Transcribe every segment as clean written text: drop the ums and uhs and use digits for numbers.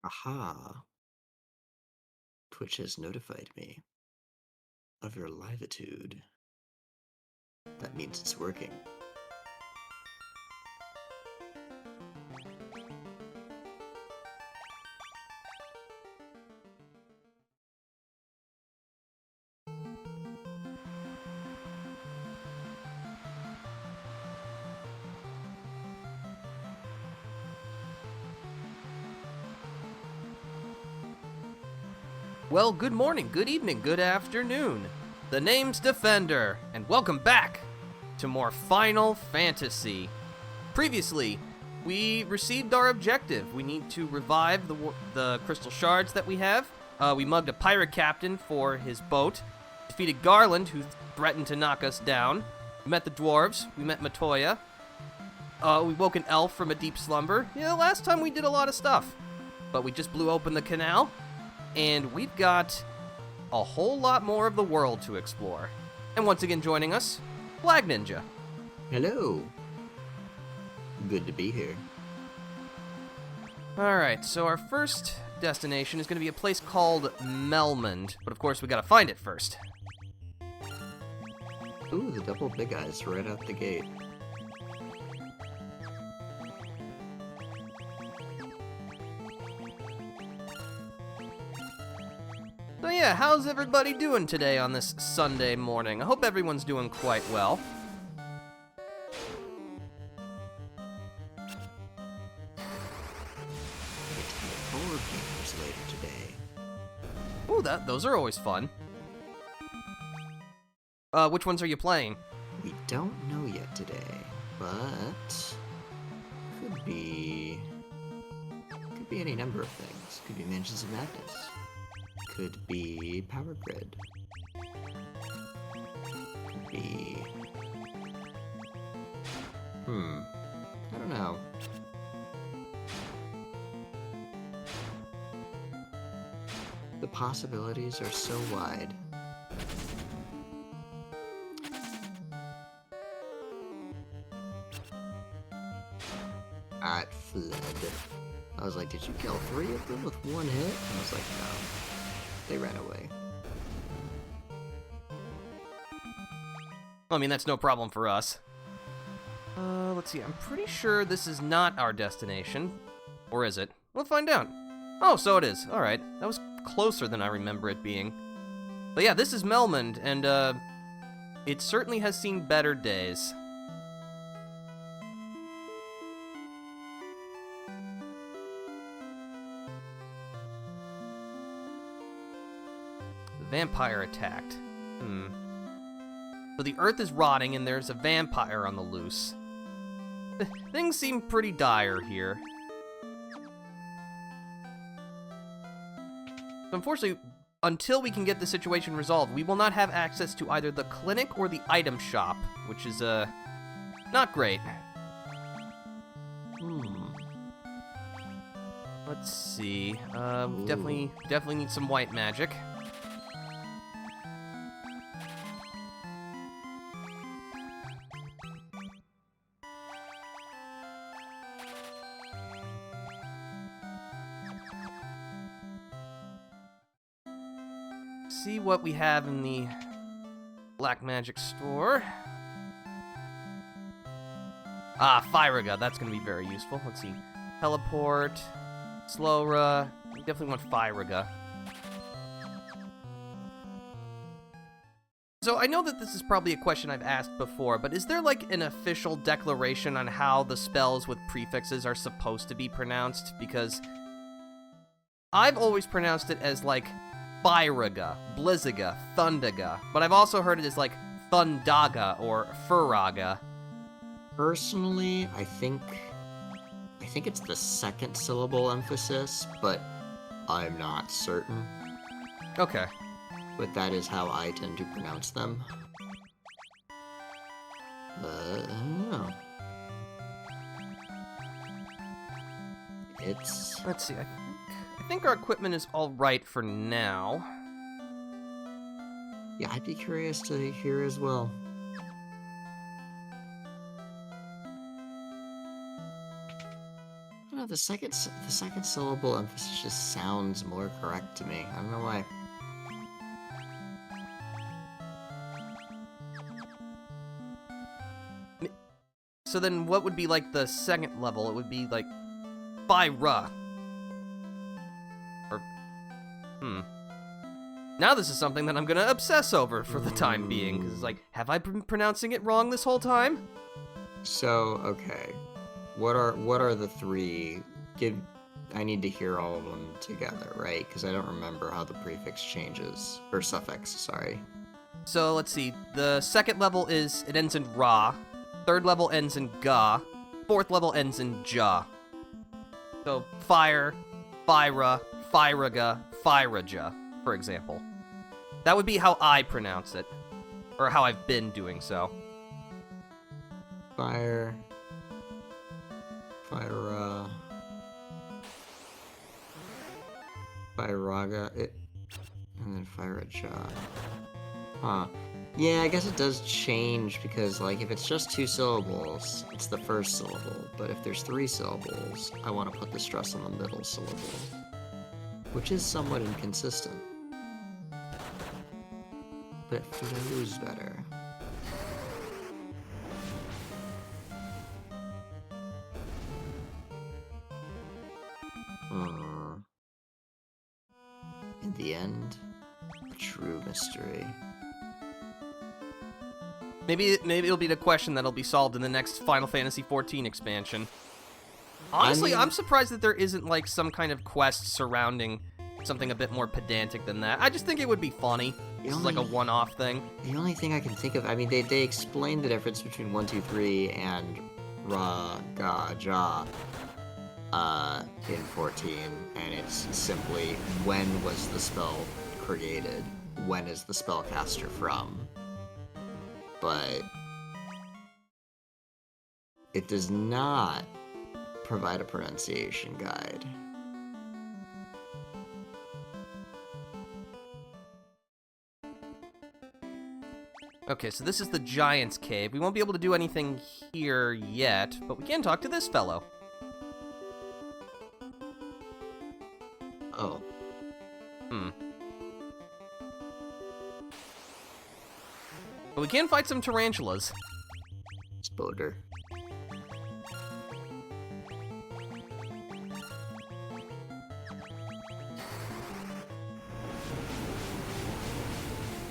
Aha! Twitch has notified me of your livitude. That means it's working. Well, good morning, good evening, good afternoon. The name's Defender, and welcome back to more Final Fantasy. Previously, we received our objective. We need to revive the crystal shards that we have. We mugged a pirate captain for his boat, defeated Garland, who threatened to knock us down. We met the dwarves, we met Matoya. We woke an elf from a deep slumber. Yeah, last time we did a lot of stuff. But we just blew open the canal. And we've got a whole lot more of the world to explore. And once again joining us, Flagninja. Hello! Good to be here. Alright, so our first destination is going to be a place called Melmond. But of course, we gotta find it first. Ooh, the double big eyes right out the gate. So yeah, how's everybody doing today on this Sunday morning? I hope everyone's doing quite well. Get to play board games later today. Ooh, those are always fun. Which ones are you playing? We don't know yet today, but could be any number of things. Could be Mansions of Madness. Could be Power Grid. Could be... I don't know. The possibilities are so wide. It fled. I was like, did you kill 3 of them with one hit? And I was like, no. They ran away. I mean, that's no problem for us. Let's see, I'm pretty sure this is not our destination. Or is it? We'll find out. Oh, so it is. Alright, that was closer than I remember it being. But yeah, this is Melmond, and it certainly has seen better days. The vampire attacked. So the earth is rotting and there's a vampire on the loose. Things seem pretty dire here. Unfortunately, until we can get the situation resolved, we will not have access to either the clinic or the item shop, which is, not great. Let's see. Definitely need some white magic. See what we have in the black magic store. Fyraga, that's gonna be very useful. Let's see. Teleport, Slowra. We definitely want Fyraga. So I know that this is probably a question I've asked before, but is there like an official declaration on how the spells with prefixes are supposed to be pronounced? Because I've always pronounced it as like Fyraga, Blizzaga, Thundaga, but I've also heard it as like Thundaga or Furaga. Personally, I think it's the second syllable emphasis, but I'm not certain. Okay. But that is how I tend to pronounce them. I don't know. Let's see, I think our equipment is all right for now. Yeah, I'd be curious to hear as well. the second syllable emphasis just sounds more correct to me. I don't know why. So then what would be like the second level? It would be like Fyra. Or Now this is something that I'm gonna obsess over for the time being, because it's like, have I been pronouncing it wrong this whole time? So, okay. What are the three? I need to hear all of them together, right? Because I don't remember how the prefix changes. Or suffix, sorry. So let's see. The second level it ends in Ra. Third level ends in Ga. Fourth level ends in Ja. So Fire, Fyra, Fyraga, Fyraja, for example. That would be how I pronounce it. Or how I've been doing so. Fire. Fyra. Fyraga. And then Fyraja. Huh. Yeah, I guess it does change because, like, if it's just 2 syllables, it's the first syllable. But if there's 3 syllables, I want to put the stress on the middle syllable. Which is somewhat inconsistent. But it flows better. In the end, a true mystery. Maybe it'll be the question that'll be solved in the next Final Fantasy XIV expansion. Honestly, I'm surprised that there isn't like some kind of quest surrounding something a bit more pedantic than that. I just think it would be funny. It's like a one-off thing. The only thing I can think of, I mean, they explained the difference between 1, 2, 3 and Ra, Ga, Ja in 14, and it's simply when was the spell created? When is the spellcaster from? But it does not provide a pronunciation guide. Okay, so this is the Giant's Cave. We won't be able to do anything here yet, but we can talk to this fellow. Oh. But we can fight some tarantulas. Spoder.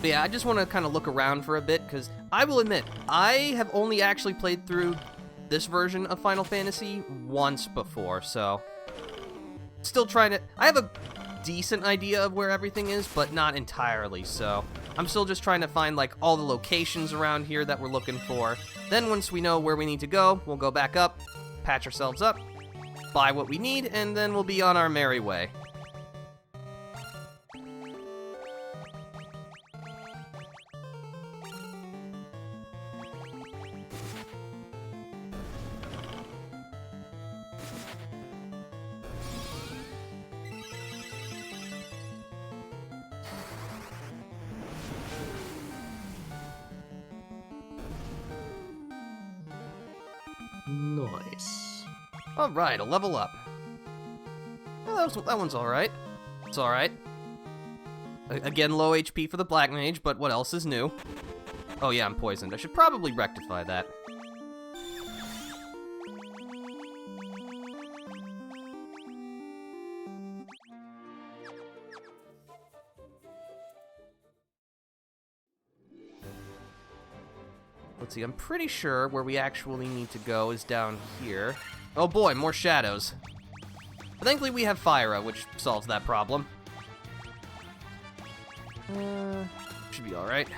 But yeah, I just want to kind of look around for a bit, because I will admit, I have only actually played through this version of Final Fantasy once before, so still trying to... I have a decent idea of where everything is, but not entirely, so I'm still just trying to find like all the locations around here that we're looking for. Then once we know where we need to go, we'll go back up, patch ourselves up, buy what we need, and then we'll be on our merry way. Nice. Alright, a level up. Well, that one's alright. It's alright. Again, low HP for the Black Mage, but what else is new? Oh yeah, I'm poisoned. I should probably rectify that. Let's see, I'm pretty sure where we actually need to go is down here. Oh boy, more shadows. But thankfully we have Fyra, which solves that problem. Should be alright.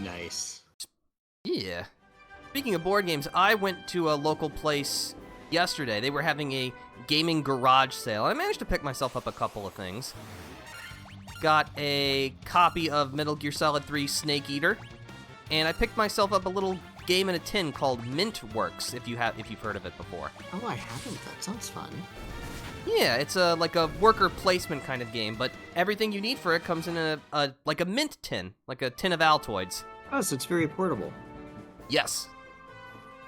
Nice. Yeah. Speaking of board games, I went to a local place yesterday. They were having a gaming garage sale. I managed to pick myself up a couple of things. Got a copy of Metal Gear Solid 3 Snake Eater, and I picked myself up a little game in a tin called Mint Works, if you've heard of it before. Oh, I haven't. That sounds fun. Yeah, it's like a worker placement kind of game, but everything you need for it comes in a like a mint tin, like a tin of Altoids. Oh, so it's very portable. Yes.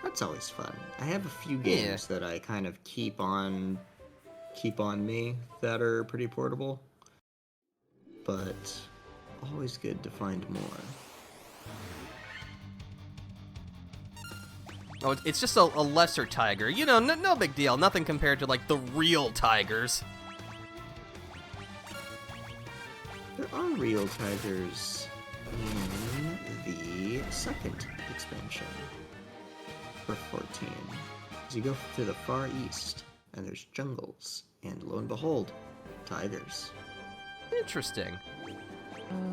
That's always fun. I have a few games that I kind of keep on me that are pretty portable, but always good to find more. Oh, it's just a lesser tiger. You know, no big deal. Nothing compared to, like, the real tigers. There are real tigers in the second expansion for 14. So you go to the far east, and there's jungles, and lo and behold, tigers. Interesting.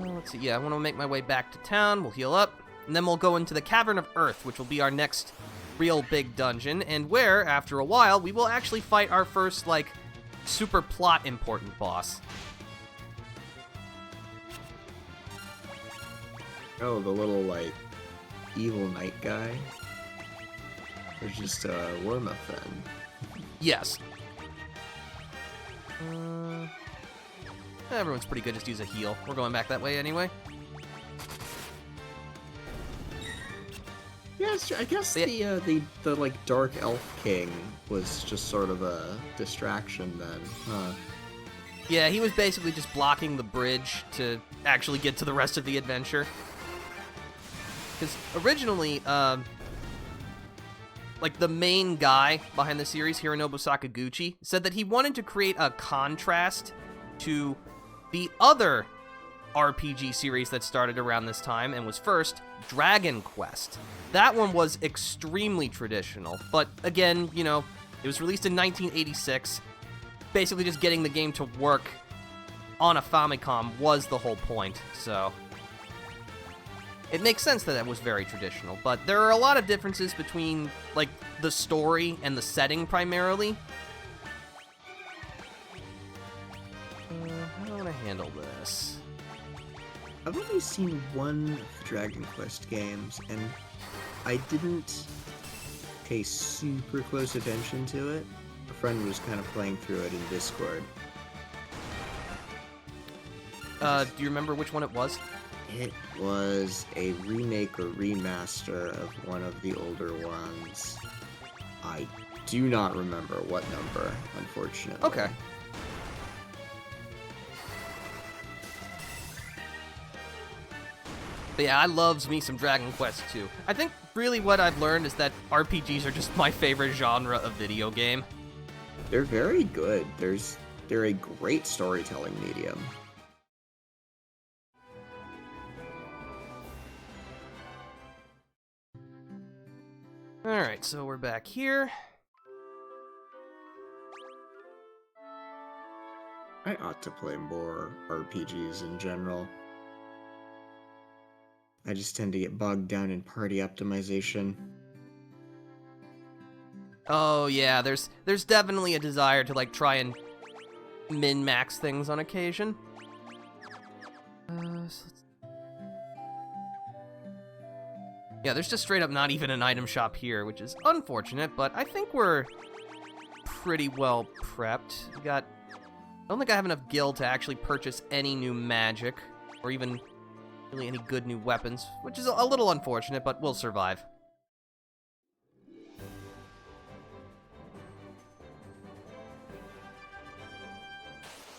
Let's see. Yeah, I want to make my way back to town. We'll heal up, and then we'll go into the Cavern of Earth, which will be our next real big dungeon, and where, after a while, we will actually fight our first, like, super plot important boss. Oh, the little, like, evil knight guy? There's just a warm-up then. Yes. Everyone's pretty good, just use a heal. We're going back that way anyway. Yes, I guess the like Dark Elf King was just sort of a distraction then, huh? Yeah, he was basically just blocking the bridge to actually get to the rest of the adventure. Because originally, like the main guy behind the series, Hironobu Sakaguchi, said that he wanted to create a contrast to the other RPG series that started around this time and was first, Dragon Quest. That one was extremely traditional, but again, you know, it was released in 1986. Basically just getting the game to work on a Famicom was the whole point, so it makes sense that it was very traditional, but there are a lot of differences between, like, the story and the setting primarily. How do I want to handle this? I've only seen one of the Dragon Quest games, and I didn't pay super close attention to it. A friend was kind of playing through it in Discord. Do you remember which one it was? It was a remake or remaster of one of the older ones. I do not remember what number, unfortunately. Okay. But yeah, I loves me some Dragon Quest 2. I think really what I've learned is that RPGs are just my favorite genre of video game. They're very good. They're a great storytelling medium. Alright, so we're back here. I ought to play more RPGs in general. I just tend to get bogged down in party optimization. Oh yeah, there's definitely a desire to like try and min-max things on occasion. Yeah, there's just straight up not even an item shop here, which is unfortunate, but I think we're pretty well prepped. I don't think I have enough gil to actually purchase any new magic, or even really any good new weapons, which is a little unfortunate, but we'll survive.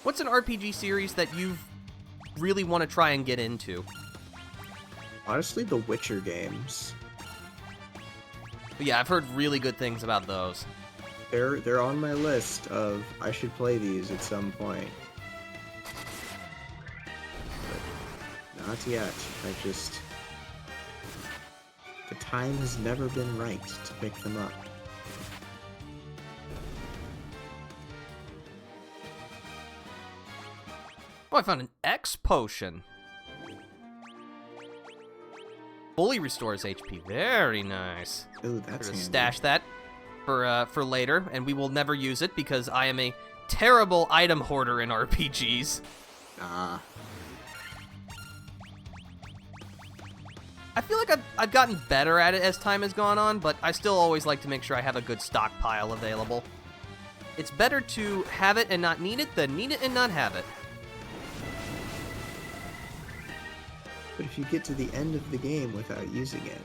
What's an RPG series that you really want to try and get into? Honestly, the Witcher games. But yeah, I've heard really good things about those. They're on my list of I should play these at some point. But not yet. The time has never been right to pick them up. Oh, I found an X potion. Fully restores HP. Very nice. Ooh, that's handy. Stash that for later, and we will never use it because I am a terrible item hoarder in RPGs. Ah. I feel like I've gotten better at it as time has gone on, but I still always like to make sure I have a good stockpile available. It's better to have it and not need it than need it and not have it. But if you get to the end of the game without using it,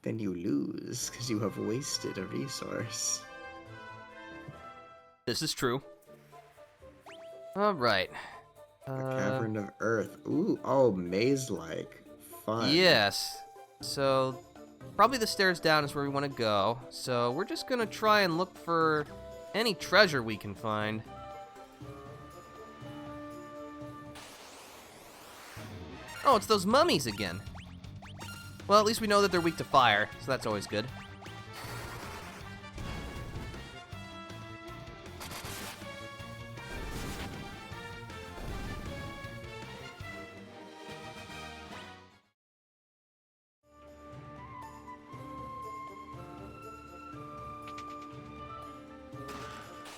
then you lose, because you have wasted a resource. This is true. Alright. A Cavern of Earth. Ooh, oh, maze-like. Fun. Yes. So, probably the stairs down is where we want to go. So, we're just going to try and look for any treasure we can find. Oh, it's those mummies again. Well, at least we know that they're weak to fire, so that's always good.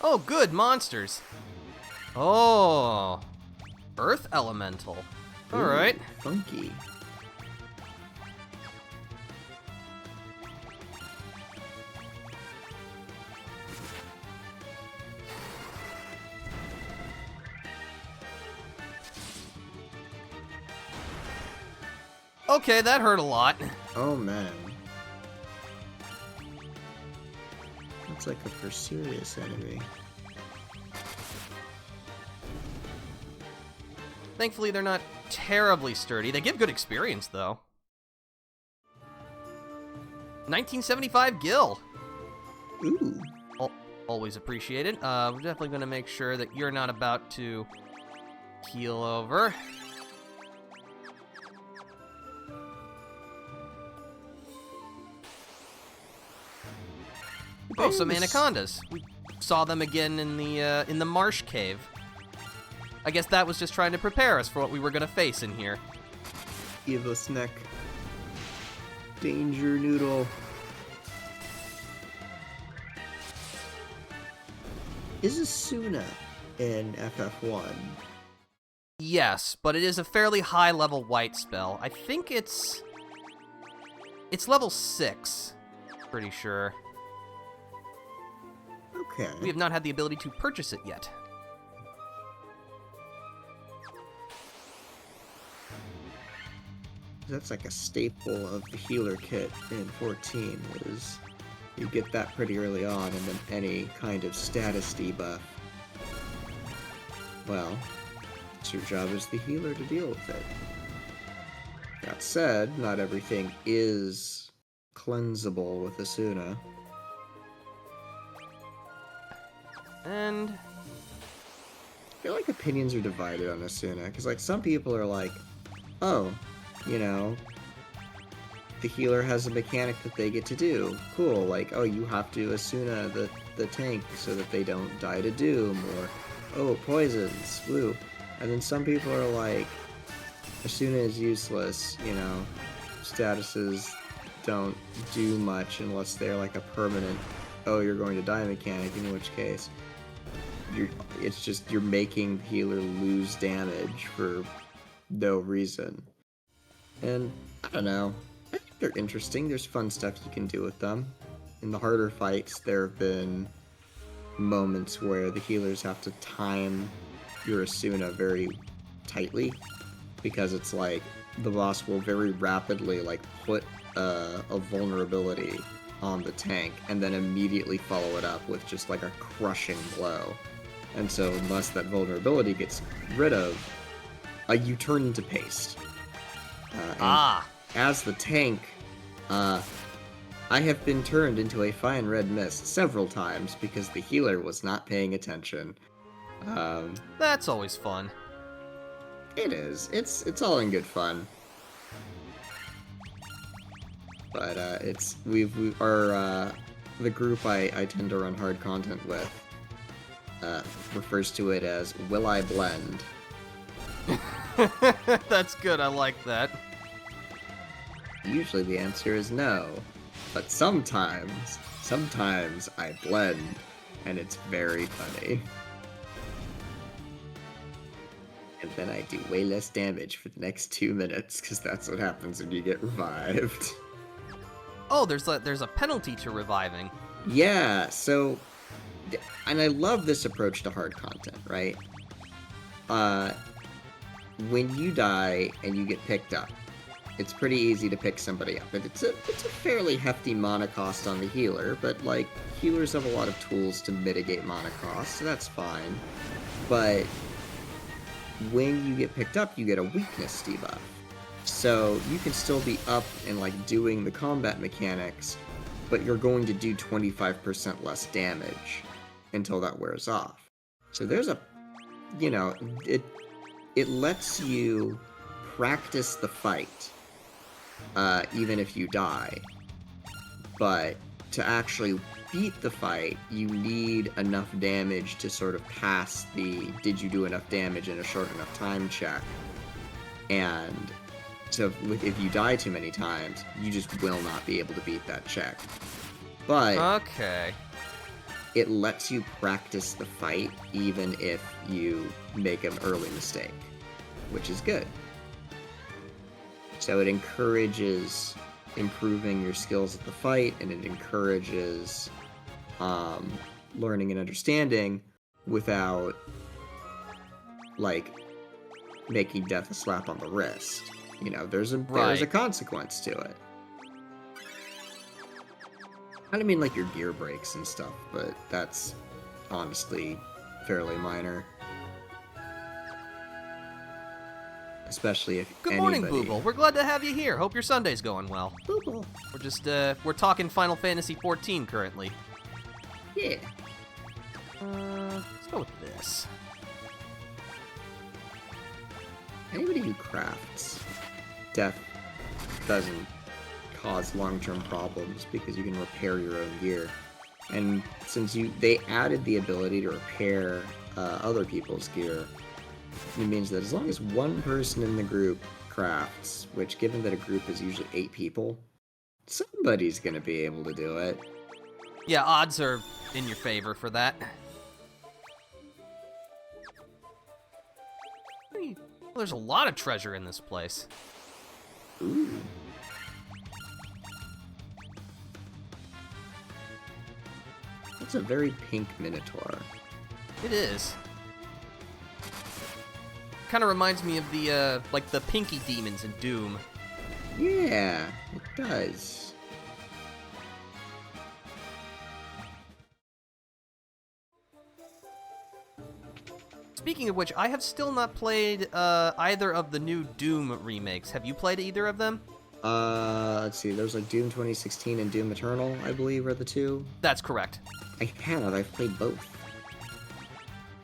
Oh, good, monsters. Oh, Earth Elemental. All right. Funky. Okay, that hurt a lot. Oh, man. Looks like a for serious enemy. Thankfully, they're not terribly sturdy. They give good experience, though. 1975 Gil. Ooh. Always appreciated. We're definitely going to make sure that you're not about to keel over. Oh, some anacondas. We saw them again in the marsh cave. I guess that was just trying to prepare us for what we were going to face in here. Evil Snack. Danger Noodle. Is Asuna in FF1? Yes, but it is a fairly high-level white spell. I think it's level 6. Pretty sure. Okay. We have not had the ability to purchase it yet. That's like a staple of the healer kit in 14, is you get that pretty early on, and then any kind of status debuff. Well, it's your job as the healer to deal with it. That said, not everything is cleansable with Asuna. And I feel like opinions are divided on Asuna, because like some people are like, oh, you know, the healer has a mechanic that they get to do. Cool, like, oh, you have to Asuna the tank so that they don't die to Doom, or, oh, poisons, woo. And then some people are like, Asuna is useless, you know, statuses don't do much unless they're like a permanent, oh, you're going to die mechanic, in which case, it's just, you're making the healer lose damage for no reason. And, I don't know, I think they're interesting. There's fun stuff you can do with them. In the harder fights, there have been moments where the healers have to time your Asuna very tightly, because it's like, the boss will very rapidly, like, put a vulnerability on the tank, and then immediately follow it up with just, like, a crushing blow. And so, unless that vulnerability gets rid of, you turn into paste. As the tank, I have been turned into a fine red mist several times because the healer was not paying attention. that's always fun. It is. It's all in good fun. But the group I tend to run hard content with refers to it as Will I Blend? That's good, I like that. Usually the answer is no, but sometimes I blend, and it's very funny. And then I do way less damage for the next 2 minutes, because that's what happens when you get revived. Oh, there's a penalty to reviving. Yeah, so and I love this approach to hard content, right? Uh, when you die and you get picked up, it's pretty easy to pick somebody up. And it's a fairly hefty mana cost on the healer, but, like, healers have a lot of tools to mitigate mana cost, so that's fine. But when you get picked up, you get a weakness debuff. So you can still be up and, like, doing the combat mechanics, but you're going to do 25% less damage until that wears off. So there's a, you know, it lets you practice the fight, even if you die. But to actually beat the fight, you need enough damage to sort of pass the did you do enough damage in a short enough time check. And so if you die too many times, you just will not be able to beat that check. But Okay. it lets you practice the fight even if you make an early mistake, which is good. So it encourages improving your skills at the fight, and it encourages learning and understanding without, like, making death a slap on the wrist. You know, there's a consequence to it. I don't mean like your gear breaks and stuff, but that's honestly fairly minor. Especially if Good morning, Booble. We're glad to have you here. Hope your Sunday's going well. Booble. We're just, we're talking Final Fantasy XIV currently. Yeah. Let's go with this. Anybody who crafts, death doesn't cause long-term problems because you can repair your own gear. And since they added the ability to repair other people's gear, it means that as long as one person in the group crafts, which given that a group is usually 8 people, somebody's gonna be able to do it. Yeah, odds are in your favor for that. Well, there's a lot of treasure in this place. Ooh. That's a very pink minotaur. It is. Kind of reminds me of the, like the pinky demons in Doom. Yeah, it does. Speaking of which, I have still not played either of the new Doom remakes. Have you played either of them? Let's see, there's like Doom 2016 and Doom Eternal, I believe, are the two. That's correct. I have, I've played both.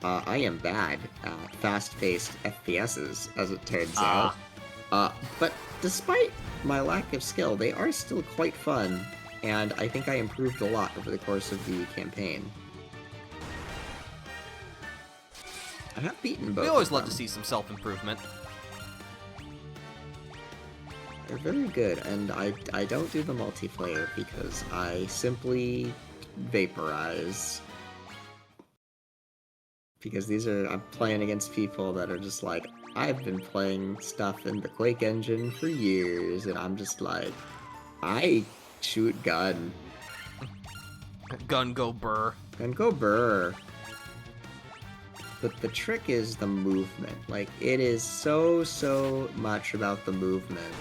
I am bad at fast-paced FPSs, as it turns out. But despite my lack of skill, they are still quite fun, and I think I improved a lot over the course of the campaign. I have beaten both. We always of love them. to see some self-improvement. They're very good, and I don't do the multiplayer because I simply vaporize. Because I'm playing against people that are just like, I've been playing stuff in the Quake engine for years, and I'm just like, I shoot gun. Gun go burr. Gun go burr. But the trick is the movement. Like, it is so much about the movement.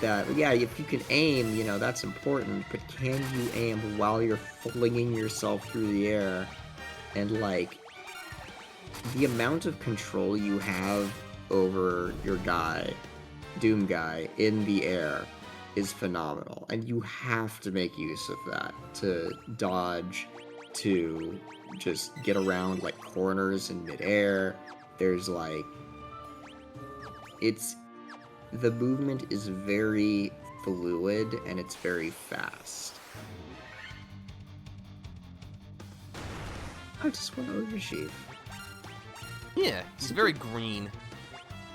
That, yeah, if you can aim, you know, that's important, but can you aim while you're flinging yourself through the air? And, like, the amount of control you have over your guy, Doom guy, in the air is phenomenal. And you have to make use of that to dodge, to just get around, like, corners in midair. There's, like... The movement is very fluid, and it's very fast. I just want to oversheaf. Yeah, he's very green.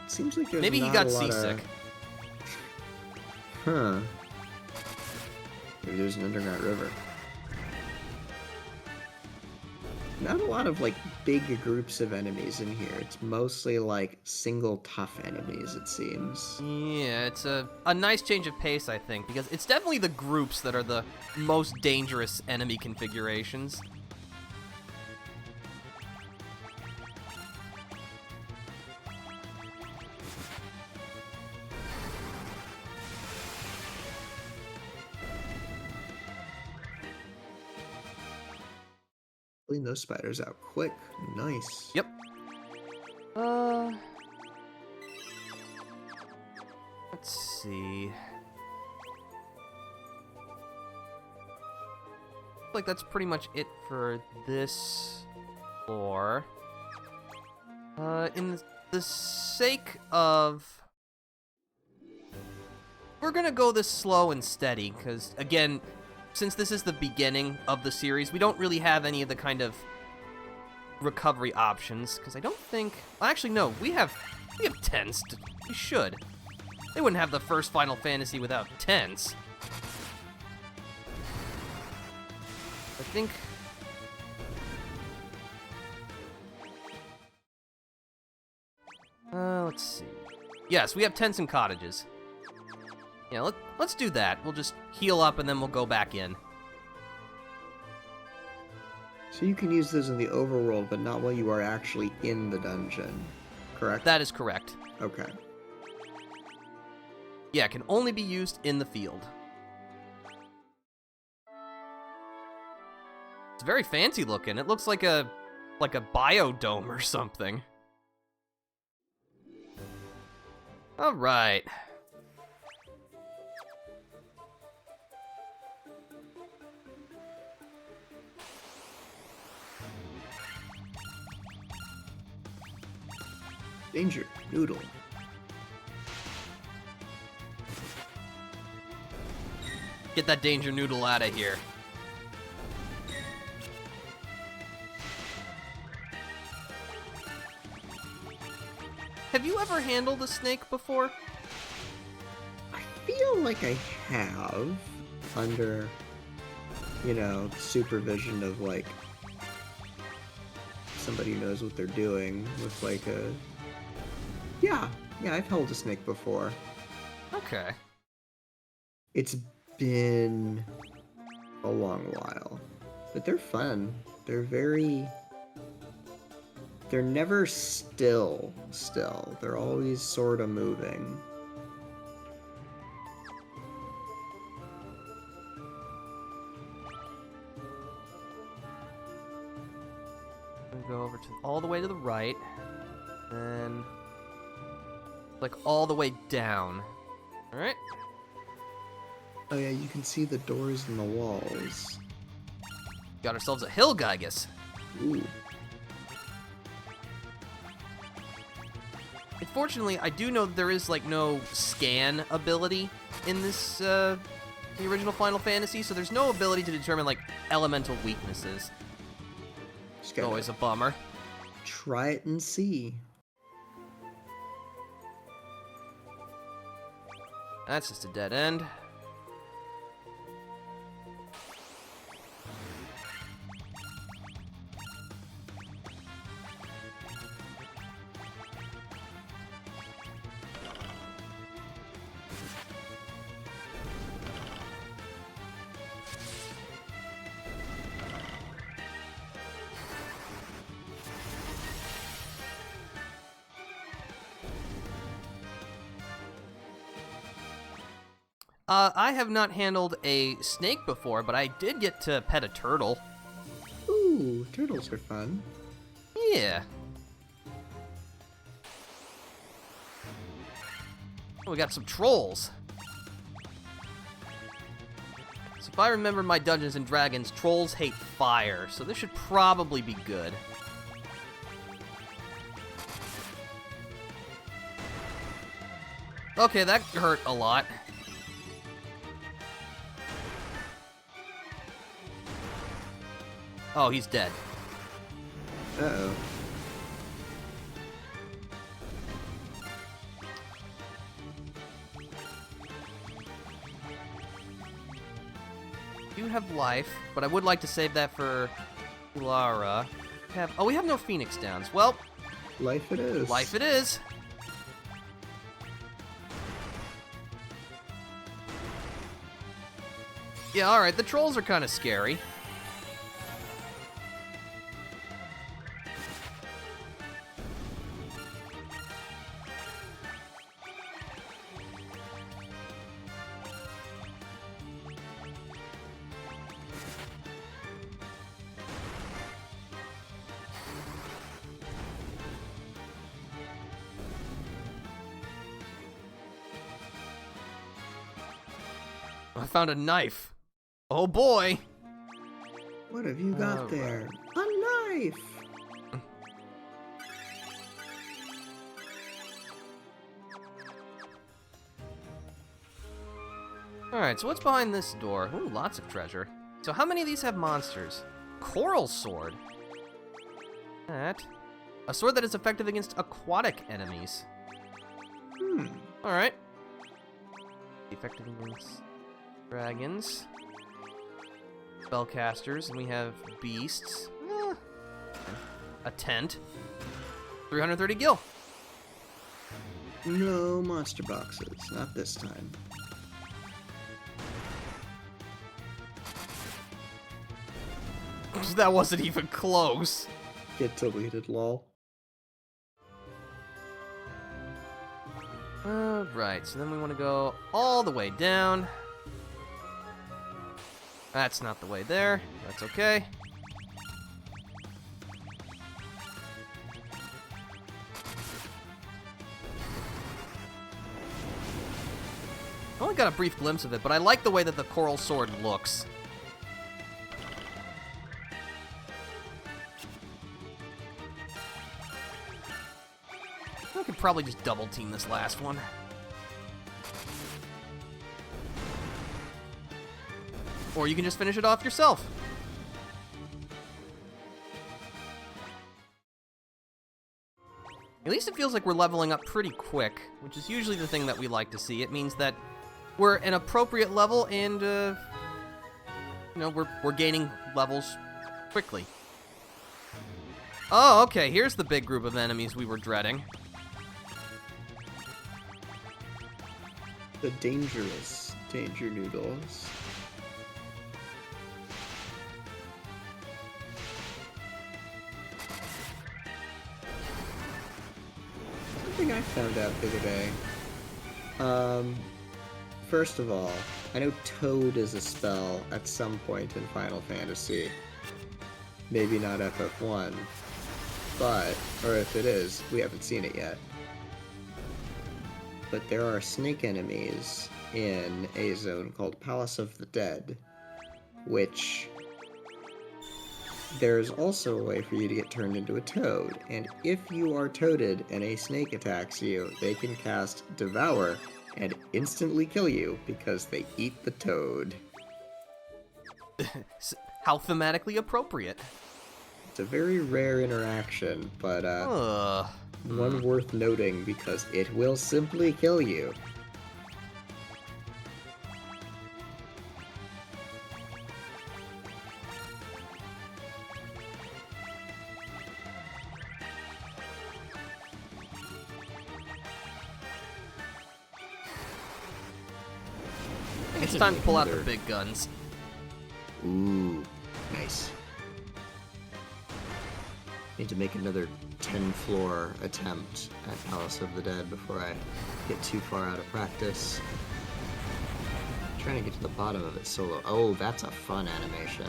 Seems like there's Maybe not he got a lot seasick. Huh. Maybe there's an underground river. not a lot of, like, big groups of enemies in here. It's mostly, like, single tough enemies, it seems. Yeah, it's a nice change of pace, I think, because it's definitely the groups that are the most dangerous enemy configurations. Clean those spiders out quick. Nice. Yep. Let's see. Like that's pretty much it for this floor. In the sake of... We're gonna go this slow and steady, because, again, since this is the beginning of the series, we don't really have any of the kind of recovery options, because I don't think... Actually, no, we have tents. We should. They wouldn't have the first Final Fantasy without tents. I think... let's see. Yes, we have tents and cottages. Yeah, let's do that. We'll just heal up and then we'll go back in. So you can use those in the overworld, but not while you are actually in the dungeon, correct? That is correct. Okay. Yeah, it can only be used in the field. It's very fancy looking. It looks like a biodome or something. All right. Danger, noodle. Get that danger noodle out of here. Have you ever handled a snake before? I feel like I have, under, you know, supervision of, like, somebody who knows what they're doing with, like, a... Yeah, I've held a snake before. Okay. It's been a long while, but they're fun. They're never still. They're always sort of moving. Go over to all the way to the right, then like all the way down. All right. Oh yeah, you can see the doors and the walls. Got ourselves a hill Gygus. Ooh. Unfortunately, I do know that there is like no scan ability in this the original Final Fantasy, so there's no ability to determine like elemental weaknesses. It's always a bummer. Try it and see. That's just a dead end. I have not handled a snake before, but I did get to pet a turtle. Ooh, turtles are fun. Yeah. Oh, we got some trolls. So if I remember my Dungeons and Dragons, trolls hate fire, so this should probably be good. Okay, that hurt a lot. Oh, he's dead. Uh-oh. You have life, but I would like to save that for Lara. have... Oh, we have no Phoenix Downs. Well, Life it is. life it is. Yeah, alright, the trolls are kind of scary. I found a knife. Oh boy! What have you got there? A knife! Alright, so what's behind this door? Ooh, lots of treasure. So how many of these have monsters? Coral sword. That. A sword that is effective against aquatic enemies. Alright. Effective against dragons. Spellcasters, and we have beasts. A tent. 330 gil. No monster boxes. Not this time. That wasn't even close. Get deleted, lol. Alright, so then we want to go all the way down. That's not the way there. That's okay. I only got a brief glimpse of it, but I like the way that the coral sword looks. I could probably just double team this last one. Or you can just finish it off yourself. At least it feels like we're leveling up pretty quick, which is usually the thing that we like to see. It means that we're an appropriate level and, you know, we're gaining levels quickly. Oh, okay, here's the big group of enemies we were dreading. The dangerous danger noodles. Something I found out the other day. First of all, I know Toad is a spell at some point in Final Fantasy. Maybe not FF1, but, or if it is, we haven't seen it yet. But there are snake enemies in a zone called Palace of the Dead, which there's also a way for you to get turned into a toad, and if you are toaded and a snake attacks you, they can cast Devour and instantly kill you because they eat the toad. How thematically appropriate. It's a very rare interaction, but one worth noting because it will simply kill you. It's time to pull out the big guns. Ooh, nice. Need to make another 10-floor attempt at Palace of the Dead before I get too far out of practice. I'm trying to get to the bottom of it solo. Oh, that's a fun animation.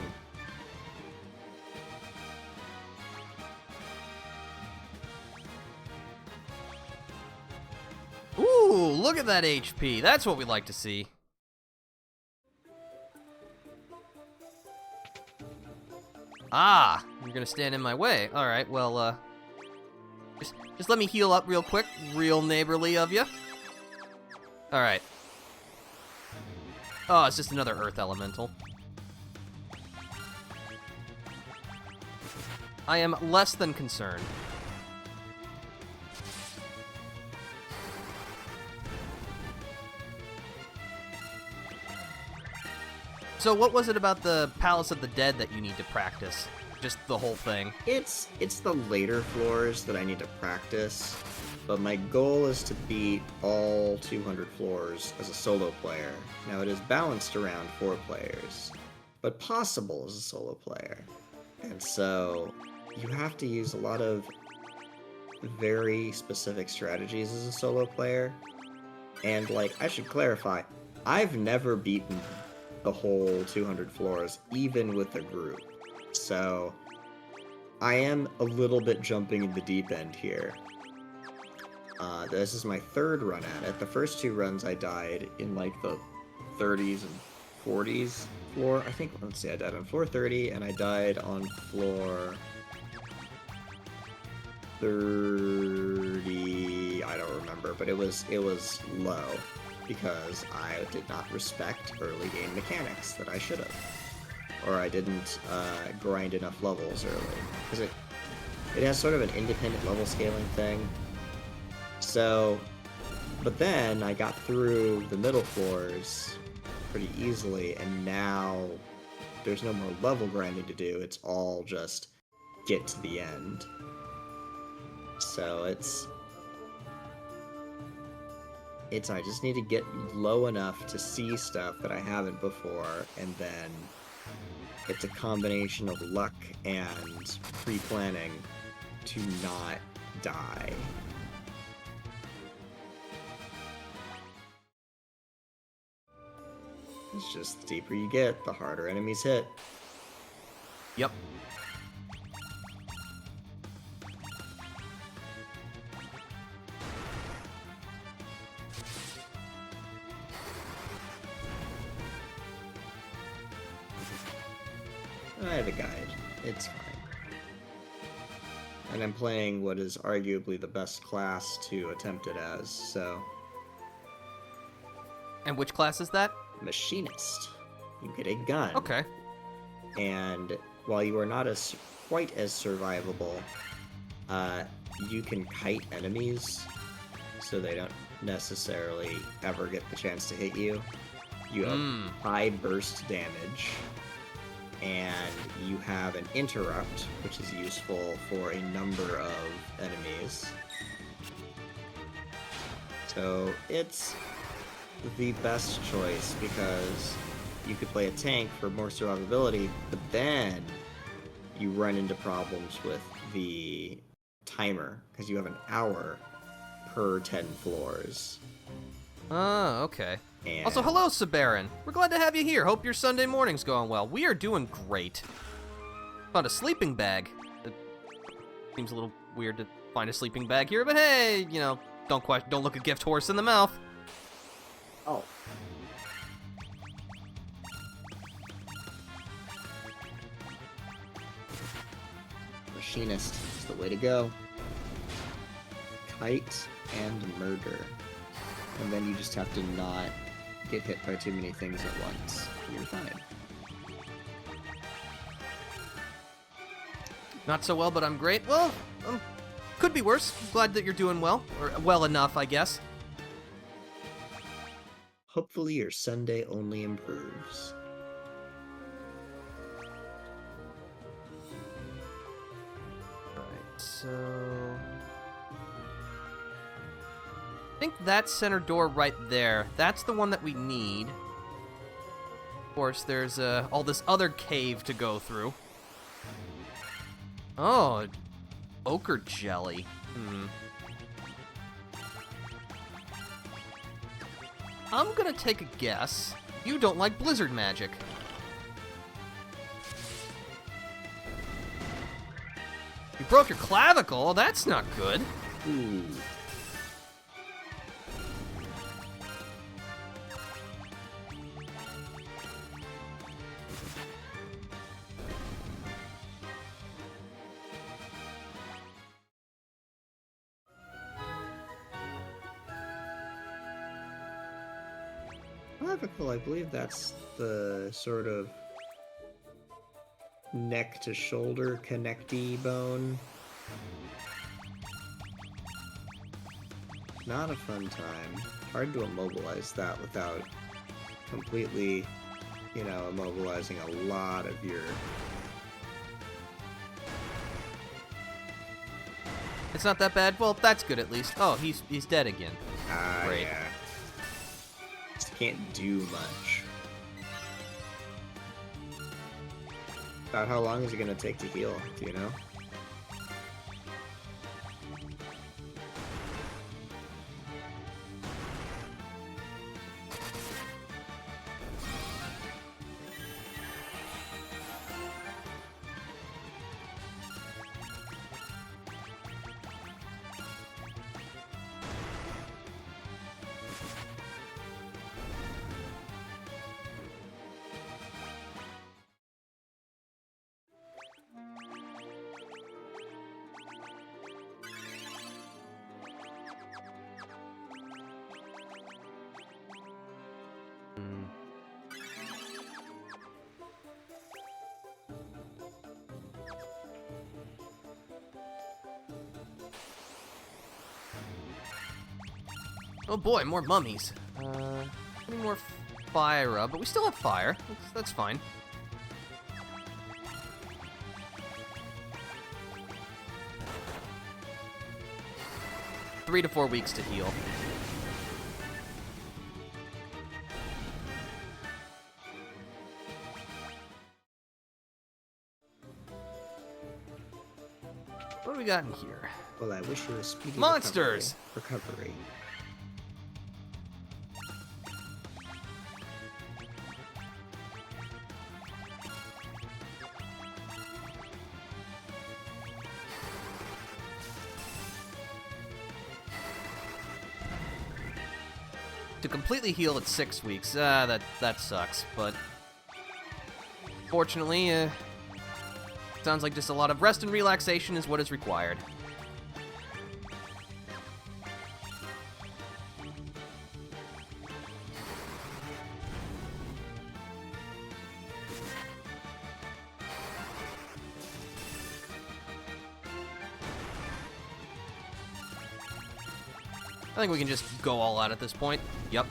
Ooh, look at that HP. That's what we like to see. Ah, you're gonna stand in my way. All right, well, just let me heal up real quick. Real neighborly of you. All right. Oh, it's just another Earth Elemental. I am less than concerned. So what was it about the Palace of the Dead that you need to practice? just the whole thing? It's the later floors that I need to practice, but my goal is to beat all 200 floors as a solo player. Now it is balanced around 4 players, but possible as a solo player. And so you have to use a lot of very specific strategies as a solo player. And, like, I should clarify, I've never beaten the whole 200 floors, even with a group. So I am a little bit jumping in the deep end here. This is my 3rd run at it. The first 2 runs I died in, like, the 30s and 40s floor. I think, let's see, I died on floor 30, and I died on floor 30, I don't remember, but it was low because I did not respect early game mechanics that I should have, or I didn't grind enough levels early, because it has sort of an independent level scaling thing. So, but then I got through the middle floors pretty easily, and now there's no more level grinding to do. It's all just get to the end. So I just need to get low enough to see stuff that I haven't before, and then it's a combination of luck and pre-planning to not die. It's just the deeper you get, the harder enemies hit. Yep. I have a guide. It's fine. And I'm playing what is arguably the best class to attempt it as, so... And which class is that? Machinist. You get a gun. Okay. And while you are not quite as survivable, you can kite enemies, so they don't necessarily ever get the chance to hit you. You have high burst damage, and you have an interrupt, which is useful for a number of enemies. So it's the best choice because you could play a tank for more survivability, but then you run into problems with the timer because you have an hour per 10 floors. Oh, okay. And Also, hello, Sabarin. We're glad to have you here. Hope your Sunday morning's going well. We are doing great. Found a sleeping bag. It seems a little weird to find a sleeping bag here, but hey, you know, don't look a gift horse in the mouth. Oh. Machinist is the way to go. Kite and murder. And then you just have to not get hit by too many things at once. You're fine. Not so well, but I'm great. Well, could be worse. Glad that you're doing well. Or well enough, I guess. Hopefully your Sunday only improves. Right, so... I think that center door right there, that's the one that we need. Of course, there's all this other cave to go through. Oh, ochre jelly. I'm gonna take a guess. You don't like blizzard magic. You broke your clavicle? That's not good. Ooh. Clavicle, I believe that's the sort of neck to shoulder connecty bone. Not a fun time. Hard to immobilize that without completely, immobilizing a lot of your It's not that bad? Well, that's good at least. Oh, he's dead again. Great. Yeah. Just can't do much. About how long is it gonna take to heal, do you know? Oh boy, more mummies. Any more fire up, but we still have fire. That's fine. Three to 4 weeks to heal. What do we got in here? Well, I wish you a speedy Monsters! recovery. To completely heal at 6 weeks, that sucks, but fortunately, sounds like just a lot of rest and relaxation is what is required. I think we can just go all out at this point. Yep.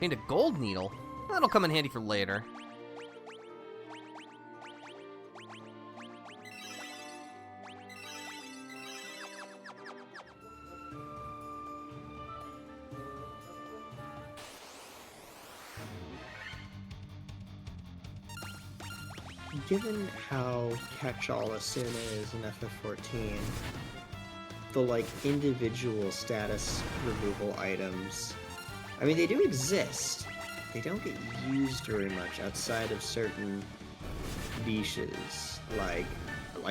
Need a gold needle. That'll come in handy for later. Given how catch-all Asuna is in FF14, the, like, individual status removal items, I mean, they do exist. They don't get used very much outside of certain niches, like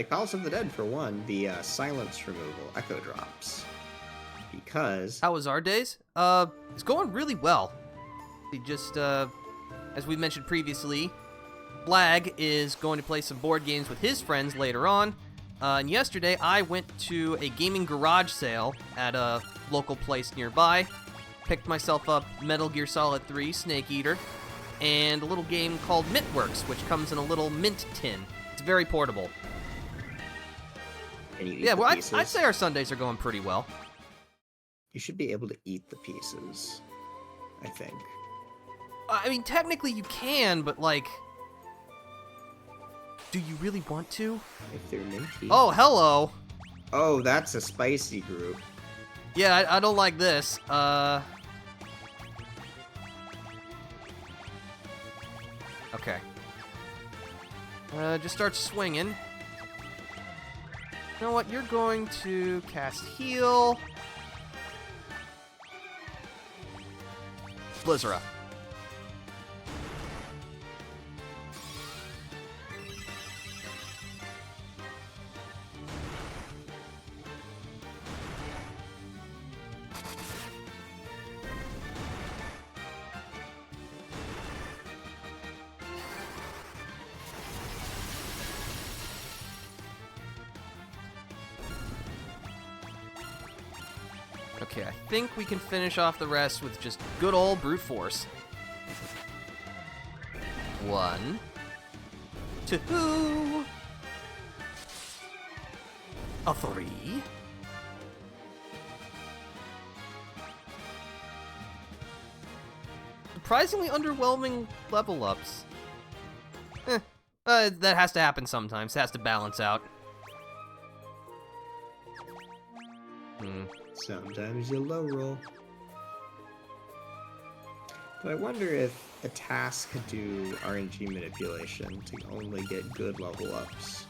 Palace of the Dead, for one, the silence removal, echo drops. Because... How was our days? It's going really well. We just, as we mentioned previously, Flag is going to play some board games with his friends later on, and yesterday I went to a gaming garage sale at a local place nearby, picked myself up Metal Gear Solid 3 Snake Eater, and a little game called Mintworks, which comes in a little mint tin. It's very portable. And you eat Yeah, the well, pieces. I'd say our Sundays are going pretty well. You should be able to eat the pieces, I think. I mean, technically you can, but, like, do you really want to? If they're minty. Oh, hello! Oh, that's a spicy group. Yeah, I don't like this. Okay. Just start swinging. You know what? You're going to cast Heal. Blizzara. Okay, I think we can finish off the rest with just good old brute force. 1, 2, a 3. Surprisingly underwhelming level ups. That has to happen sometimes. It has to balance out. Sometimes you low roll. But I wonder if a task could do RNG manipulation to only get good level ups.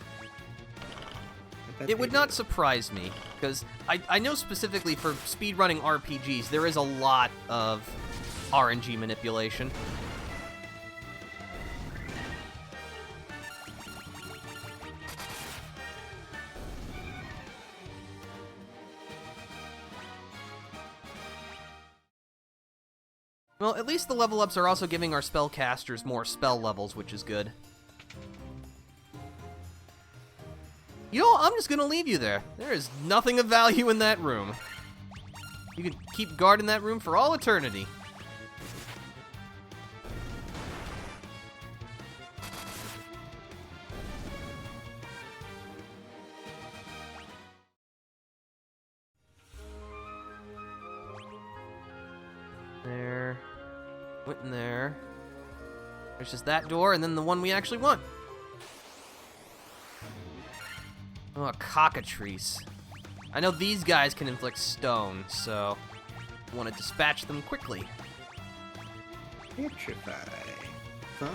It would not surprise me, because I know specifically for speedrunning RPGs, there is a lot of RNG manipulation. Well, at least the level ups are also giving our spellcasters more spell levels, which is good. You know, I'm just gonna leave you there. There is nothing of value in that room. You can keep guard in that room for all eternity. There. Went in there. There's just that door, and then the one we actually want. Oh, a cockatrice. I know these guys can inflict stone, so I want to dispatch them quickly. Petrify. Fine.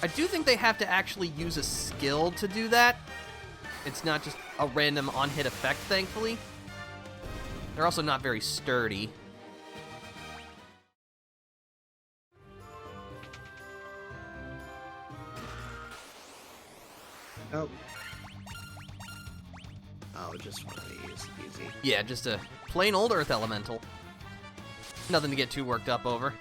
I do think they have to actually use a skill to do that. It's not just a random on-hit effect, thankfully. They're also not very sturdy. Oh. Oh, just one of these. Easy. Yeah, just a plain old earth elemental. Nothing to get too worked up over.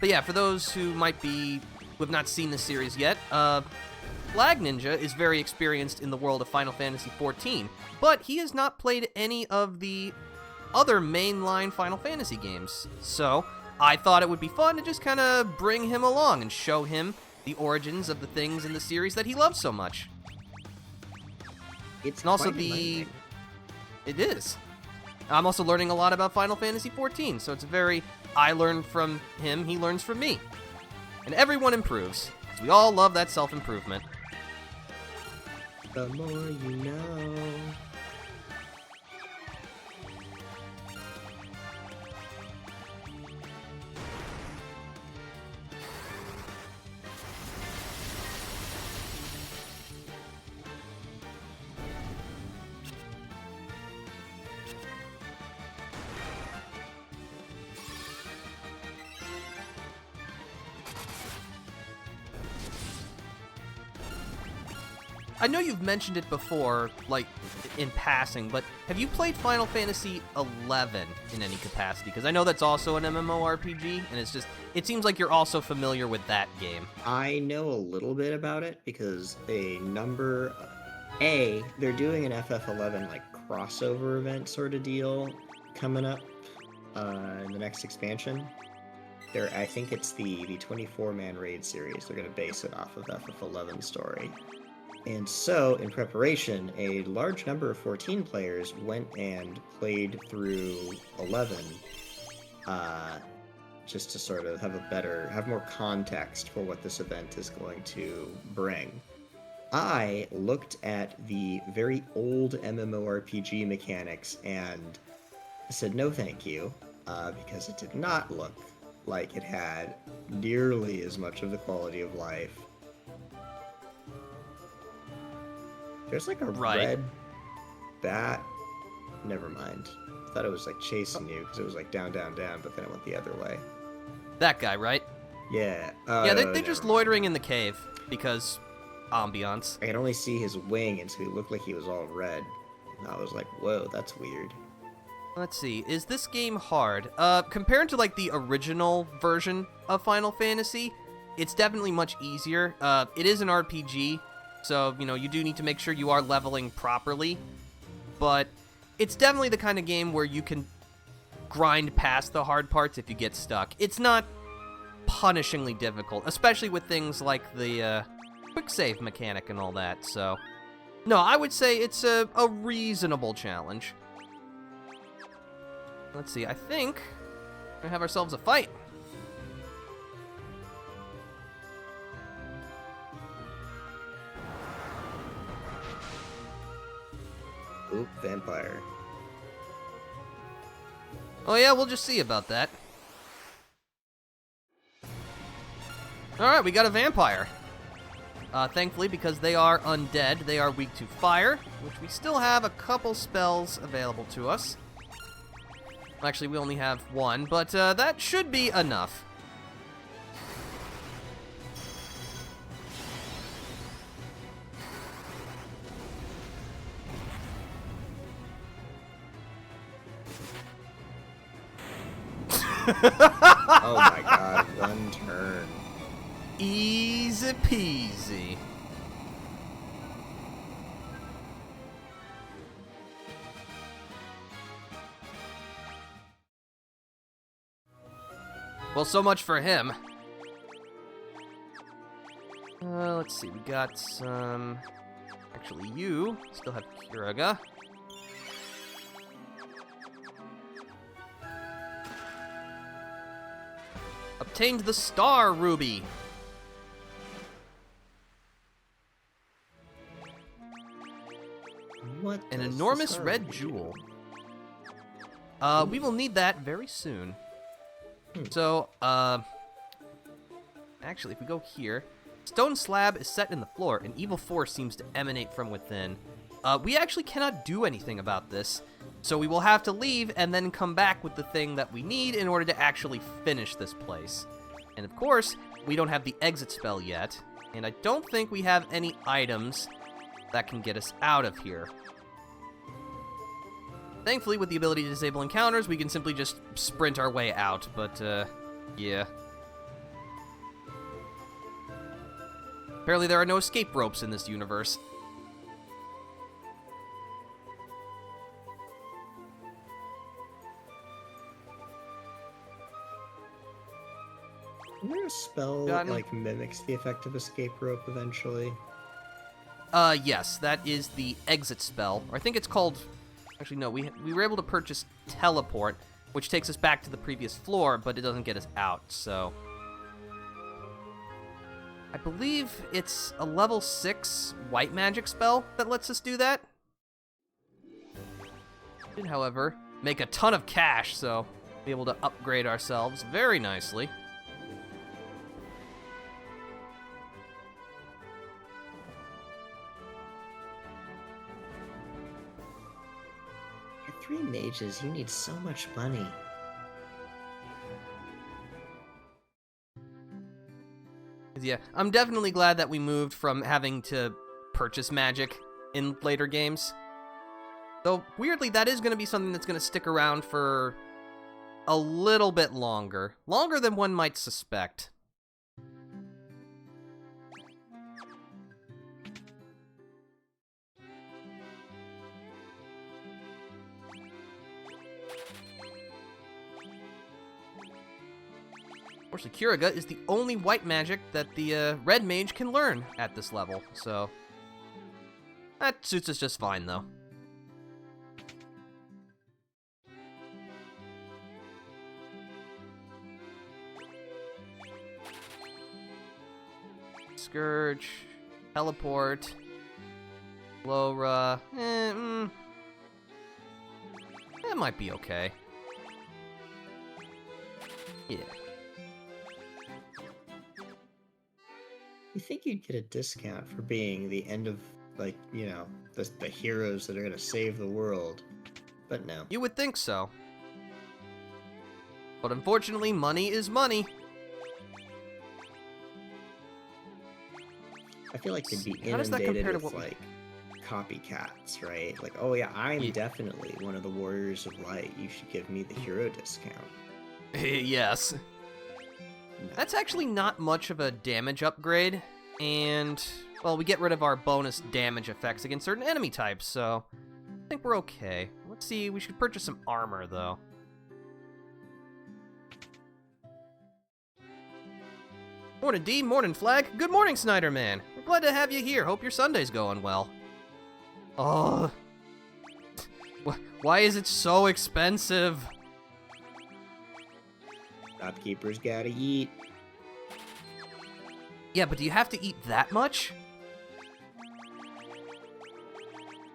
But yeah, for those who have not seen this series yet, Flagninja is very experienced in the world of Final Fantasy XIV, but he has not played any of the other mainline Final Fantasy games. So I thought it would be fun to just kind of bring him along and show him the origins of the things in the series that he loves so much. It's and also quite it is. I'm also learning a lot about Final Fantasy XIV, so it's I learn from him, he learns from me. And everyone improves, because we all love that self-improvement. The more you know. I know you've mentioned it before, like, in passing, but have you played Final Fantasy XI in any capacity? Because I know that's also an MMORPG, and it seems like you're also familiar with that game. I know a little bit about it because they're doing an FF11 like crossover event sort of deal coming up in the next expansion. I think it's the 24-man raid series. They're going to base it off of FF11 story. And so, in preparation, a large number of 14 players went and played through 11, just to sort of have more context for what this event is going to bring. I looked at the very old MMORPG mechanics and said no thank you, because it did not look like it had nearly as much of the quality of life. There's like a red bat. Never mind. I thought it was like chasing you because it was like down, down, down, but then it went the other way. That guy, right? Yeah. Yeah, they're just loitering in the cave because ambiance. I could only see his wing, and so he looked like he was all red. And I was like, whoa, that's weird. Let's see, is this game hard? Compared to like the original version of Final Fantasy, it's definitely much easier. It is an RPG, so, you do need to make sure you are leveling properly, but it's definitely the kind of game where you can grind past the hard parts if you get stuck. It's not punishingly difficult, especially with things like the quick save mechanic and all that, so No, I would say it's a reasonable challenge. Let's see, I think we're gonna have ourselves a fight. Oop, vampire. Oh yeah, we'll just see about that. Alright, we got a vampire. Thankfully, because they are undead, they are weak to fire, which we still have a couple spells available to us. Actually, we only have one, but that should be enough. Oh my god, one turn. Easy peasy. Well, so much for him. Let's see, we got some... Actually, you still have Kiraga. Obtained the Star Ruby. What? An does the enormous Star red Ruby jewel. do? We will need that very soon. Hmm. So, actually, if we go here, stone slab is set in the floor. An evil force seems to emanate from within. We actually cannot do anything about this, so we will have to leave and then come back with the thing that we need in order to actually finish this place. And of course, we don't have the exit spell yet, and I don't think we have any items that can get us out of here. Thankfully, with the ability to disable encounters, we can simply just sprint our way out, but, yeah. Apparently there are no escape ropes in this universe. Isn't there a spell Got that, any? like, mimics the effect of escape rope eventually? Yes, that is the exit spell. Or I think it's called... Actually, no, we were able to purchase teleport, which takes us back to the previous floor, but it doesn't get us out, so... I believe it's a level 6 white magic spell that lets us do that. Did, however, make a ton of cash, so be able to upgrade ourselves very nicely. You're 3 mages, you need so much money. Yeah, I'm definitely glad that we moved from having to purchase magic in later games. Though, weirdly, that is going to be something that's going to stick around for a little bit longer. Longer than one might suspect. Unfortunately, Kiraga is the only white magic that the red mage can learn at this level, so that suits us just fine, though. Scourge, teleport, Laura, that might be okay. Yeah. You think you'd get a discount for being the end of, like, you know, the heroes that are gonna save the world, but no. You would think so. But unfortunately, money is money. I feel like they'd be How does that inundated compare to with, what we- like, copycats, right? Like, oh yeah, I'm Yeah. definitely one of the Warriors of Light. You should give me the hero discount. Yes. No. That's actually not much of a damage upgrade, and, well, we get rid of our bonus damage effects against certain enemy types, so I think we're okay. Let's see, we should purchase some armor, though. Morning, D. Morning, Flag. Good morning, Snyder Man. We're glad to have you here. Hope your Sunday's going well. Oh. Why is it so expensive? Shopkeepers gotta eat. Yeah, but do you have to eat that much?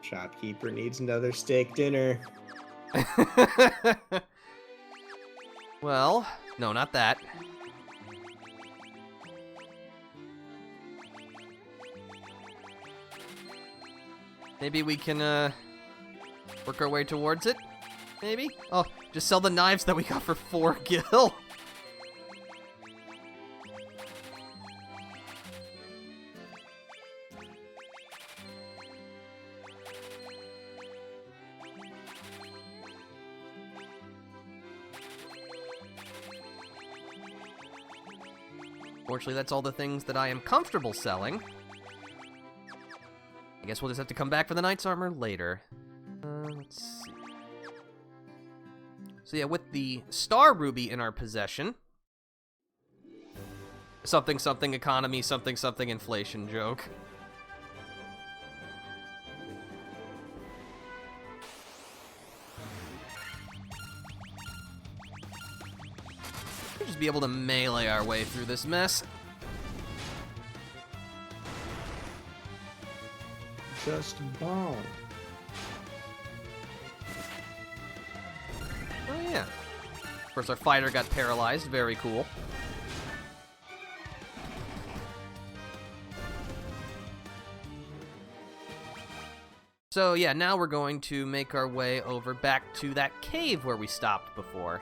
Shopkeeper needs another steak dinner. Well, no, not that. Maybe we can, work our way towards it? Maybe? Oh, just sell the knives that we got for 4 gil. Fortunately, that's all the things that I am comfortable selling. I guess we'll just have to come back for the knight's armor later. Let's see. So yeah, with the star ruby in our possession, something something economy, something something inflation joke. We'll just be able to melee our way through this mess. Just bomb. Oh yeah. Of course, our fighter got paralyzed. Very cool. So yeah, now we're going to make our way over back to that cave where we stopped before.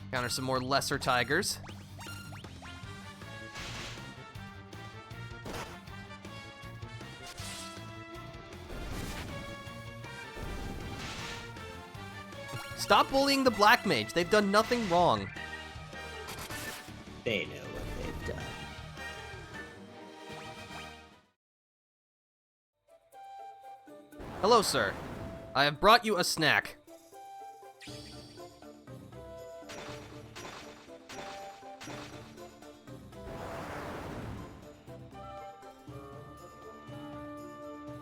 Encounter some more lesser tigers. Stop bullying the black mage. They've done nothing wrong. They know what they've done. Hello, sir. I have brought you a snack.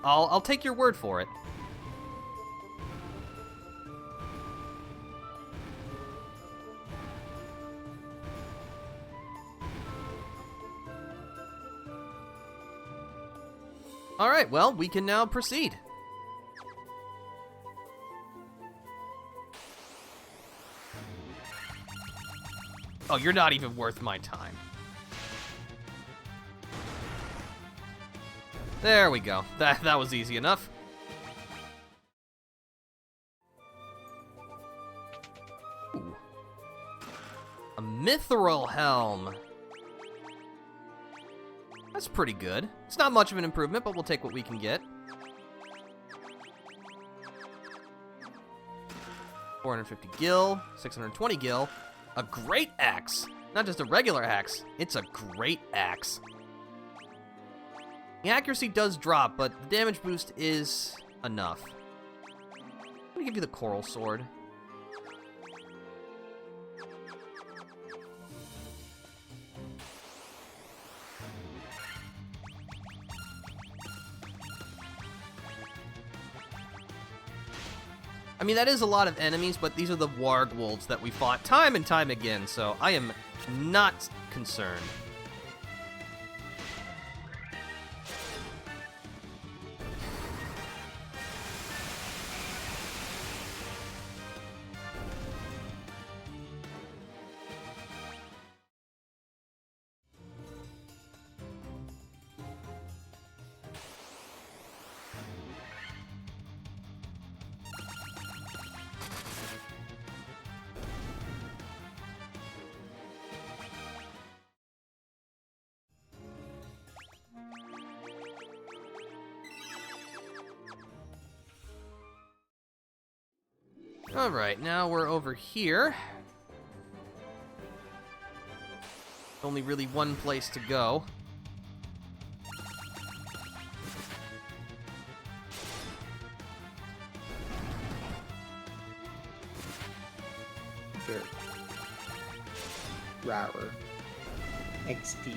I'll take your word for it. All right, well, we can now proceed. Oh, you're not even worth my time. There we go. That was easy enough. Ooh. A mithril helm. That's pretty good. It's not much of an improvement, but we'll take what we can get. 450 gil, 620 gil. A great axe. Not just a regular axe, it's a great axe. The accuracy does drop, but the damage boost is enough. I'm gonna give you the coral sword. I mean, that is a lot of enemies, but these are the warg wolves that we fought time and time again, so I am not concerned. Alright, now we're over here. Only really one place to go. Sure. Rarer. XD.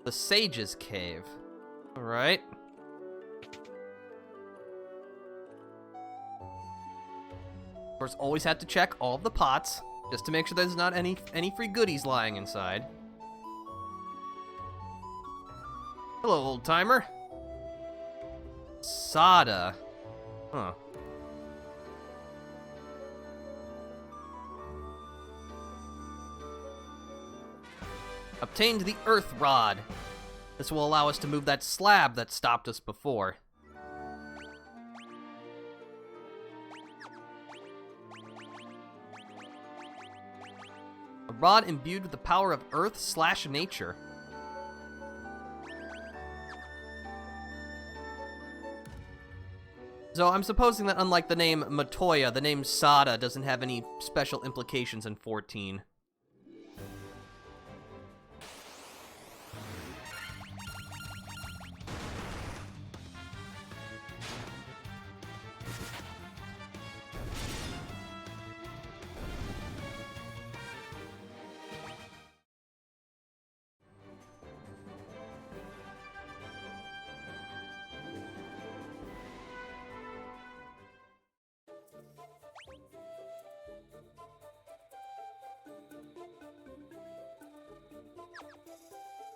The Sage's Cave. Alright. Of course, always have to check all of the pots, just to make sure there's not any free goodies lying inside. Hello, old timer. Sada. Huh. Obtained the Earth Rod. This will allow us to move that slab that stopped us before. A rod imbued with the power of Earth/nature. So I'm supposing that unlike the name Matoya, the name Sada doesn't have any special implications in 14.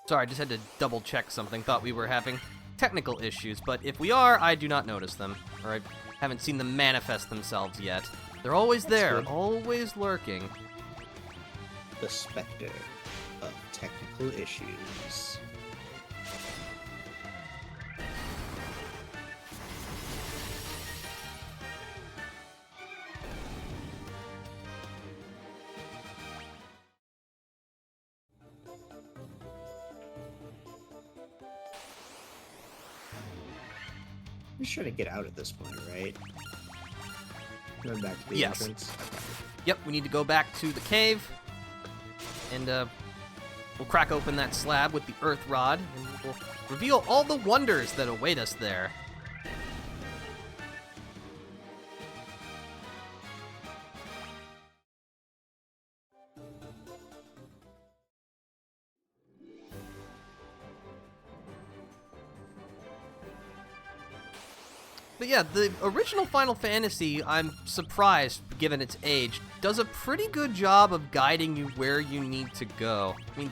Sorry, I just had to double check something. Thought we were having technical issues, but if we are, I do not notice them. Or I haven't seen them manifest themselves yet. They're always there, good. always lurking. The specter of technical issues. I'm just trying to get out at this point, right? Going back to the Yes. entrance. Okay. Yep, we need to go back to the cave, and we'll crack open that slab with the Earth Rod, and we'll reveal all the wonders that await us there. But yeah, the original Final Fantasy, I'm surprised, given its age, does a pretty good job of guiding you where you need to go. I mean,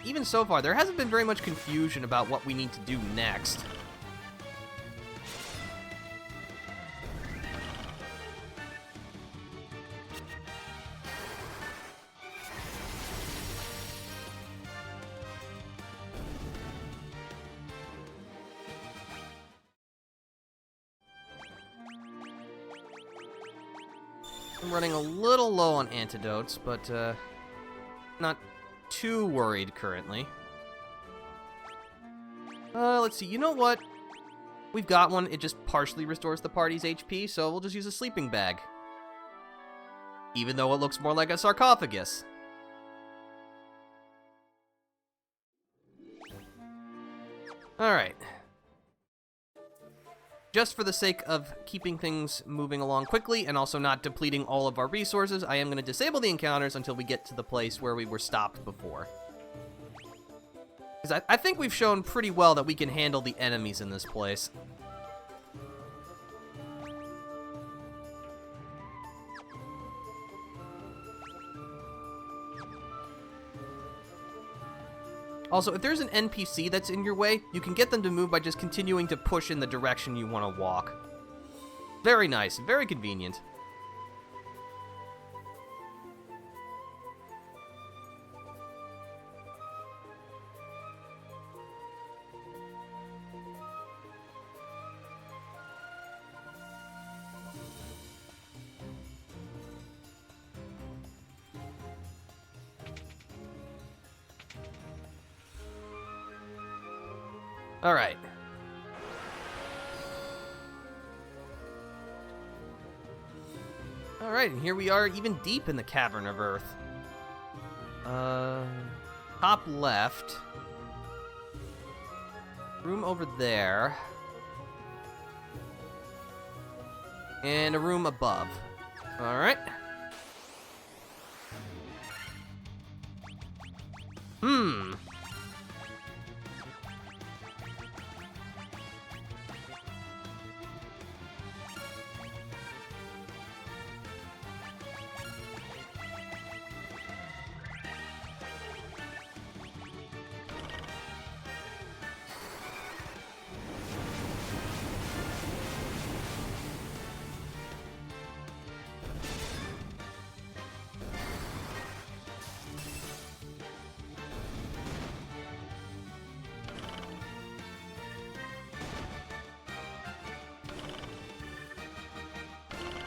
even so far, there hasn't been very much confusion about what we need to do next. I'm running a little low on antidotes, but not too worried currently. Let's see, you know what? We've got one, it just partially restores the party's HP, so we'll just use a sleeping bag. Even though it looks more like a sarcophagus. Alright. Just for the sake of keeping things moving along quickly and also not depleting all of our resources, I am going to disable the encounters until we get to the place where we were stopped before. Because I think we've shown pretty well that we can handle the enemies in this place. Also, if there's an NPC that's in your way, you can get them to move by just continuing to push in the direction you want to walk. Very nice, very convenient. Alright. Alright, and here we are even deep in the Cavern of Earth. Top left. Room over there. And a room above. Alright.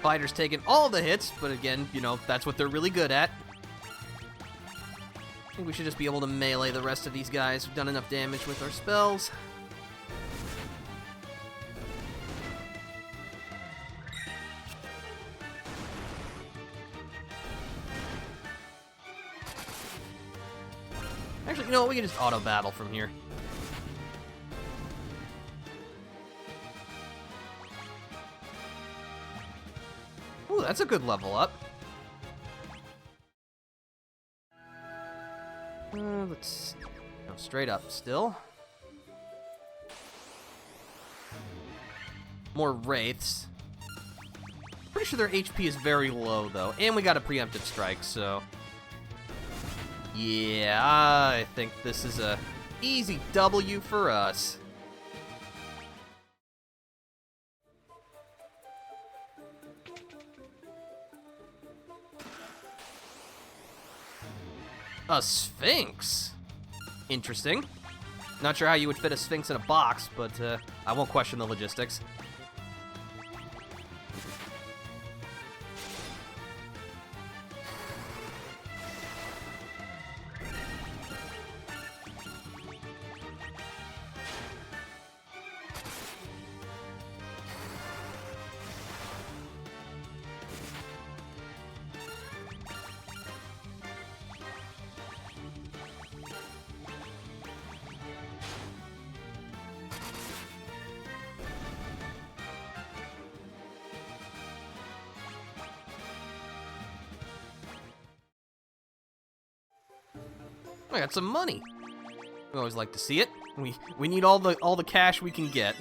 Fighter's taking all the hits, but again, you know, that's what they're really good at. I think we should just be able to melee the rest of these guys. We've done enough damage with our spells. Actually, you know what? We can just auto-battle from here. Ooh, that's a good level up. Let's go straight up still. More wraiths. Pretty sure their HP is very low, though. And we got a preemptive strike, so... yeah, I think this is a easy W for us. A Sphinx? Interesting. Not sure how you would fit a Sphinx in a box, but I won't question the logistics. I got some money. We always like to see it. We need all the cash we can get.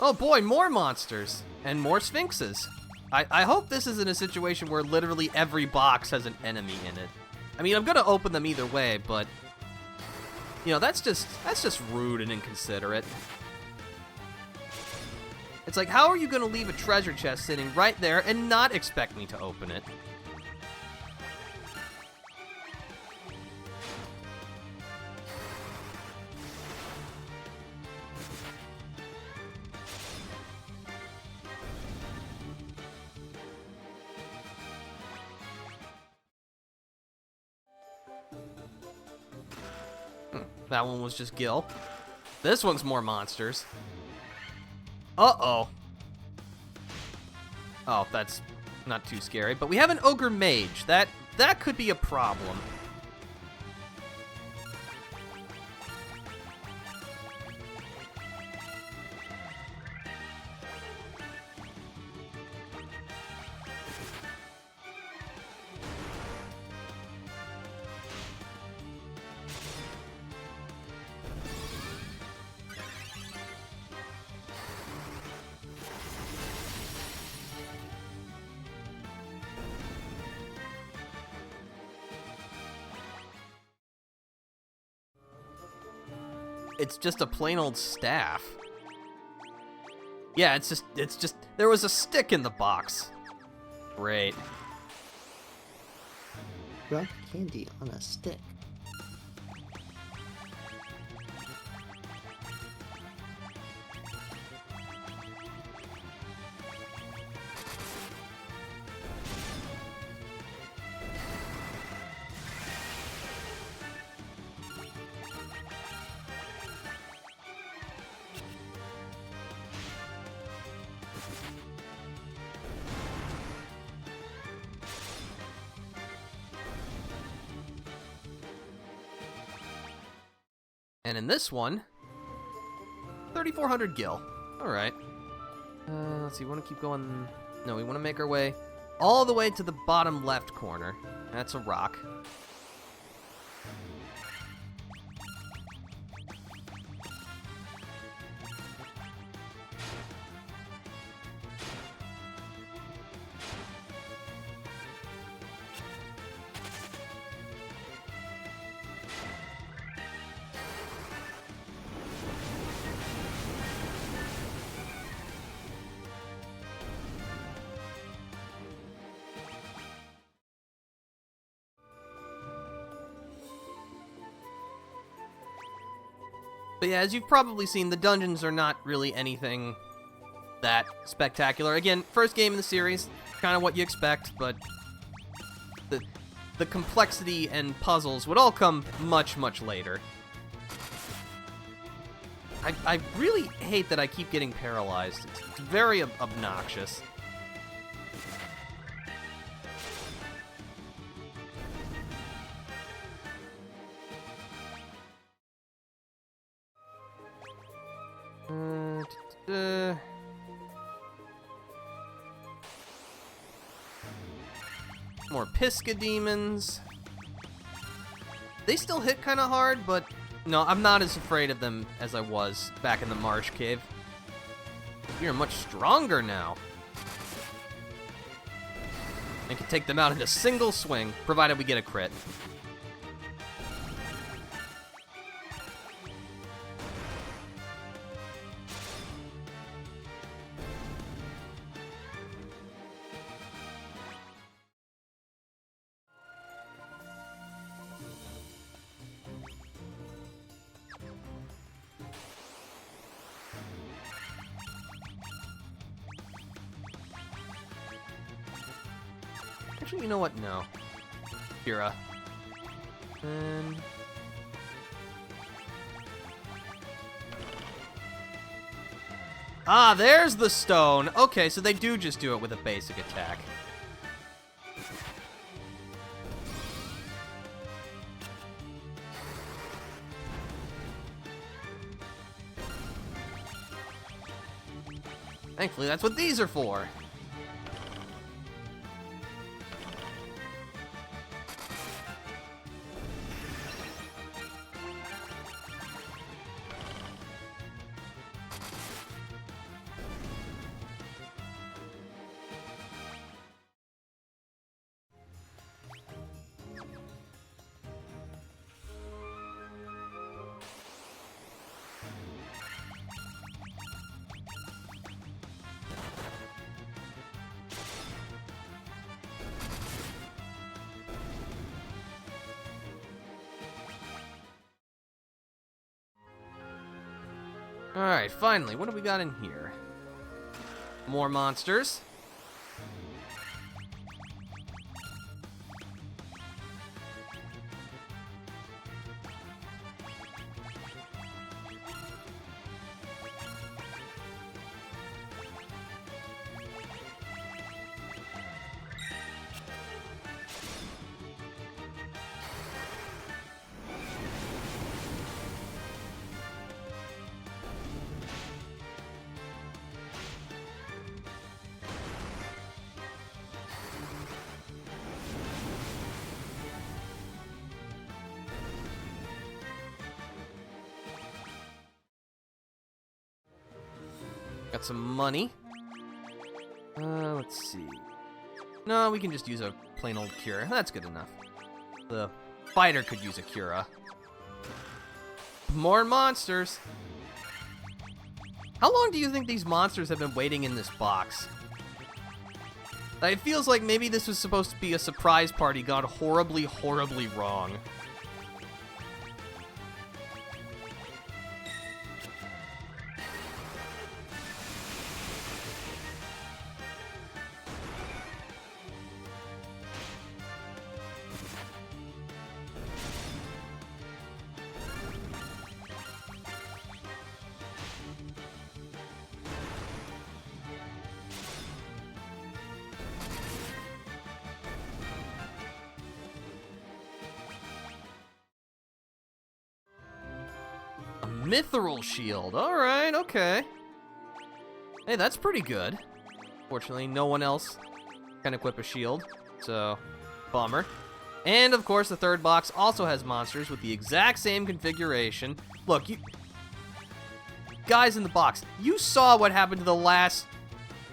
Oh boy, more monsters and more sphinxes. I hope this isn't a situation where literally every box has an enemy in it. I mean, I'm gonna open them either way, but you know, that's just rude and inconsiderate. It's like, how are you gonna leave a treasure chest sitting right there and not expect me to open it? That one was just Gil. This one's more monsters. Uh-oh. Oh, that's not too scary. But we have an ogre mage. That could be a problem. It's just a plain old staff. Yeah, it's just, there was a stick in the box. Great. Rock candy on a stick. And in this one, 3,400 gil. Alright. Let's see, we want to keep going... No, we want to make our way all the way to the bottom left corner. That's a rock. But yeah, as you've probably seen, the dungeons are not really anything that spectacular. Again, first game in the series, kind of what you expect, but the complexity and puzzles would all come much, much later. I really hate that I keep getting paralyzed. It's very obnoxious. More Pisca demons. They still hit kind of hard, but no, I'm not as afraid of them as I was back in the Marsh Cave. You're much stronger now. And can take them out in a single swing, provided we get a crit. Actually, you know what? No. Kira. And... Ah, there's the stone! Okay, so they do just do it with a basic attack. Thankfully, that's what these are for. Alright, finally, what do we got in here? More monsters. Got some money. Let's see. No, we can just use a plain old cure. That's good enough. The fighter could use a cura. More monsters. How long do you think these monsters have been waiting in this box? It feels like maybe this was supposed to be a surprise party gone horribly, horribly wrong. Mithril shield. Alright, okay. Hey, that's pretty good. Fortunately, no one else can equip a shield, so bummer. And of course, the third box also has monsters with the exact same configuration. Look, you guys in the box, you saw what happened to the last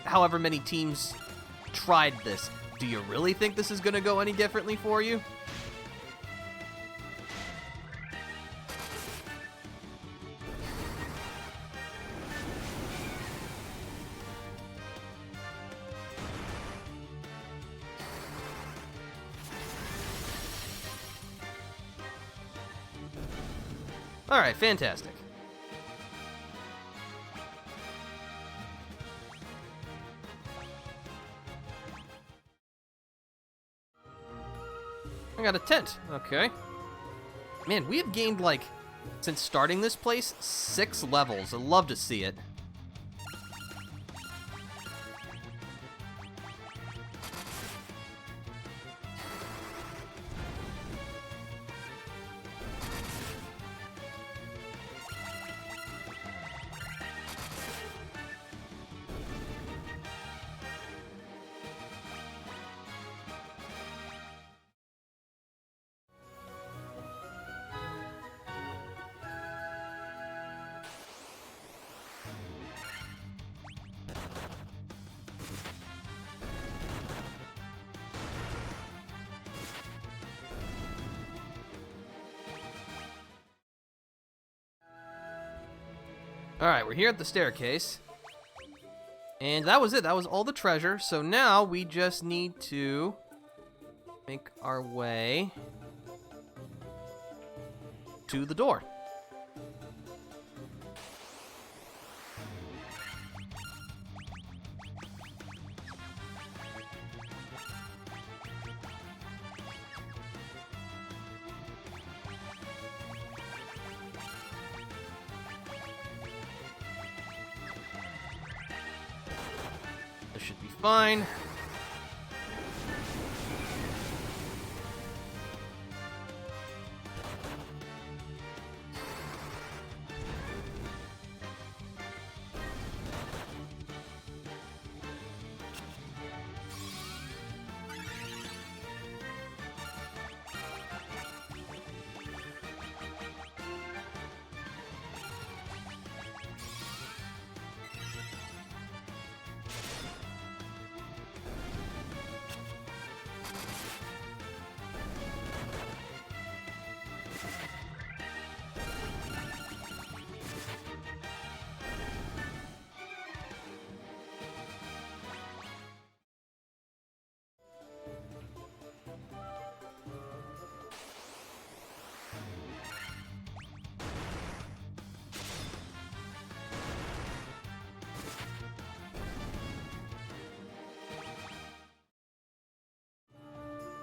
however many teams tried this. Do you really think this is going to go any differently for you? Alright, fantastic. I got a tent. Okay. Man, we have gained, like, since starting this place, 6 levels. I'd love to see it. Alright, we're here at the staircase. And that was it. That was all the treasure. So now we just need to make our way to the door. This should be fine.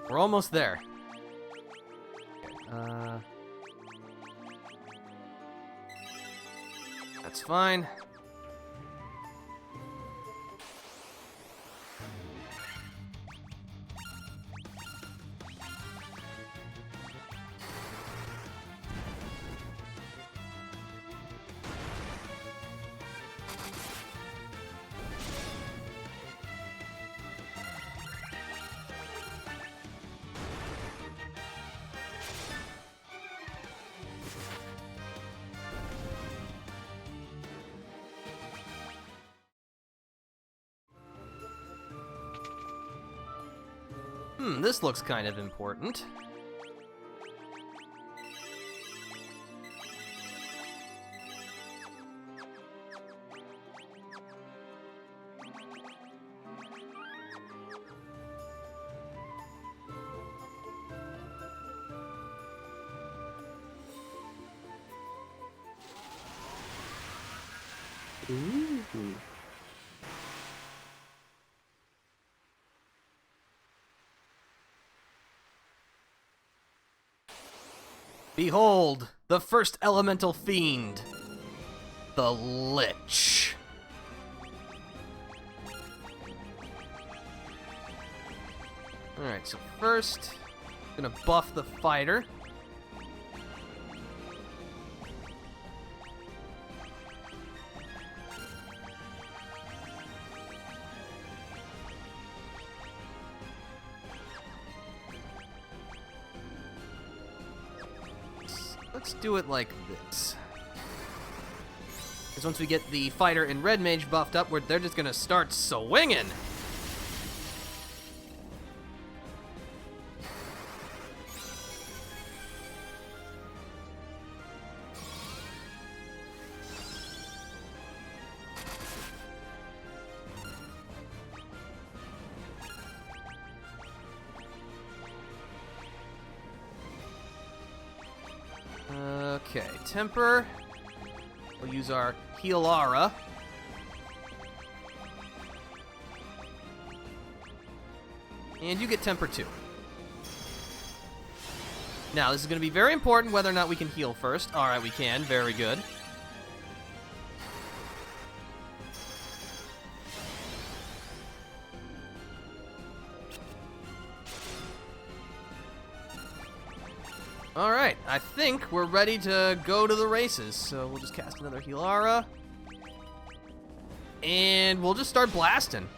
We're almost there. That's fine. This looks kind of important. Ooh. Behold, the first elemental fiend, the Lich. Alright, so first, gonna buff the fighter. let's do it like this. Because once we get the fighter and red mage buffed up, they're just gonna start swinging. Okay, temper. We'll use our Healara. And you get temper too. Now, this is going to be very important whether or not we can heal first. Alright, we can. Very good. Alright, I think we're ready to go to the races. So we'll just cast another Healara. And we'll just start blasting.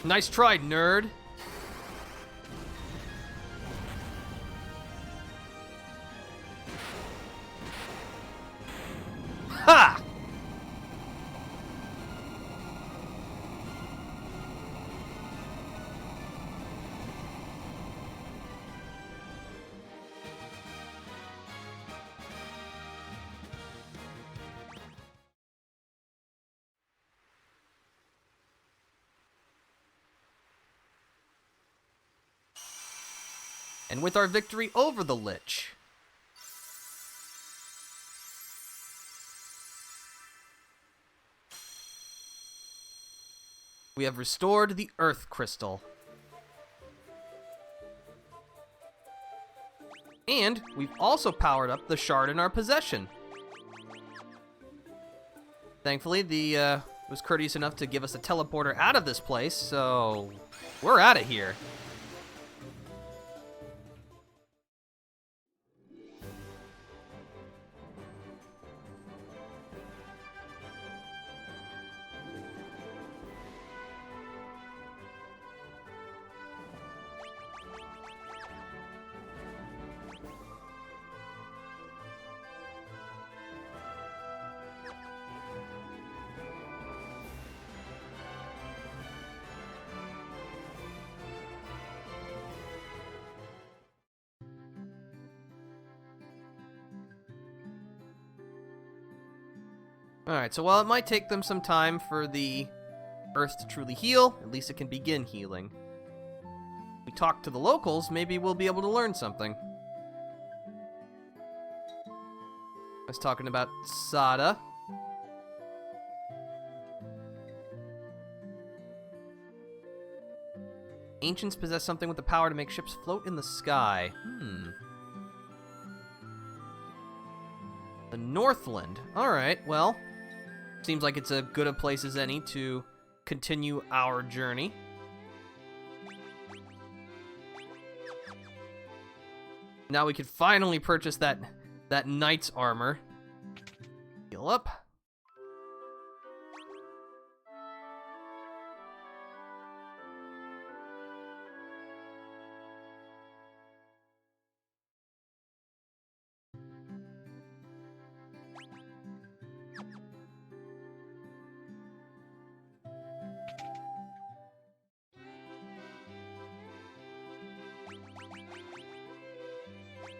Nice try, nerd. Ha! And with our victory over the Lich, we have restored the Earth Crystal. And we've also powered up the shard in our possession. Thankfully, the was courteous enough to give us a teleporter out of this place, so we're out of here. Alright, so while it might take them some time for the Earth to truly heal, at least it can begin healing. If we talk to the locals, maybe we'll be able to learn something. I was talking about Sada. Ancients possess something with the power to make ships float in the sky. The Northland. Alright, well, seems like it's as good a place as any to continue our journey. Now we can finally purchase that knight's armor. Heal up.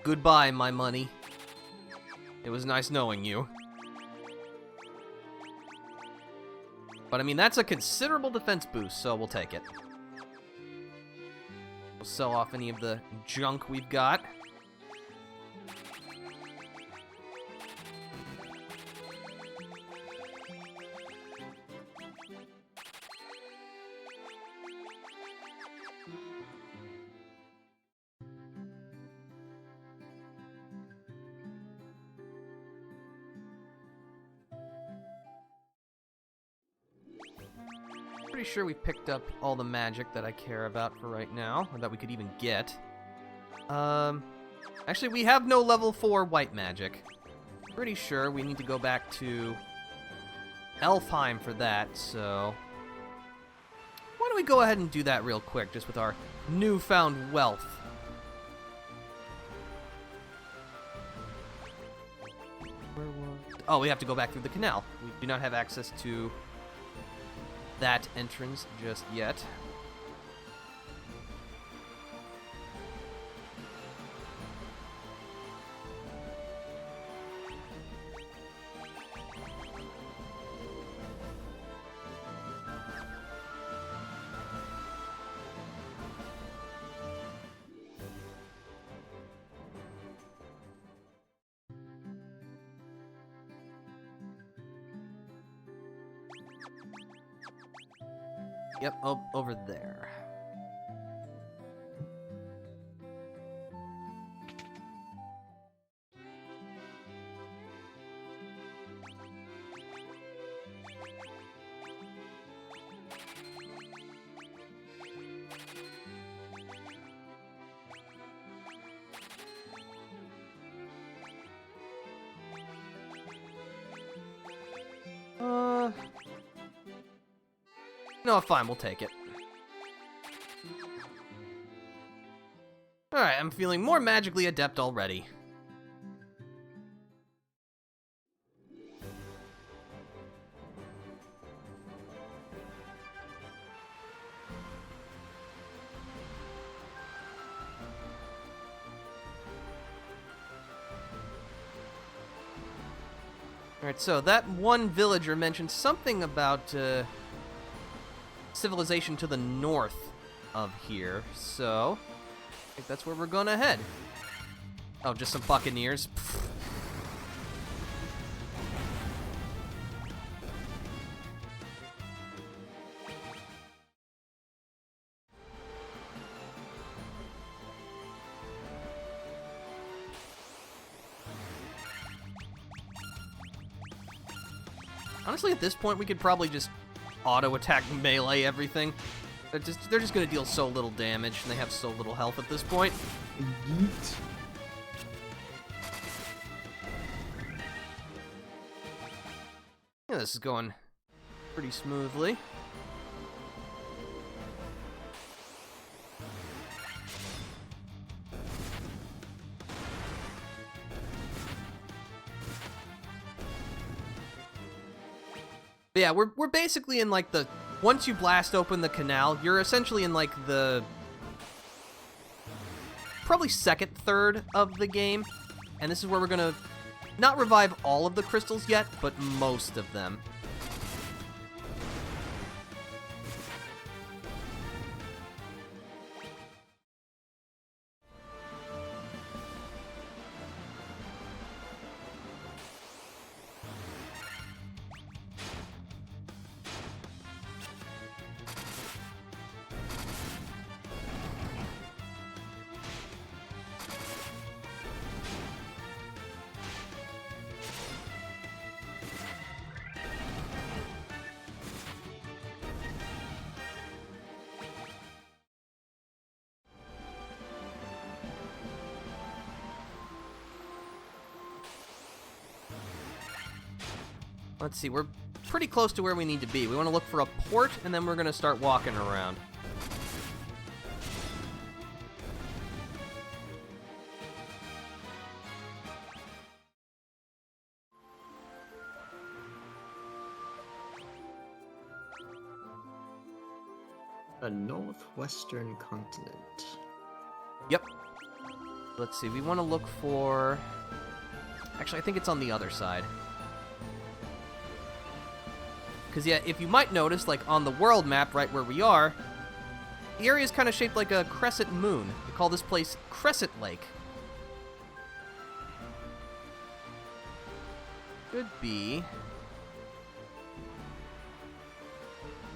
Goodbye, my money. It was nice knowing you. But I mean, that's a considerable defense boost, so we'll take it. We'll sell off any of the junk we've got. pretty sure we picked up all the magic that I care about for right now, or that we could even get. Actually, we have no level 4 white magic. Pretty sure we need to go back to Elfheim for that, so... Why don't we go ahead and do that real quick, just with our newfound wealth. Oh, we have to go back through the canal. We do not have access to that entrance just yet. Yep, over there. No, fine, we'll take it. Alright, I'm feeling more magically adept already. Alright, so that one villager mentioned something about, civilization to the north of here, so I think that's where we're gonna head. Oh, just some buccaneers. Pfft. Honestly, at this point, we could probably just auto-attack melee everything. They're just gonna deal so little damage, and they have so little health at this point. Yeet. Yeah, this is going pretty smoothly. But yeah, we're basically in like the... Once you blast open the canal, you're essentially in like the... probably second third of the game. And this is where we're gonna not revive all of the crystals yet, but most of them. Let's see, we're pretty close to where we need to be. We want to look for a port, and then we're going to start walking around. A northwestern continent. Yep. Let's see, we want to look for... Actually, I think it's on the other side. Because, yeah, if you might notice, like, on the world map right where we are, the area is kind of shaped like a crescent moon. We call this place Crescent Lake. Could be...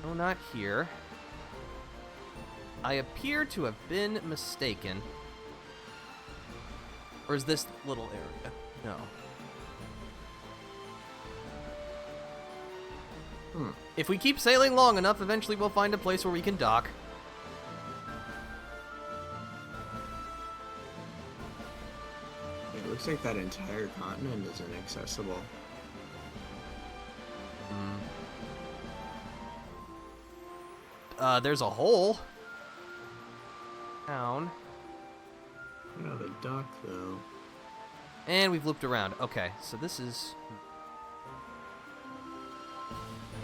No, not here. I appear to have been mistaken. Or is this little area? No. If we keep sailing long enough, eventually we'll find a place where we can dock. It looks like that entire continent is inaccessible. There's a hole. Down. Oh, the dock, though. And we've looped around. Okay, so this is...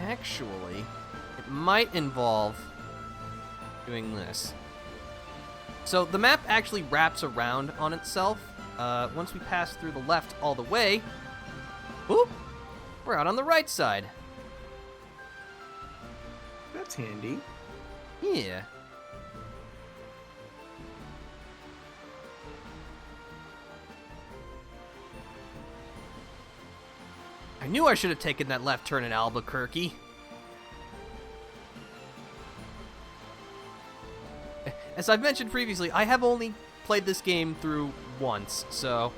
Actually, it might involve doing this. So the map actually wraps around on itself. Once we pass through the left all the way, whoop, we're out on the right side. That's handy. Yeah. I knew I should have taken that left turn in Albuquerque. As I've mentioned previously, I have only played this game through once, so,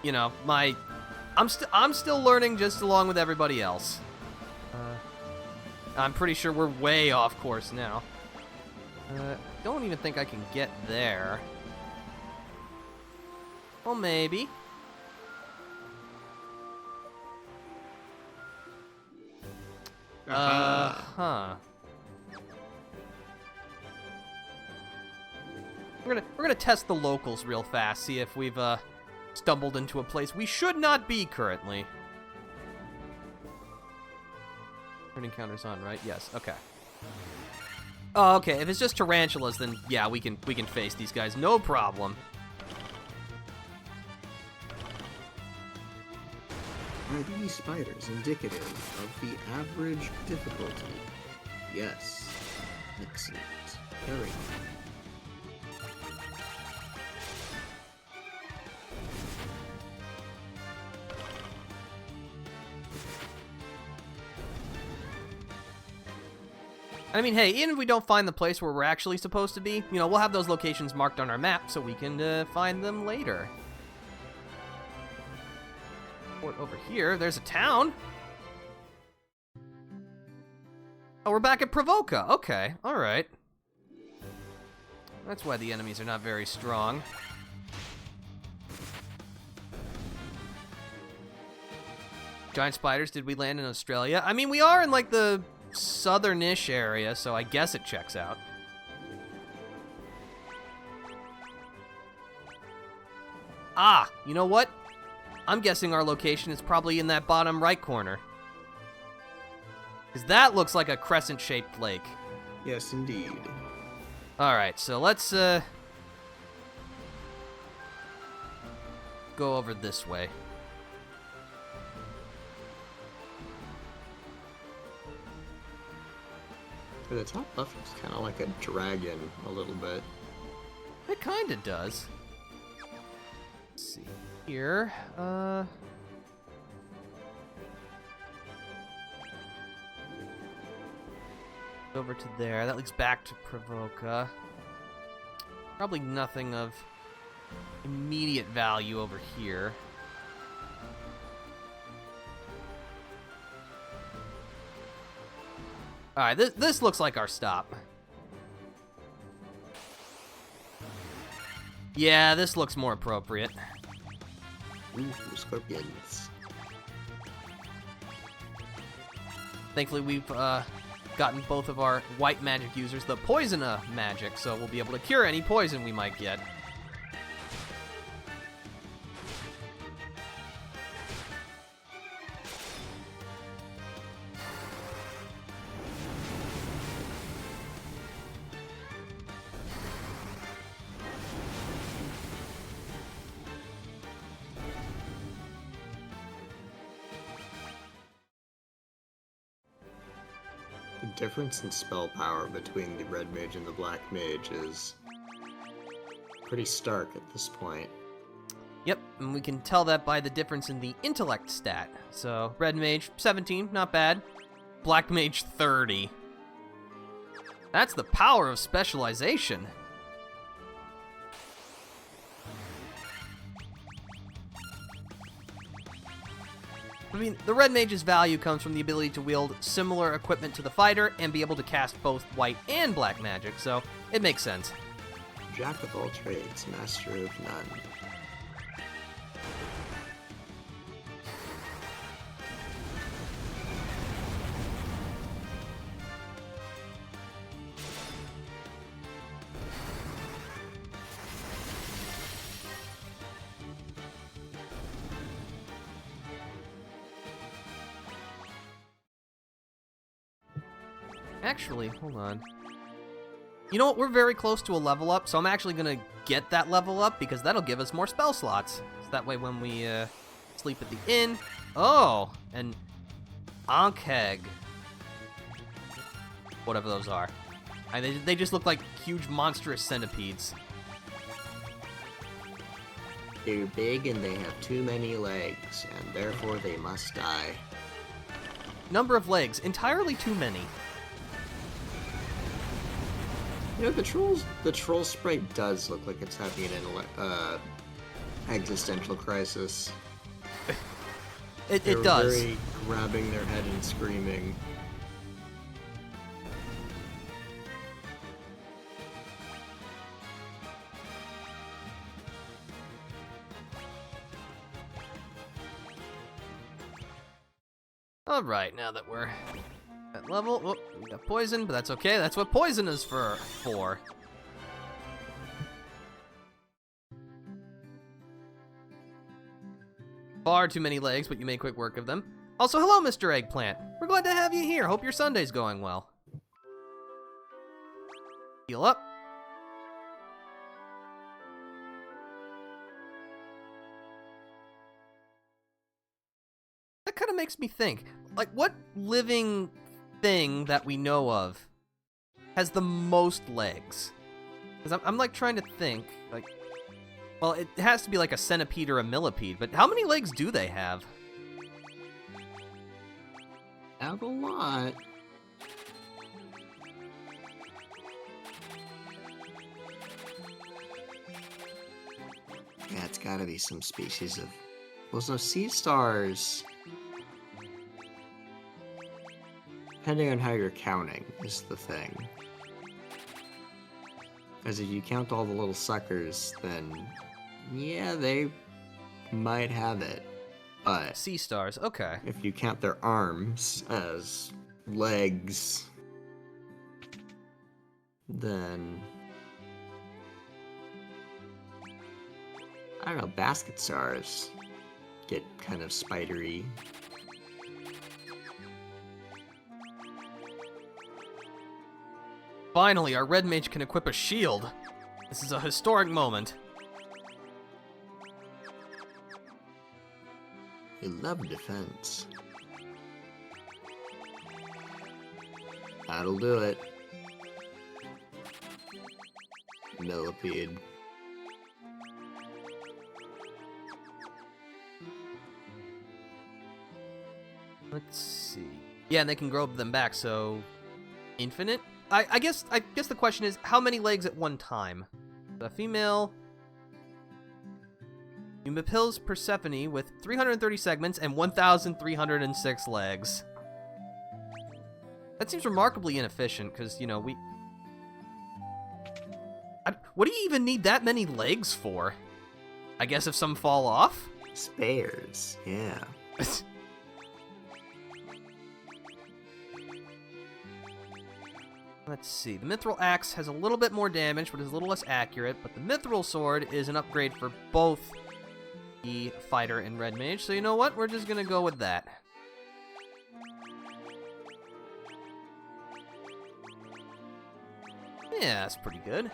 you know, I'm still learning just along with everybody else. I'm pretty sure we're way off course now. Don't even think I can get there. Well, maybe. Huh. We're gonna test the locals real fast, see if we've stumbled into a place we should not be currently. Turning counters on, right? Yes. Okay. Oh, okay. If it's just tarantulas, then yeah, we can face these guys, no problem. Are these spiders indicative of the average difficulty? Yes. Excellent. Very good. I mean, hey, even if we don't find the place where we're actually supposed to be, you know, we'll have those locations marked on our map so we can find them later. Port over here, there's a town. Oh, we're back at Provoca. Okay, all right. That's why the enemies are not very strong. Giant spiders, did we land in Australia? I mean, we are in, like, the southern-ish area, so I guess it checks out. Ah, you know what? I'm guessing our location is probably in that bottom right corner. Because that looks like a crescent-shaped lake. Yes, indeed. Alright, so let's go over this way. The top left looks kind of like a dragon, a little bit. It kind of does. Let's see here. Over to there. That leads back to Provoca. Probably nothing of immediate value over here. Alright, this looks like our stop. Yeah, this looks more appropriate. Ooh, scorpions. Thankfully, we've gotten both of our white magic users the Poisona magic, so we'll be able to cure any poison we might get. The difference in spell power between the red mage and the black mage is pretty stark at this point. Yep, and we can tell that by the difference in the intellect stat. So, red mage, 17, not bad. Black mage, 30. That's the power of specialization. I mean, the Red Mage's value comes from the ability to wield similar equipment to the fighter and be able to cast both white and black magic, so it makes sense. Jack of all trades, master of none. Actually, hold on. You know what? We're very close to a level up, so I'm actually going to get that level up because that'll give us more spell slots. So that way when we sleep at the inn... Oh! And Ankheg. Whatever those are. They just look like huge monstrous centipedes. They're big and they have too many legs, and therefore they must die. Number of legs, entirely too many. You know, the troll sprite does look like it's having an existential crisis. It They're does. Very grabbing their head and screaming. Alright, now that we're at level... Oh, we got poison, but that's okay. That's what poison is for. Far too many legs, but you made quick work of them. Also, hello, Mr. Eggplant. We're glad to have you here. Hope your Sunday's going well. Heal up. That kind of makes me think. Like, what living thing that we know of has the most legs? Because I'm like trying to think. Like, well, it has to be like a centipede or a millipede, but how many legs do they have? Have a lot. Yeah, it's gotta be some species of... Well, no, sea stars. Depending on how you're counting is the thing. Because if you count all the little suckers, then yeah, they might have it. But Sea stars, okay. if you count their arms as legs, then I don't know, basket stars get kind of spidery. Finally, our red mage can equip a shield. This is a historic moment. You love defense. That'll do it. Millipede. Let's see. Yeah, and they can grow them back, so infinite? I guess the question is how many legs at one time? The female Eumepil's Persephone with 330 segments and 1,306 legs. That seems remarkably inefficient, because, you know, what do you even need that many legs for? I guess if some fall off? Spares, yeah. Let's see. The Mithril Axe has a little bit more damage, but is a little less accurate. But the Mithril Sword is an upgrade for both the Fighter and Red Mage. So you know what? We're just going to go with that. Yeah, that's pretty good.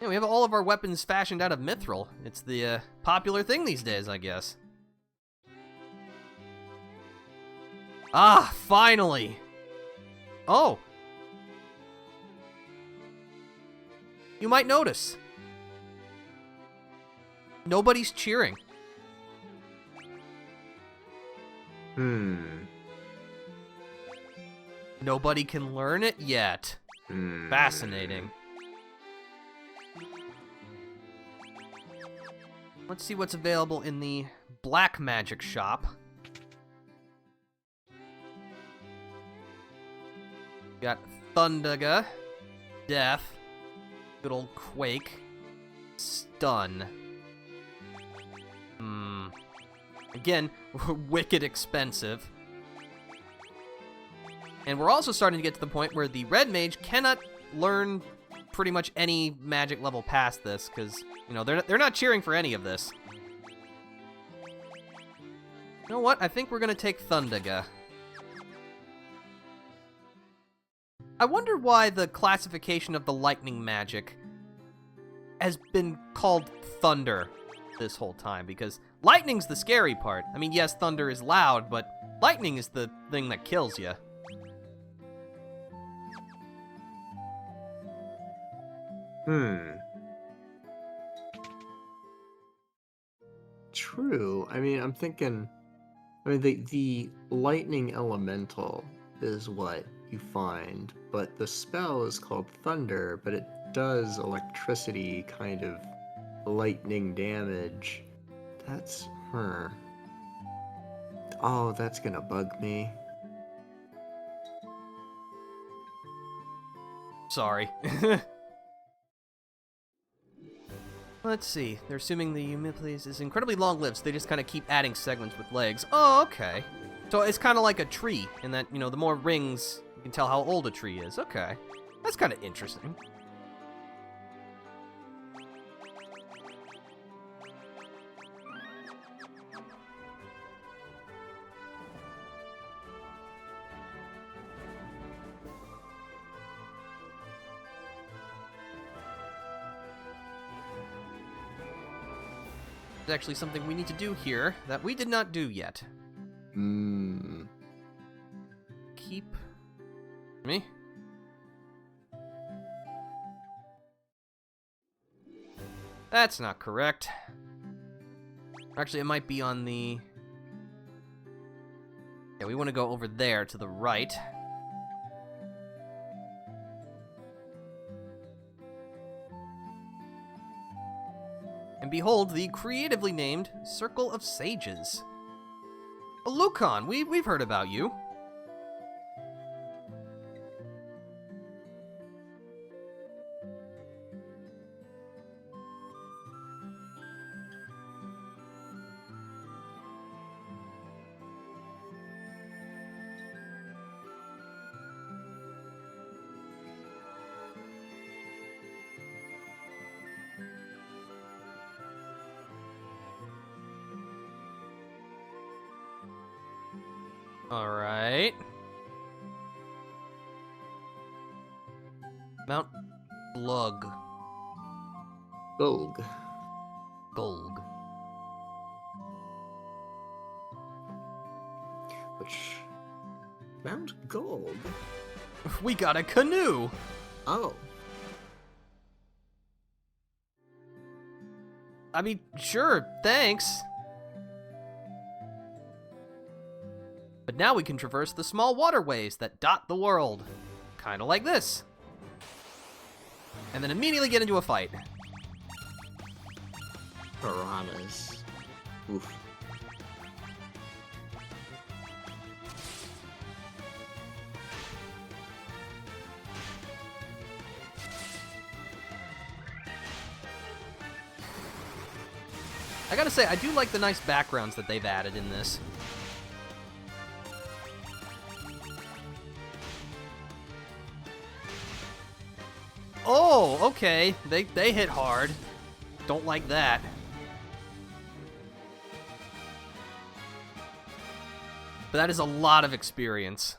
Yeah, we have all of our weapons fashioned out of Mithril. It's the popular thing these days, I guess. Ah, finally! Oh! You might notice. Nobody's cheering. Nobody can learn it yet. Fascinating. Let's see what's available in the black magic shop. Got Thundaga, Death, good old Quake, Stun. Again, wicked expensive. And we're also starting to get to the point where the red mage cannot learn pretty much any magic level past this, because, you know, they're not cheering for any of this. You know what? I think we're gonna take Thundaga. I wonder why the classification of the lightning magic has been called thunder this whole time, because lightning's the scary part. I mean, yes, thunder is loud, but lightning is the thing that kills you. True. I mean, I'm thinking... I mean, the lightning elemental is what you find, but the spell is called thunder, but it does electricity kind of lightning damage. That's... Oh, that's gonna bug me. Sorry. Let's see. They're assuming the Eumiples is incredibly long-lived, so they just kind of keep adding segments with legs. Oh, okay. So it's kind of like a tree, in that, you know, the more rings, you can tell how old a tree is. Okay. That's kind of interesting. There's actually something we need to do here that we did not do yet. Keep... me? That's not correct. Actually, it might be on the... Yeah, we want to go over there to the right. And behold, the creatively named Circle of Sages. Lucan, we've heard about you. Alright. Mount Glug. Gulg. Gulg. Which... Mount Gulg? We got a canoe! Oh. I mean, sure, thanks. But now we can traverse the small waterways that dot the world. Kind of like this. And then immediately get into a fight. Piranhas. Oof. I gotta say, I do like the nice backgrounds that they've added in this. Oh, okay. They hit hard. Don't like that. But that is a lot of experience.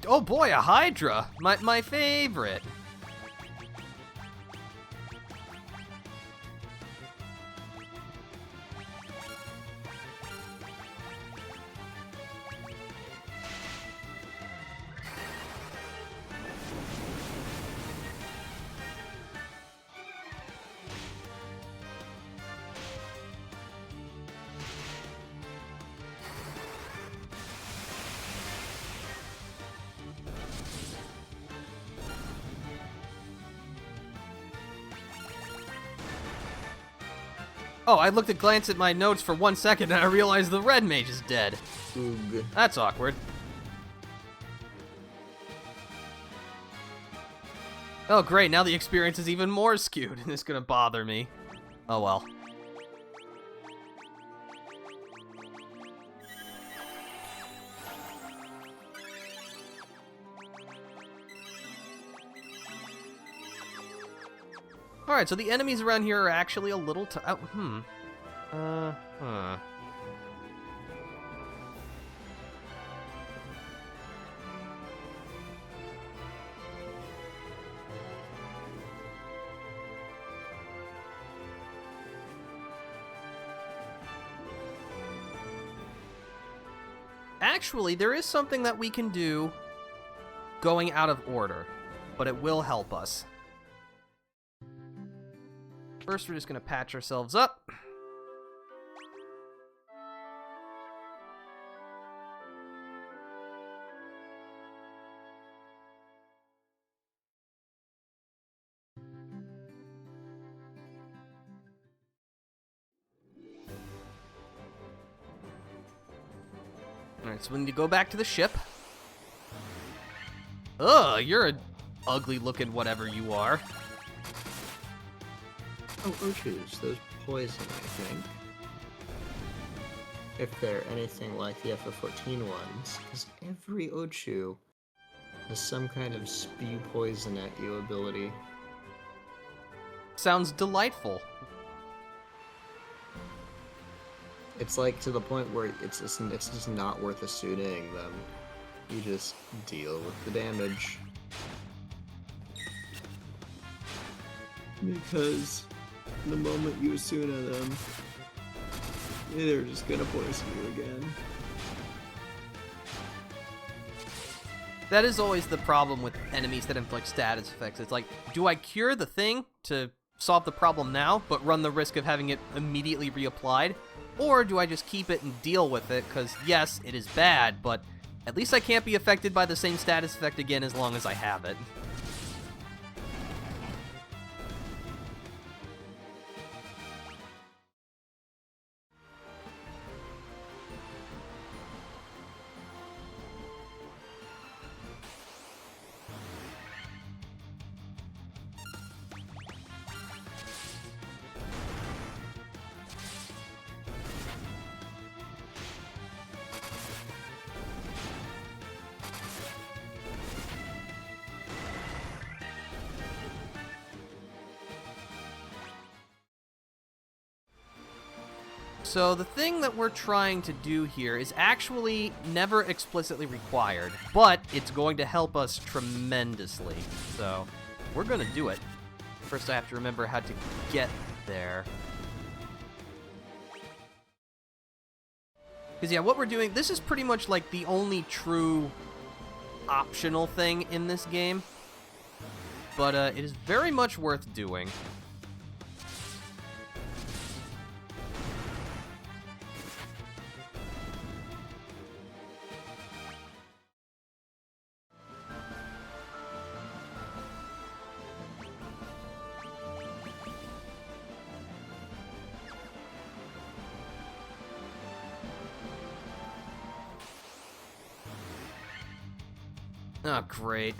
Oh boy, a Hydra! My favorite! Oh, I looked at glance at my notes for 1 second and I realized the red mage is dead. Oog. That's awkward. Oh, great. Now the experience is even more skewed, and it's gonna bother me. Oh, well. Alright, so the enemies around here are actually a little Actually, there is something that we can do going out of order, but it will help us. First, we're just going to patch ourselves up. Alright, so we need to go back to the ship. Ugh, you're an ugly-looking whatever you are. Oh, Ochus, those poison, I think. If they're anything like the FF14 ones, because every Ochu has some kind of spew poison at you ability. Sounds delightful. It's like to the point where it's just not worth suiting them. You just deal with the damage. Because the moment you Asuna them, they're just gonna poison you again. That is always the problem with enemies that inflict status effects. It's like, do I cure the thing to solve the problem now, but run the risk of having it immediately reapplied? Or do I just keep it and deal with it? Because yes, it is bad, but at least I can't be affected by the same status effect again as long as I have it. So the thing that we're trying to do here is actually never explicitly required, but it's going to help us tremendously. So we're going to do it. First I have to remember how to get there. Because yeah, what we're doing, this is pretty much like the only true optional thing in this game. But it is very much worth doing. Oh, great.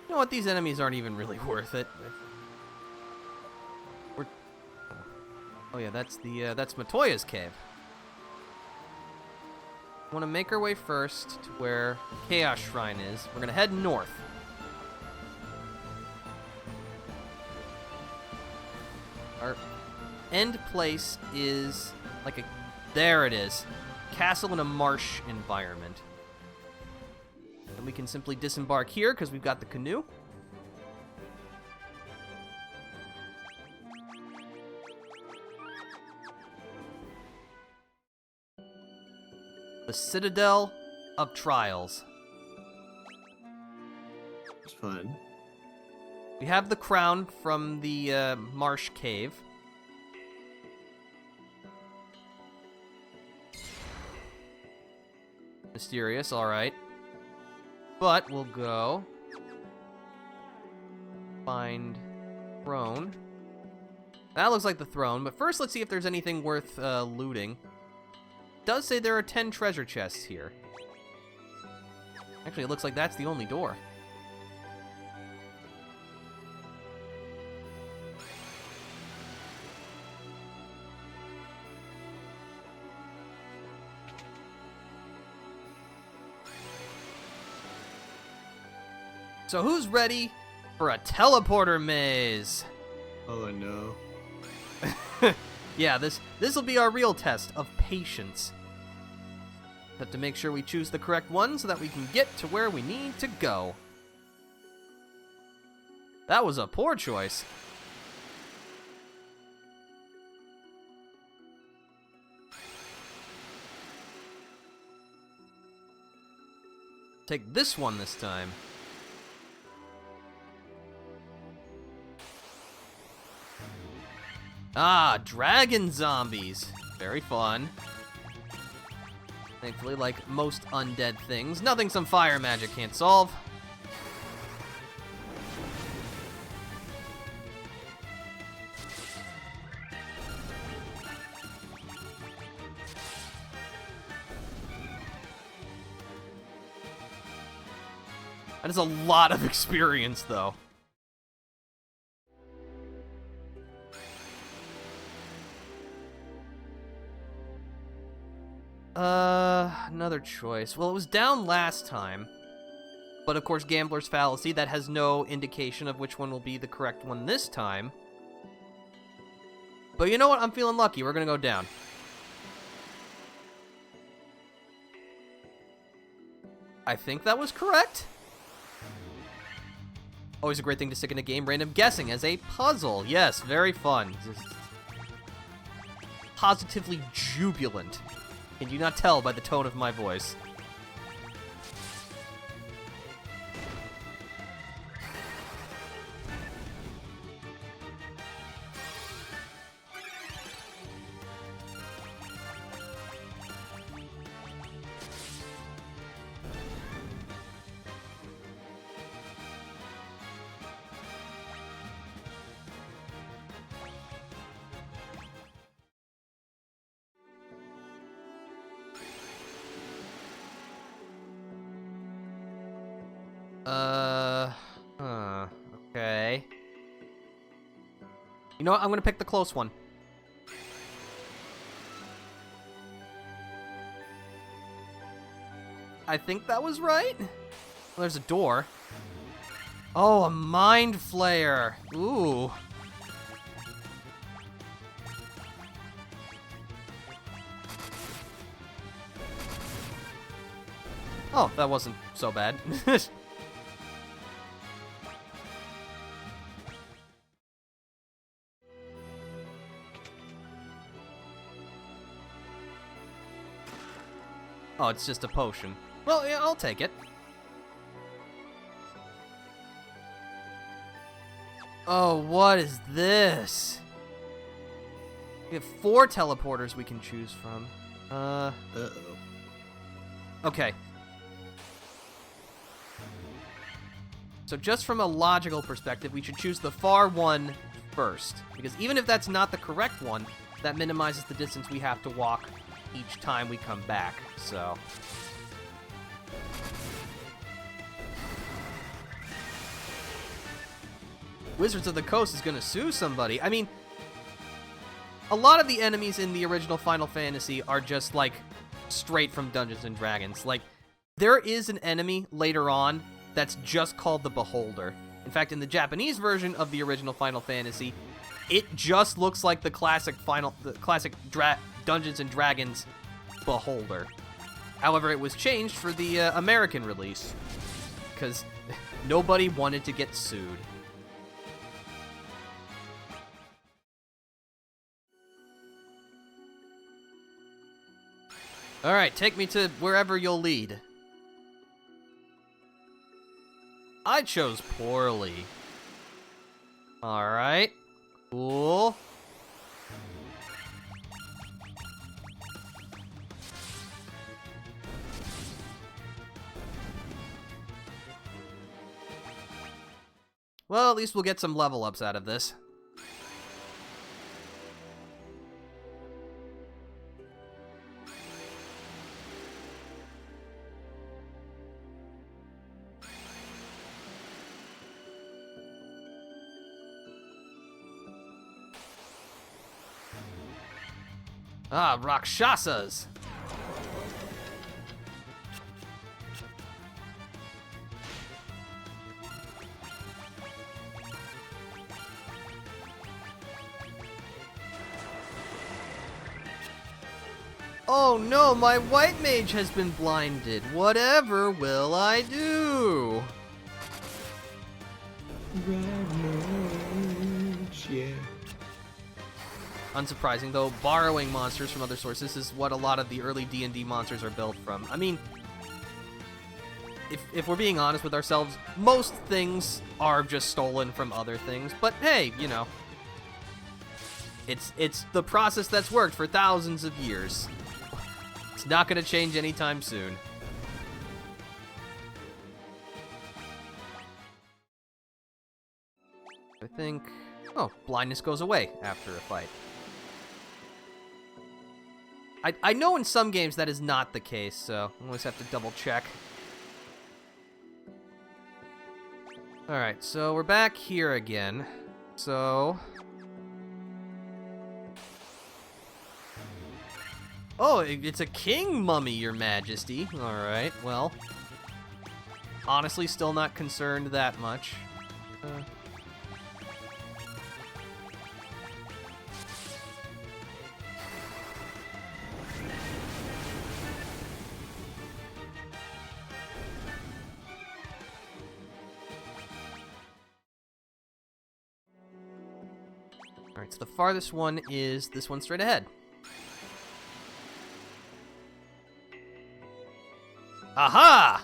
You know what? These enemies aren't even really worth it. Oh yeah, that's Matoya's cave. I want to make our way first to where Chaos Shrine is. We're gonna head north. Our end place is like a... There it is. Castle in a marsh environment. And we can simply disembark here because we've got the canoe. The Citadel of Trials. It's fun. We have the crown from the Marsh Cave. Mysterious, alright. But we'll go find throne. That looks like the throne, but first let's see if there's anything worth looting. It does say there are 10 treasure chests here. Actually, it looks like that's the only door. So who's ready for a teleporter maze? Oh no. Yeah, this will be our real test of patience. Have to make sure we choose the correct one so that we can get to where we need to go. That was a poor choice. Take this one this time. Ah, dragon zombies. Very fun. Thankfully, like most undead things, nothing some fire magic can't solve. That is a lot of experience, though. Another choice. Well, it was down last time. But of course, Gambler's Fallacy, that has no indication of which one will be the correct one this time. But you know what? I'm feeling lucky. We're gonna go down. I think that was correct. Always a great thing to stick in a game. Random guessing as a puzzle. Yes, very fun. Positively jubilant. Can you not tell by the tone of my voice? Okay. You know what? I'm gonna pick the close one. I think that was right. Well, there's a door. Oh, a mind flayer. Ooh. Oh, that wasn't so bad. Oh, it's just a potion. Well, yeah, I'll take it. Oh, what is this? We have 4 teleporters we can choose from. Uh-oh. Okay. So just from a logical perspective, we should choose the far one first. Because even if that's not the correct one, that minimizes the distance we have to walk each time we come back, so... Wizards of the Coast is gonna sue somebody. I mean, a lot of the enemies in the original Final Fantasy are just, like, straight from Dungeons & Dragons. Like, there is an enemy later on that's just called the Beholder. In fact, in the Japanese version of the original Final Fantasy, it just looks like the classic Dungeons & Dragons Beholder. However, it was changed for the American release, because nobody wanted to get sued. Alright, take me to wherever you'll lead. I chose poorly. Alright. Cool. Well, at least we'll get some level ups out of this. Ah, Rakshasas! Oh no, my white mage has been blinded. Whatever will I do? Red mage, yeah. Unsurprising, though, borrowing monsters from other sources is what a lot of the early D&D monsters are built from. I mean, if we're being honest with ourselves, most things are just stolen from other things. But hey, you know, it's the process that's worked for thousands of years. It's not going to change anytime soon. I think... Oh, blindness goes away after a fight. I know in some games that is not the case, so I always have to double check. Alright, so we're back here again. So... Oh, it's a king mummy, your majesty. Alright, well... Honestly, still not concerned that much. Alright, so the farthest one is this one straight ahead. Aha!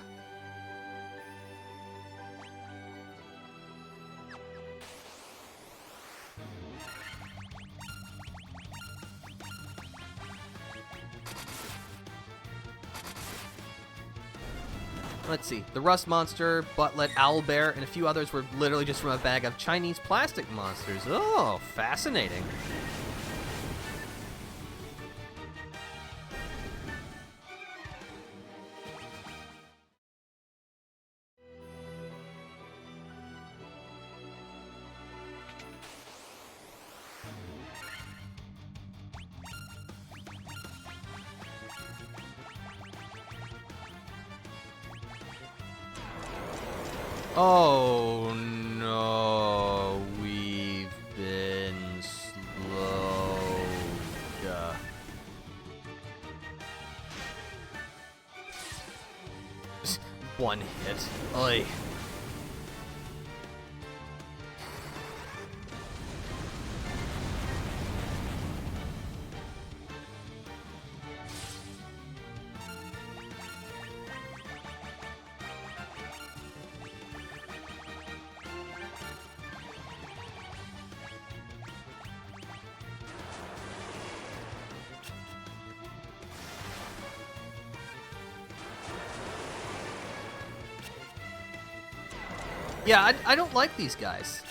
Let's see. The Rust Monster, Butlet, Owlbear, and a few others were literally just from a bag of Chinese plastic monsters. Oh, fascinating. Oh no, we've been slowed. One hit. Oy. Yeah, I don't like these guys.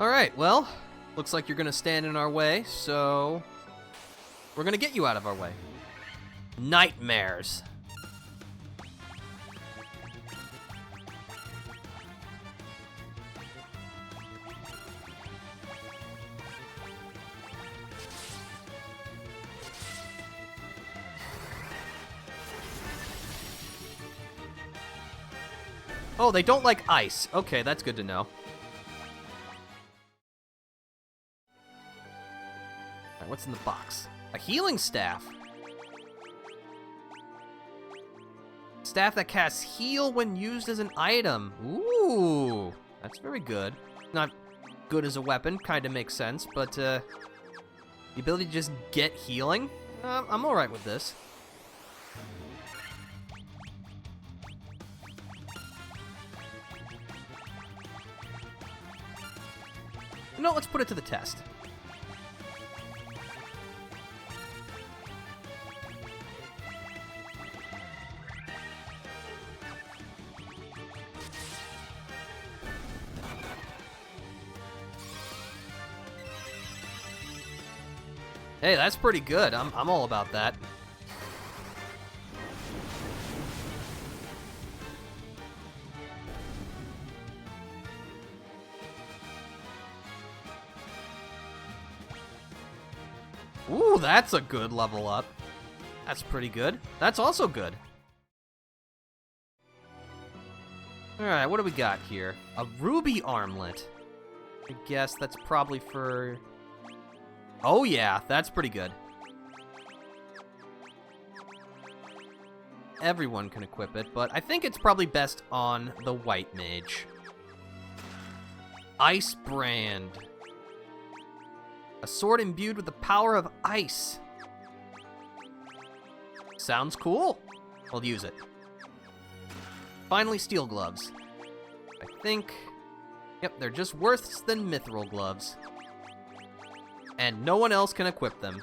Alright, well, looks like you're gonna stand in our way, so we're gonna get you out of our way. Nightmares. Oh, they don't like ice. Okay, that's good to know. Alright, what's in the box? A healing staff. Staff that casts heal when used as an item. Ooh, that's very good. Not good as a weapon, kind of makes sense, but the ability to just get healing? I'm alright with this. No, let's put it to the test. Hey, that's pretty good. I'm all about that. Ooh, that's a good level up. That's pretty good. That's also good. Alright, what do we got here? A ruby armlet. I guess that's probably for... Oh yeah, that's pretty good. Everyone can equip it, but I think it's probably best on the white mage. Ice Brand. A sword imbued with the power of ice. Sounds cool. I'll use it. Finally, steel gloves. I think... Yep, they're just worse than mithril gloves. And no one else can equip them.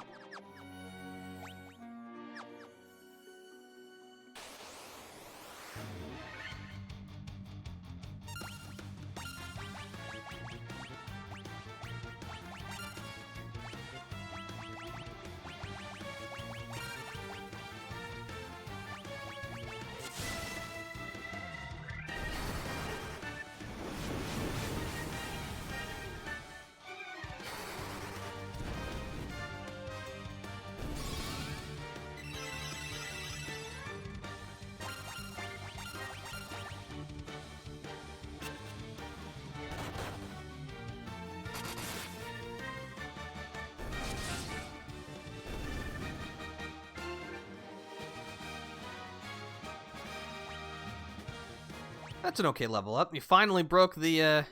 That's an okay level up. You finally broke the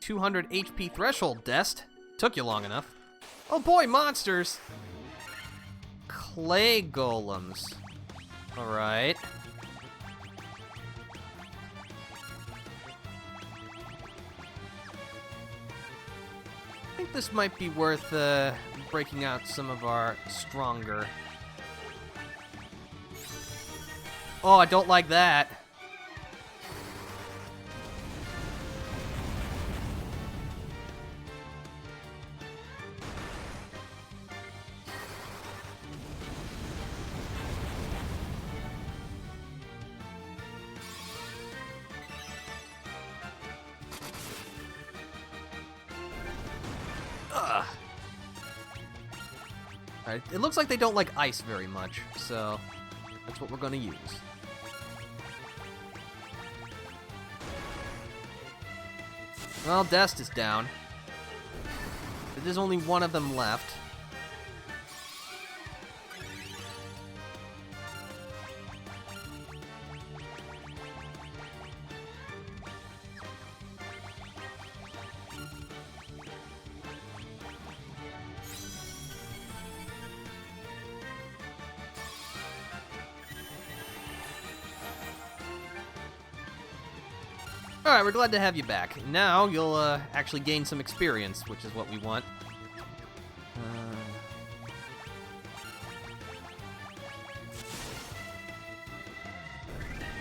200 HP threshold, Dest. Took you long enough. Oh boy, monsters! Clay golems. Alright. I think this might be worth breaking out some of our stronger... Oh, I don't like that. Alright, it looks like they don't like ice very much, so that's what we're gonna use. Well, Dest is down. There's only one of them left. Alright, we're glad to have you back. Now you'll actually gain some experience, which is what we want.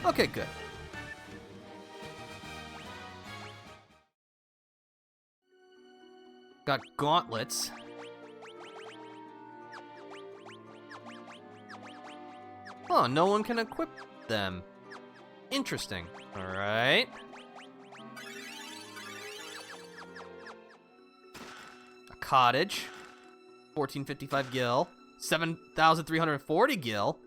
Okay, good. Got gauntlets. Oh, no one can equip them. Interesting. Alright. Cottage, 1455 gil, 7,340 gil.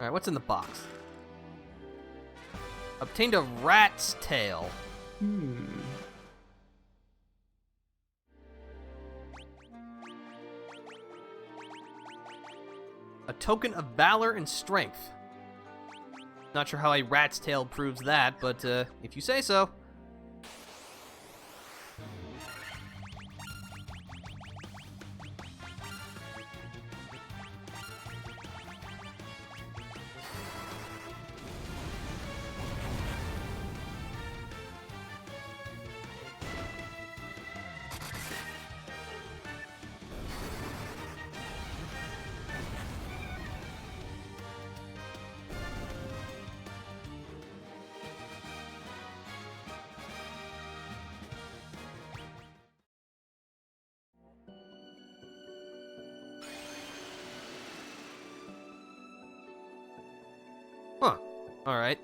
Alright, what's in the box? Obtained a rat's tail. A token of valor and strength. Not sure how a rat's tail proves that, but if you say so. Huh. Alright.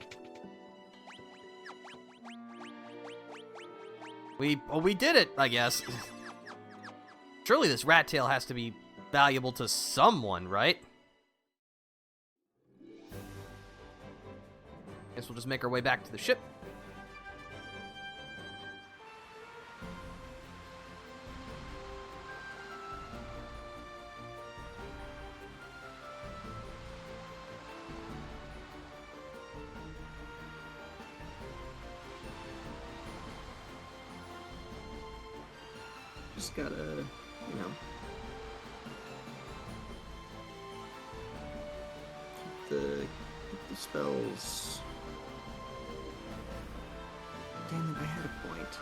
We did it, I guess. Surely this rat tail has to be valuable to someone, right? Guess we'll just make our way back to the ship. Just gotta, you know, keep the spells. Damn it, I had a point.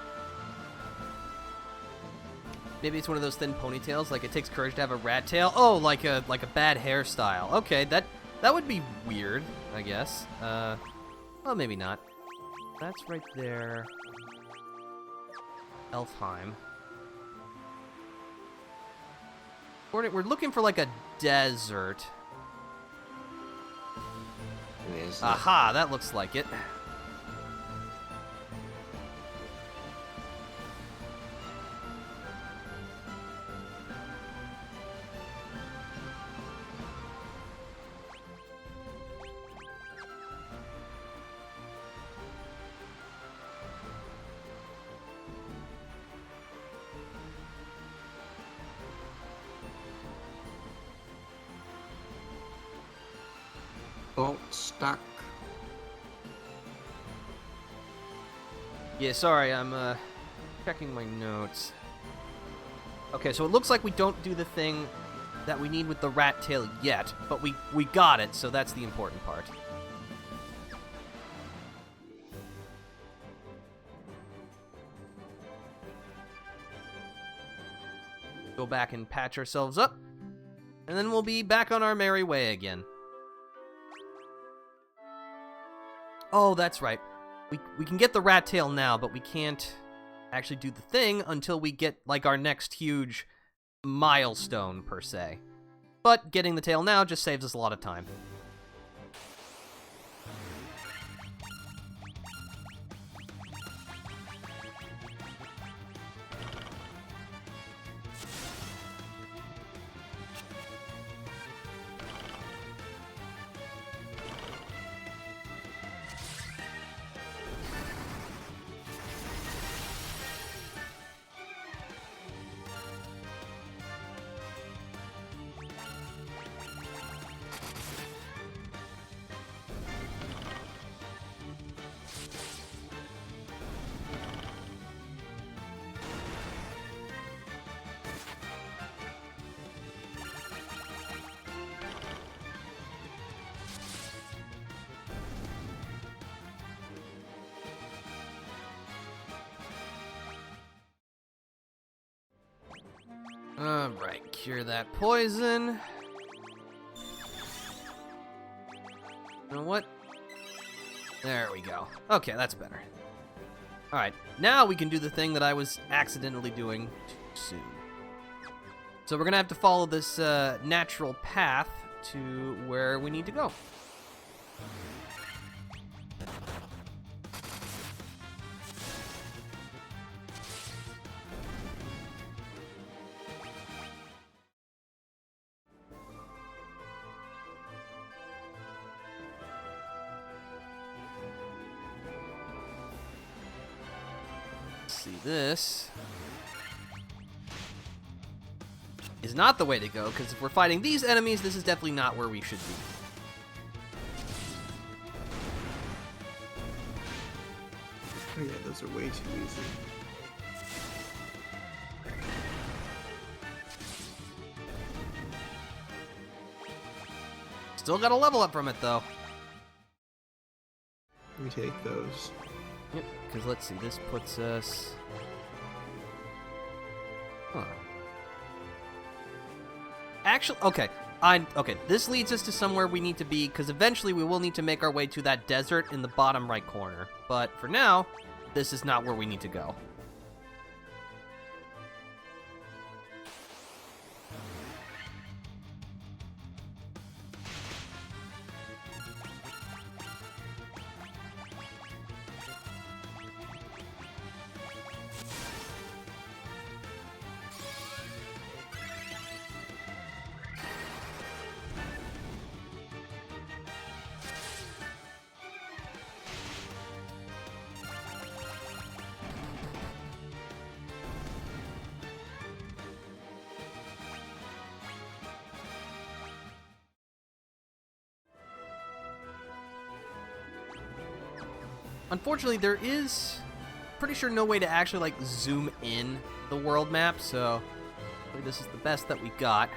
Maybe it's one of those thin ponytails, like it takes courage to have a rat tail. Oh, like a bad hairstyle. Okay, that would be weird, I guess. Well, maybe not. That's right there. Elfheim. We're looking for like a desert. Aha, that looks like it. Bolt stuck. Yeah, sorry, I'm checking my notes. Okay, so it looks like we don't do the thing that we need with the rat tail yet, but we got it, so that's the important part. Go back and patch ourselves up, and then we'll be back on our merry way again. Oh, that's right. We can get the rat tail now, but we can't actually do the thing until we get, like, our next huge milestone, per se. But getting the tail now just saves us a lot of time. Alright, cure that poison. You know what? There we go. Okay, that's better. Alright, now we can do the thing that I was accidentally doing too soon. So we're gonna have to follow this natural path to where we need to go. see, this is not the way to go, because if we're fighting these enemies, this is definitely not where we should be. Oh yeah, those are way too easy. Still got a level up from it, though. Let me take those. Yep, because let's see, this puts us... Huh. Actually, okay. Okay, this leads us to somewhere we need to be, because eventually we will need to make our way to that desert in the bottom right corner. But for now, this is not where we need to go. Unfortunately, there is pretty sure no way to actually like zoom in the world map, so this is the best that we got.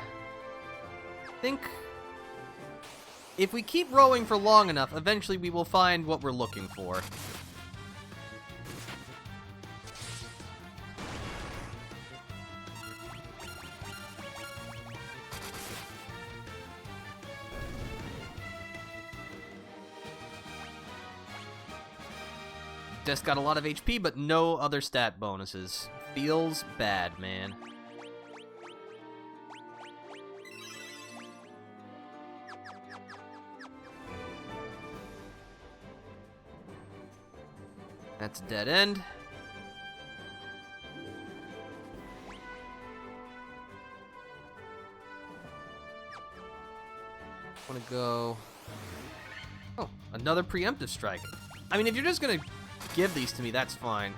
I think if we keep rowing for long enough, eventually we will find what we're looking for. Just got a lot of HP, but no other stat bonuses. Feels bad, man. That's a dead end. Want to go... Oh, another preemptive strike. I mean, if you're just gonna give these to me, that's fine.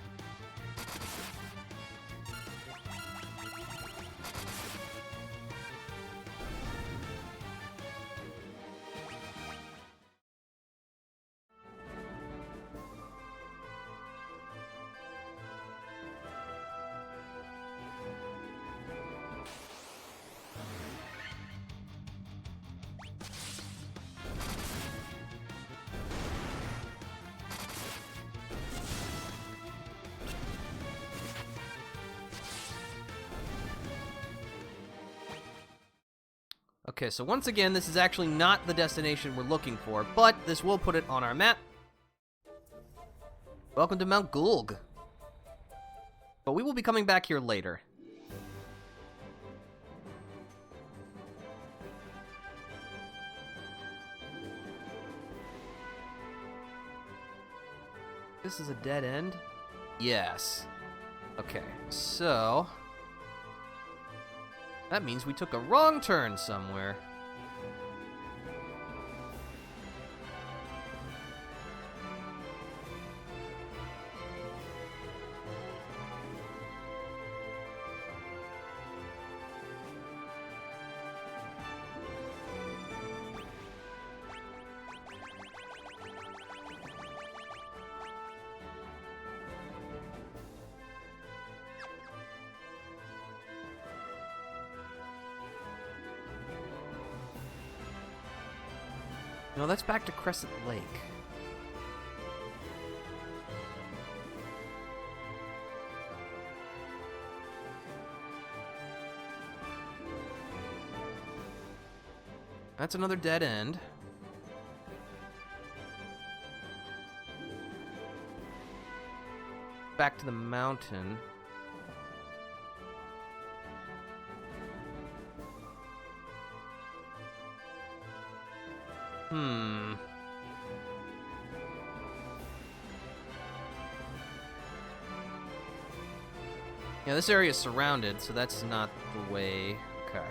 Okay, so once again, this is actually not the destination we're looking for, but this will put it on our map. Welcome to Mount Gulg. But we will be coming back here later. This is a dead end? Yes. Okay, so... that means we took a wrong turn somewhere. No, that's back to Crescent Lake. That's another dead end. Back to the mountain. Yeah, this area is surrounded, so that's not the way. Okay.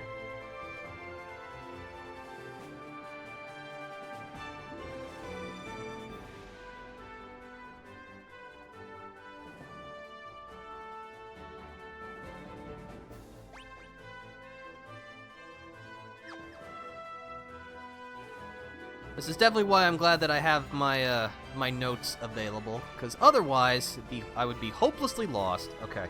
This is definitely why I'm glad that I have my my notes available, because otherwise I would be hopelessly lost. Okay.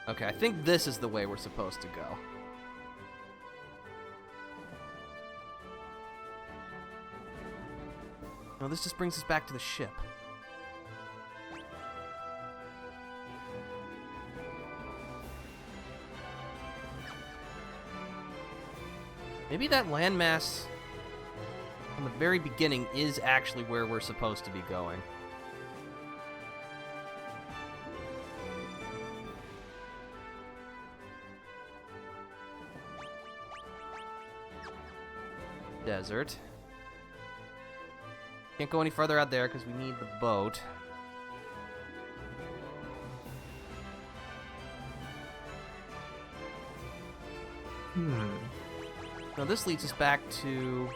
Okay, I think this is the way we're supposed to go. No, this just brings us back to the ship. Maybe that landmass from the very beginning is actually where we're supposed to be going. Desert. Can't go any further out there because we need the boat. Now this leads us back to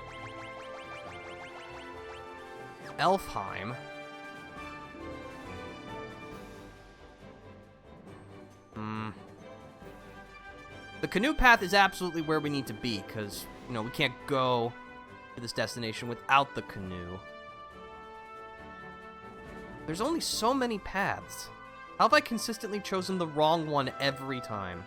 Elfheim. The canoe path is absolutely where we need to be, because, you know, we can't go to this destination without the canoe. There's only so many paths. How have I consistently chosen the wrong one every time?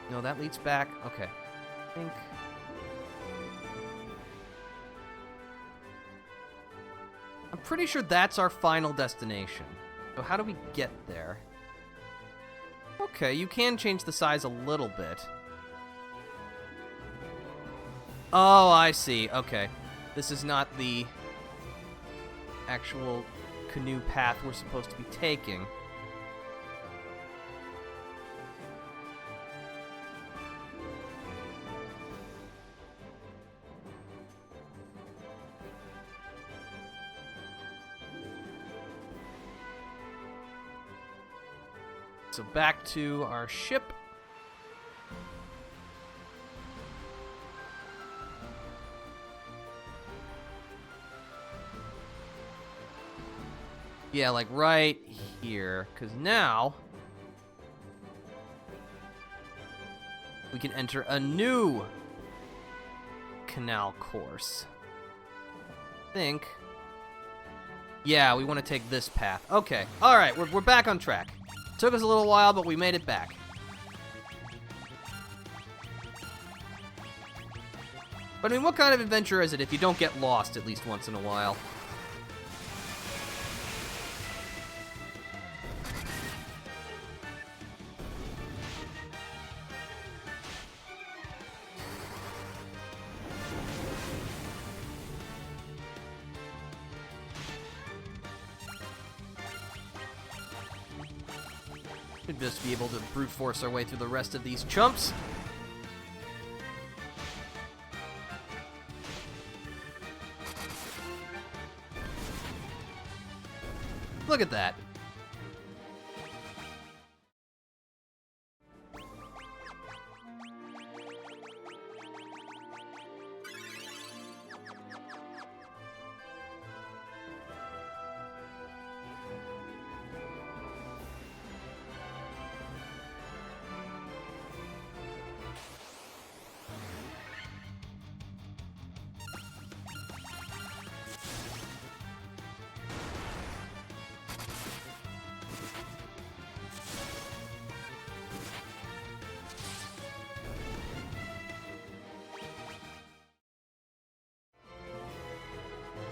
No, that leads back. Okay. I think... I'm pretty sure that's our final destination. So how do we get there? Okay, you can change the size a little bit. Oh, I see. Okay. This is not the actual canoe path we're supposed to be taking. So back to our ship. Yeah, like right here, because now we can enter a new canal course. I think. Yeah, we want to take this path. Okay, all right, we're back on track. Took us a little while, but we made it back. But I mean, what kind of adventure is it if you don't get lost at least once in a while? Should just be able to brute force our way through the rest of these chumps. Look at that.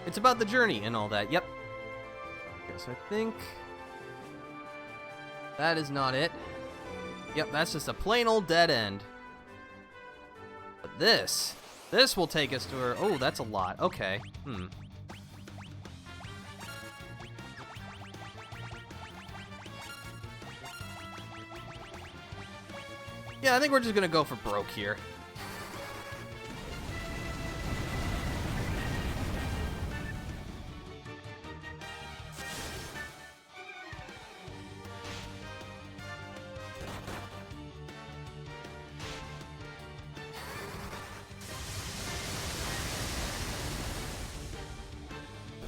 It's about the journey and all that. Yep. Okay, so I think that is not it. Yep, that's just a plain old dead end. But this will take us to her. Oh, that's a lot. Okay. Yeah, I think we're just gonna go for broke here.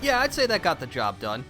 Yeah, I'd say that got the job done.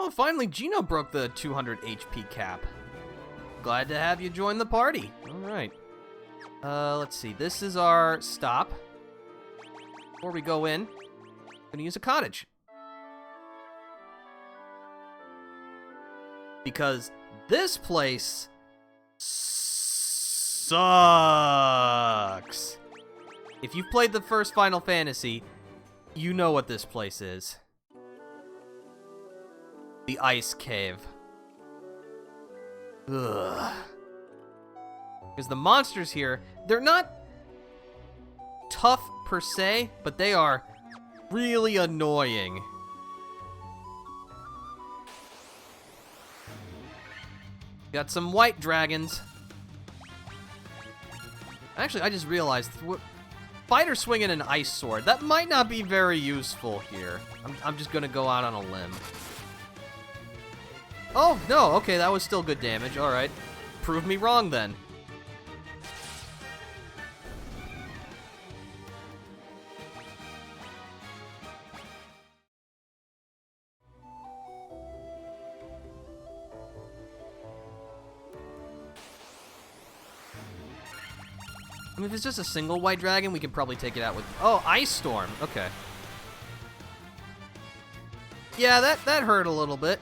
Oh, finally, Gino broke the 200 HP cap. Glad to have you join the party. All right. Let's see. This is our stop. Before we go in, I'm gonna use a cottage. Because this place sucks. If you've played the first Final Fantasy, you know what this place is. The ice cave. Ugh. Because the monsters here, they're not tough per se, but they are really annoying. Got some white dragons. Actually, I just realized, fighter swinging an ice sword, that might not be very useful here. I'm just gonna go out on a limb. Oh, no, okay, that was still good damage, alright. Prove me wrong, then. I mean, if it's just a single white dragon, we can probably take it out with... Oh, Ice Storm, okay. Yeah, that hurt a little bit.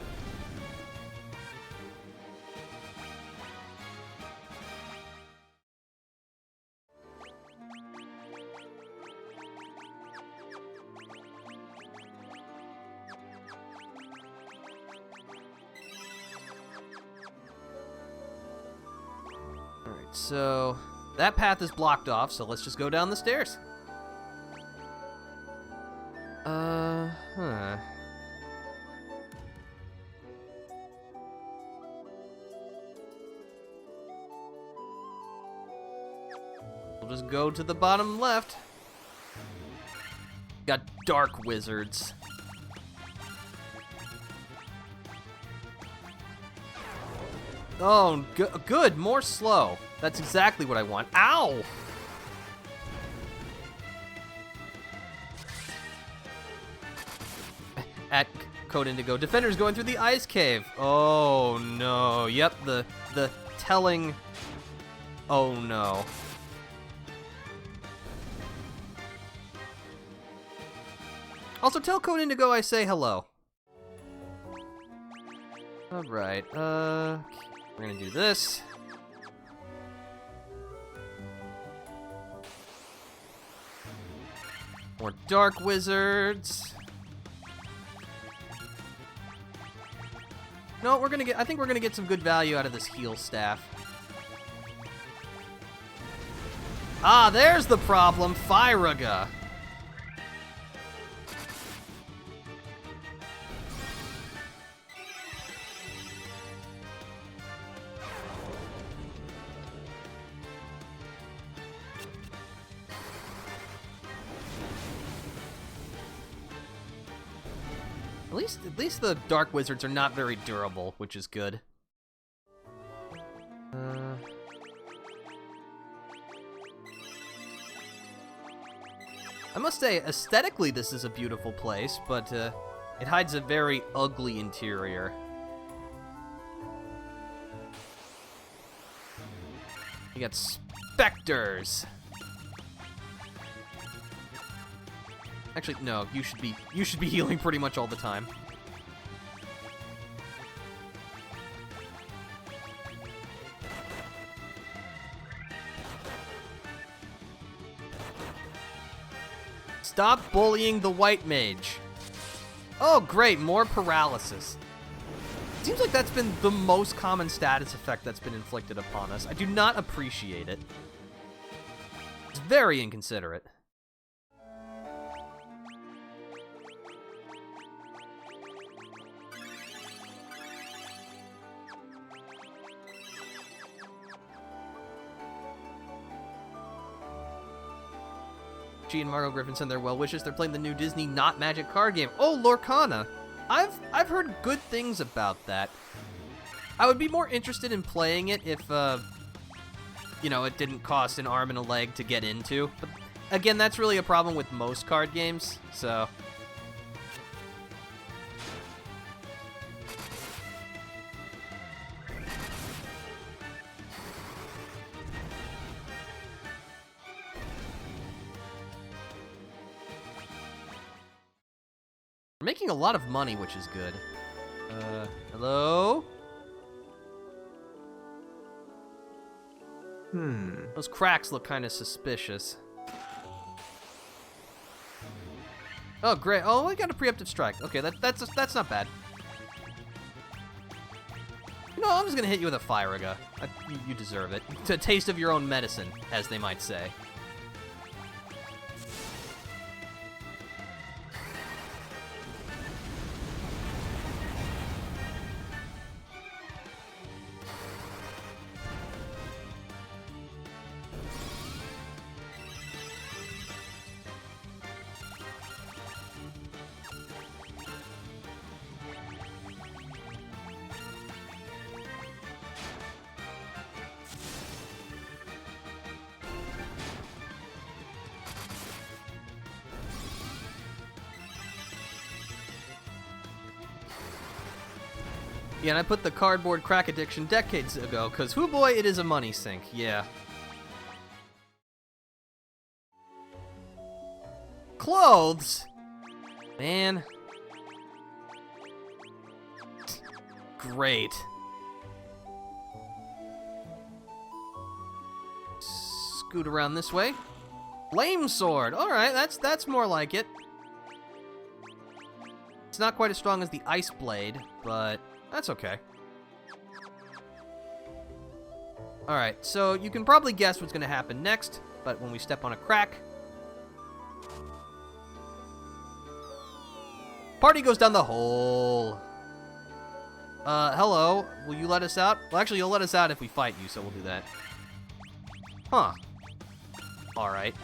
Alright, so that path is blocked off, so let's just go down the stairs. We'll just go to the bottom left. Got dark wizards. Oh, good, more slow. That's exactly what I want. Ow! At Code Indigo, defenders going through the ice cave. Oh no, yep, the telling, oh no. Also, tell Code Indigo I say hello. Alright, we're gonna do this. More dark wizards. No, I think we're gonna get some good value out of this heal staff. Ah, there's the problem, Fyraga. At least the dark wizards are not very durable, which is good. I must say, aesthetically this is a beautiful place, but it hides a very ugly interior. You got specters. Actually, no, you should be healing pretty much all the time. Stop bullying the white mage. Oh, great, more paralysis. Seems like that's been the most common status effect that's been inflicted upon us. I do not appreciate it. It's very inconsiderate. G and Margot Griffin send their well wishes. They're playing the new Disney Not Magic card game. Oh, Lorcana. I've heard good things about that. I would be more interested in playing it if, you know, it didn't cost an arm and a leg to get into. But again, that's really a problem with most card games, so... We're making a lot of money, which is good. Hello? Those cracks look kind of suspicious. Oh, great. Oh, we got a preemptive strike. Okay, that's not bad. You know, I'm just gonna hit you with a Firaga. You deserve it. It's a taste of your own medicine, as they might say. Yeah, and I put the cardboard crack addiction decades ago, because hoo boy, it is a money sink, yeah. Clothes? Man. Great. Scoot around this way. Flame sword! Alright, that's more like it. It's not quite as strong as the ice blade, but... that's okay. Alright, so you can probably guess what's going to happen next, but when we step on a crack... party goes down the hole. Hello, will you let us out? Well, actually, you'll let us out if we fight you, so we'll do that. Huh. Alright.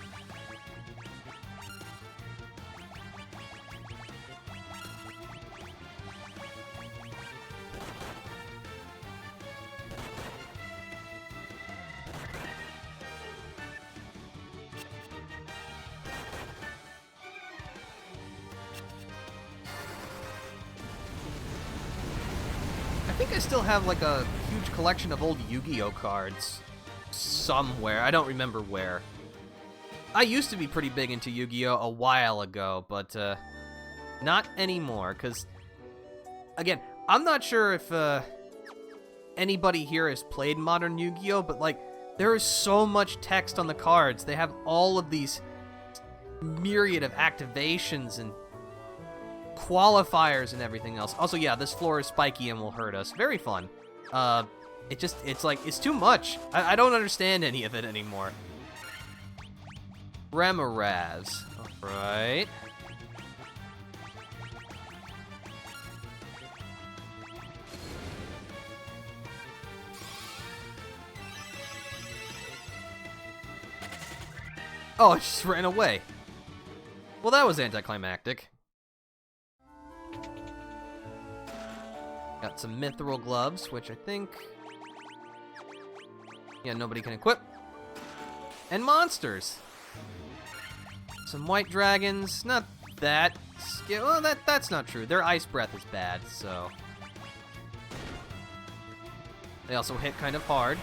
I think I still have like a huge collection of old Yu-Gi-Oh cards somewhere. I don't remember where. I used to be pretty big into Yu-Gi-Oh a while ago, but not anymore, because again, I'm not sure if anybody here has played modern Yu-Gi-Oh, but like there is so much text on the cards. They have all of these myriad of activations and qualifiers and everything else. Also, yeah, this floor is spiky and will hurt us. Very fun. It's like, it's too much. I don't understand any of it anymore. Remoraz. Alright. Oh, it just ran away. Well, that was anticlimactic. Got some mithril gloves, which I think... yeah, nobody can equip. And monsters. Some white dragons, not that... well, that's not true. Their ice breath is bad, so... they also hit kind of hard.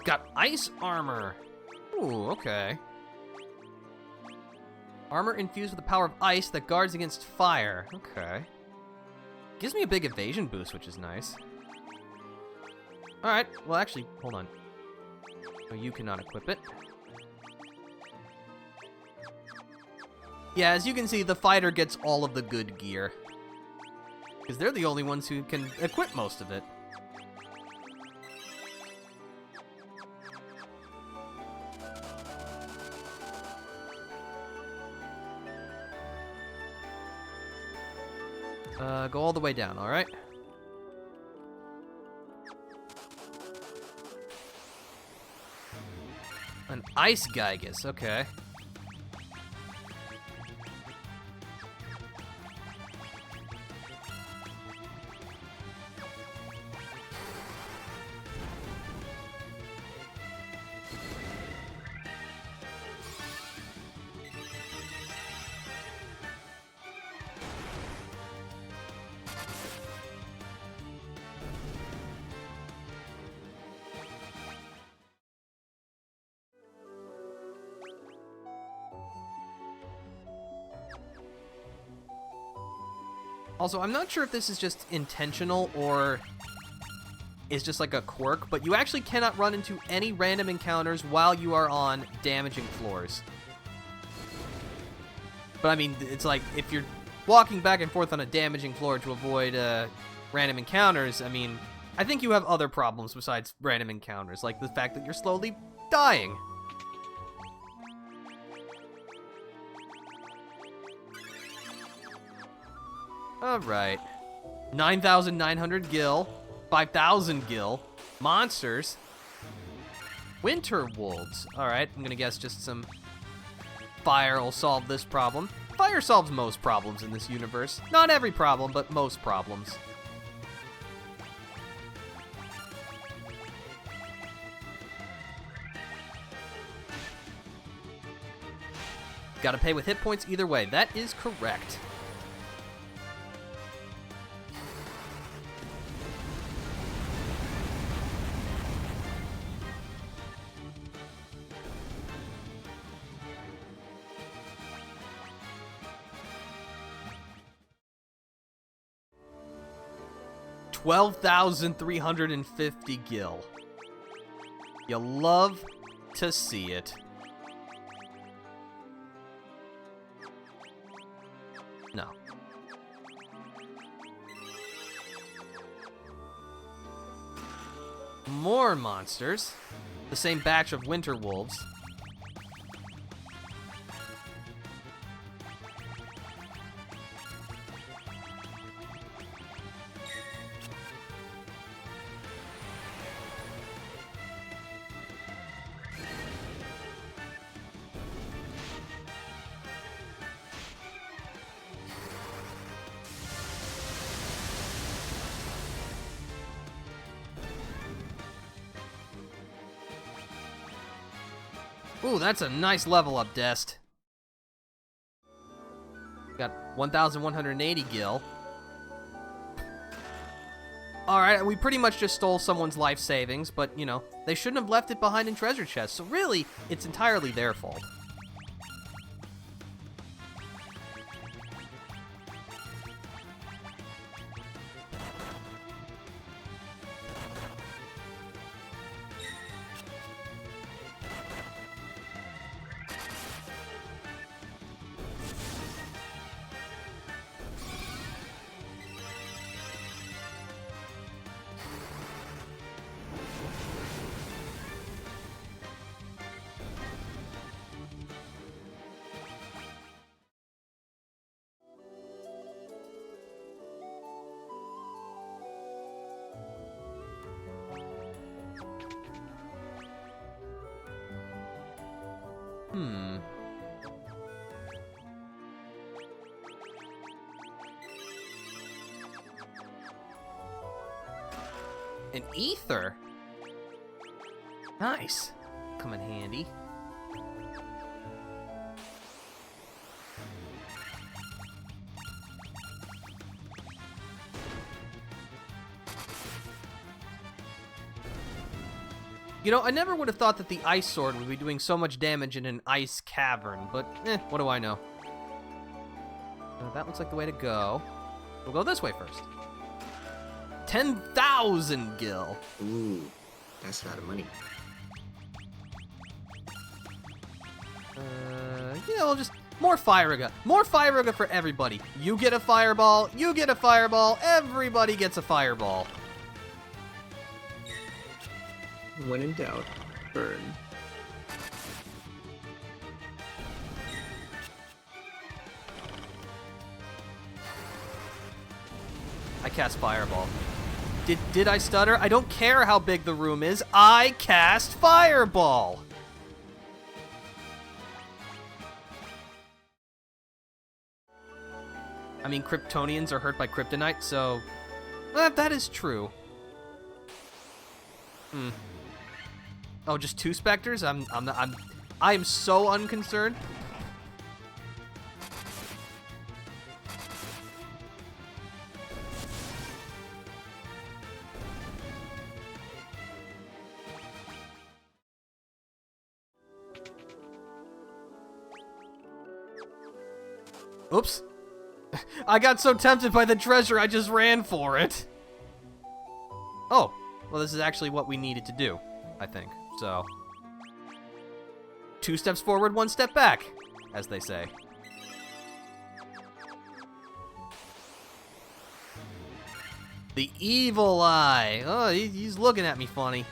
Got ice armor. Ooh, okay. Armor infused with the power of ice that guards against fire. Okay. Gives me a big evasion boost, which is nice. Alright, well actually, hold on. Oh, you cannot equip it. Yeah, as you can see, the fighter gets all of the good gear. Because they're the only ones who can equip most of it. Go all the way down, alright? An ice Gygus, okay. Also, I'm not sure if this is just intentional or is just like a quirk, but you actually cannot run into any random encounters while you are on damaging floors. But I mean, it's like if you're walking back and forth on a damaging floor to avoid random encounters, I mean, I think you have other problems besides random encounters, like the fact that you're slowly dying. Alright. 9,900 gil. 5,000 gil. Monsters. Winter wolves. Alright, I'm gonna guess just some fire will solve this problem. Fire solves most problems in this universe. Not every problem, but most problems. Gotta pay with hit points either way. That is correct. $12,350 gil. You love to see it. No. More monsters. The same batch of winter wolves. Ooh, that's a nice level up, Dest. Got 1,180 gil. Alright, we pretty much just stole someone's life savings, but, you know, they shouldn't have left it behind in treasure chests, so really, it's entirely their fault. An ether? Nice. Come in handy. You know, I never would have thought that the ice sword would be doing so much damage in an ice cavern, but what do I know? That looks like the way to go. We'll go this way first. 10,000 gil. Ooh, that's a lot of money. Yeah, we'll just... More Firaga. More Firaga for everybody. You get a fireball, you get a fireball, everybody gets a fireball. When in doubt, burn. I cast Fireball. Did I stutter? I don't care how big the room is. I cast Fireball! I mean, Kryptonians are hurt by kryptonite, so... that is true. Oh, just 2 specters? I am so unconcerned. Oops. I got so tempted by the treasure, I just ran for it. Oh, well, this is actually what we needed to do, I think. So, 2 steps forward, 1 step back, as they say. The evil eye. Oh, he's looking at me funny.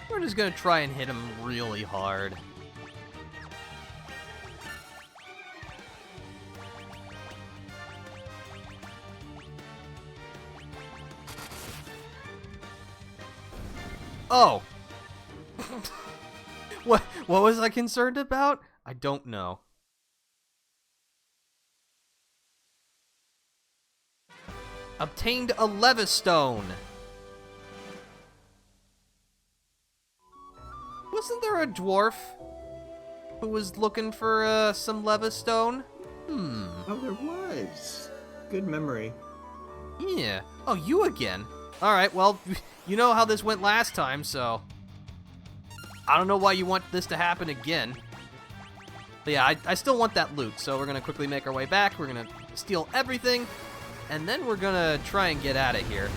We're just gonna try and hit him really hard. Oh! What was I concerned about? I don't know. Obtained a Levistone. Wasn't there a dwarf who was looking for some Levistone? Oh, there was. Good memory. Yeah. Oh, you again. Alright, well, you know how this went last time, so... I don't know why you want this to happen again. But yeah, I still want that loot, so we're gonna quickly make our way back. We're gonna steal everything, and then we're gonna try and get out of here.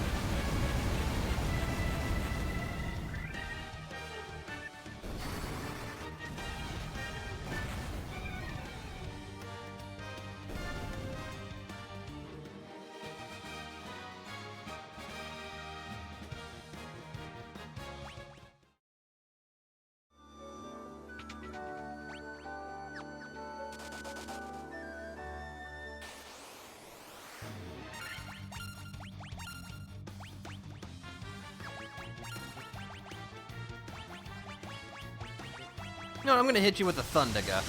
No, I'm gonna hit you with the Thundaga.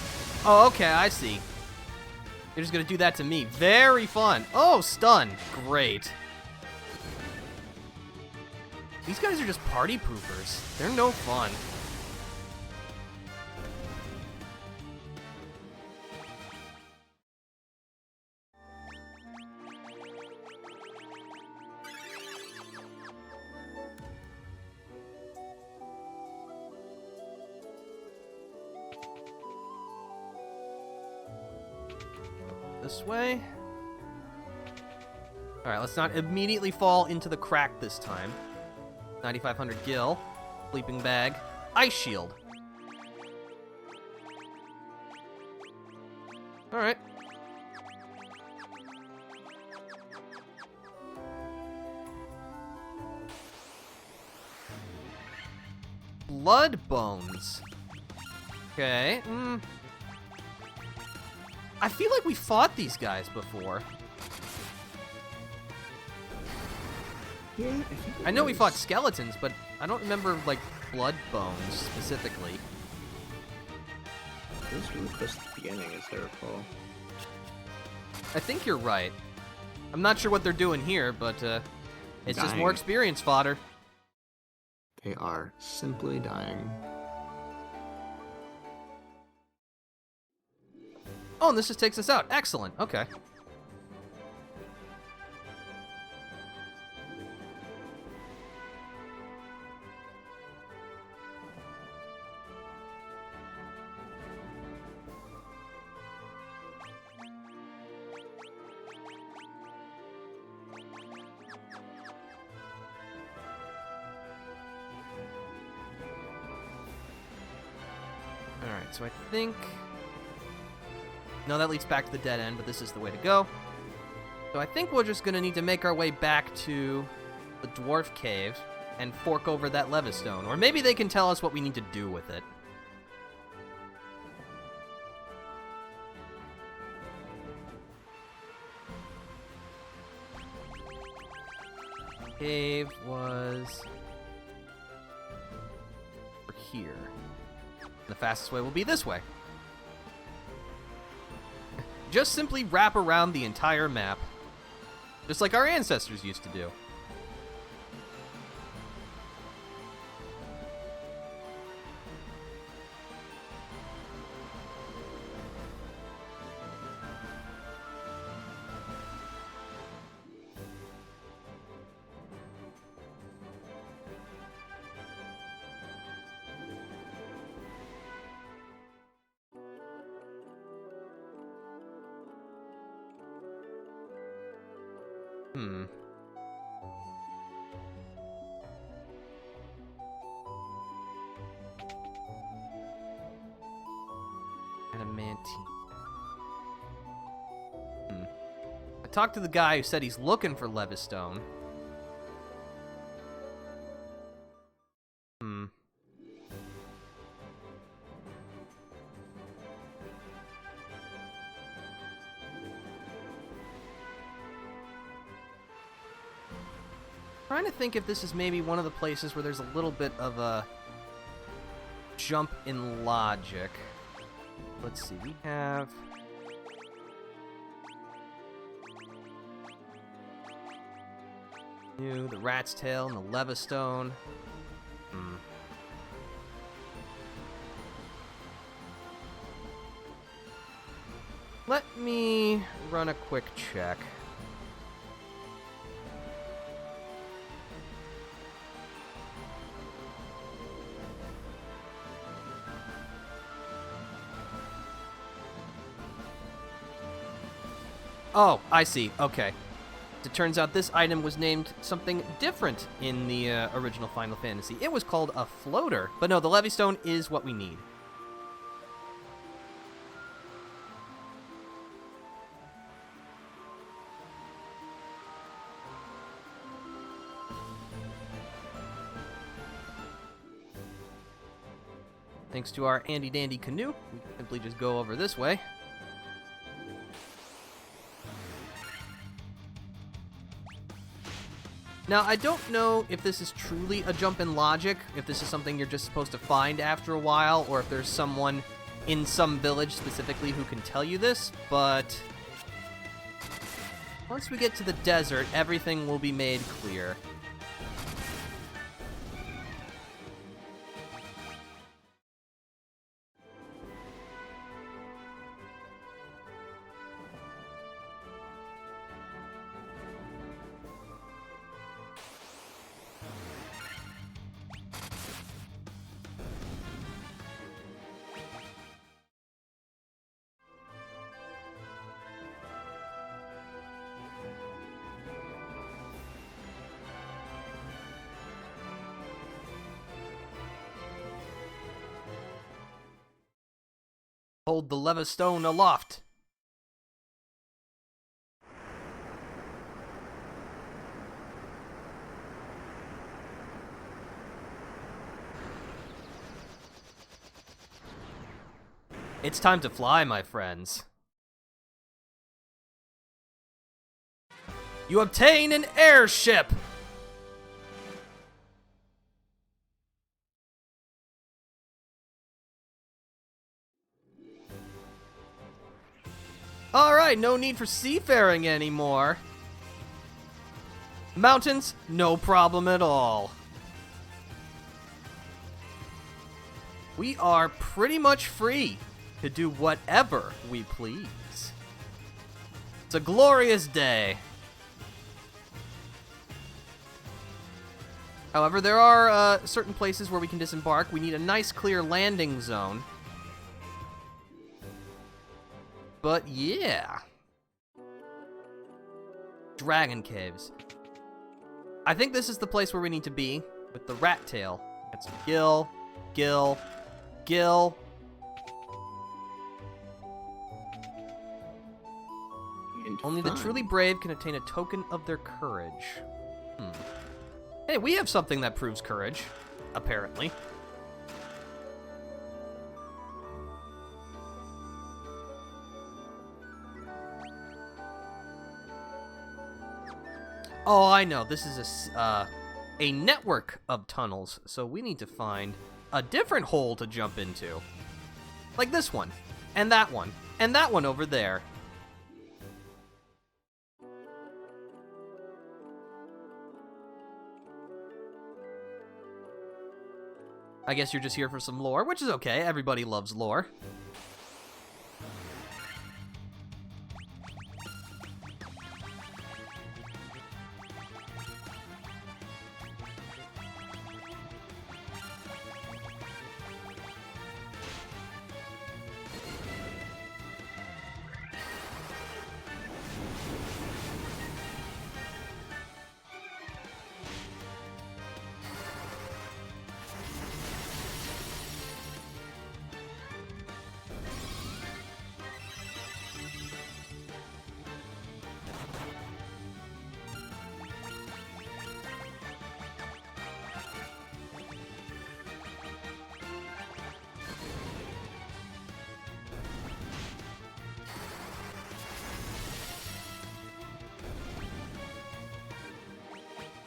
Oh, okay, I see. You're just gonna do that to me. Very fun. Oh, stun. Great. These guys are just party poopers. They're no fun. This way. Alright, let's not immediately fall into the crack this time. 9,500 gil. Sleeping bag. Ice shield. Alright. Blood bones. Okay. I feel like we fought these guys before. Yeah, I know we fought skeletons, but I don't remember, like, blood bones specifically. Those were close to the beginning, as I recall. I think you're right. I'm not sure what they're doing here, but it's just more Dying. experience fodder. They are simply dying. Oh, and this just takes us out. Excellent. Okay. Alright, so I think... No, that leads back to the dead end, but this is the way to go. So I think we're just going to need to make our way back to the dwarf cave and fork over that levistone. Or maybe they can tell us what we need to do with it. Cave was... over here. The fastest way will be this way. Just simply wrap around the entire map. Just like our ancestors used to do. Adamantine. I talked to the guy who said he's looking for levistone. Trying to think if this is maybe one of the places where there's a little bit of a jump in logic. Let's see, we have... the rat's tail and the levistone. Let me run a quick check. Oh, I see. Okay. It turns out this item was named something different in the original Final Fantasy. It was called a floater. But no, the levistone is what we need. Thanks to our handy-dandy canoe, we can simply just go over this way. Now, I don't know if this is truly a jump in logic, if this is something you're just supposed to find after a while, or if there's someone in some village specifically who can tell you this, but once we get to the desert, everything will be made clear. Hold the levistone aloft. It's time to fly, my friends. You obtain an airship! Alright, no need for seafaring anymore. Mountains, no problem at all. We are pretty much free to do whatever we please. It's a glorious day. However, there are certain places where we can disembark. We need a nice, clear landing zone. But yeah. Dragon Caves. I think this is the place where we need to be, with the rat tail. That's Gil, Gil, Gil. Only the truly brave can obtain a token of their courage. Hey, we have something that proves courage, apparently. Oh, I know. This is a network of tunnels, so we need to find a different hole to jump into. Like this one, and that one over there. I guess you're just here for some lore, which is okay. Everybody loves lore.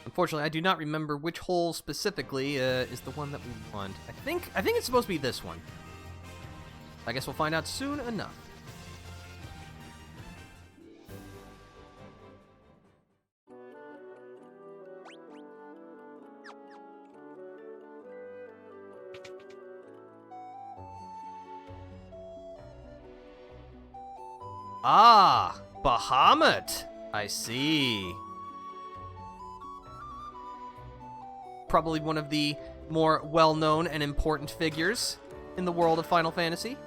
Unfortunately, I do not remember which hole specifically is the one that we want. I think it's supposed to be this one. I guess we'll find out soon enough. Ah, Bahamut. I see. Probably one of the more well-known and important figures in the world of Final Fantasy.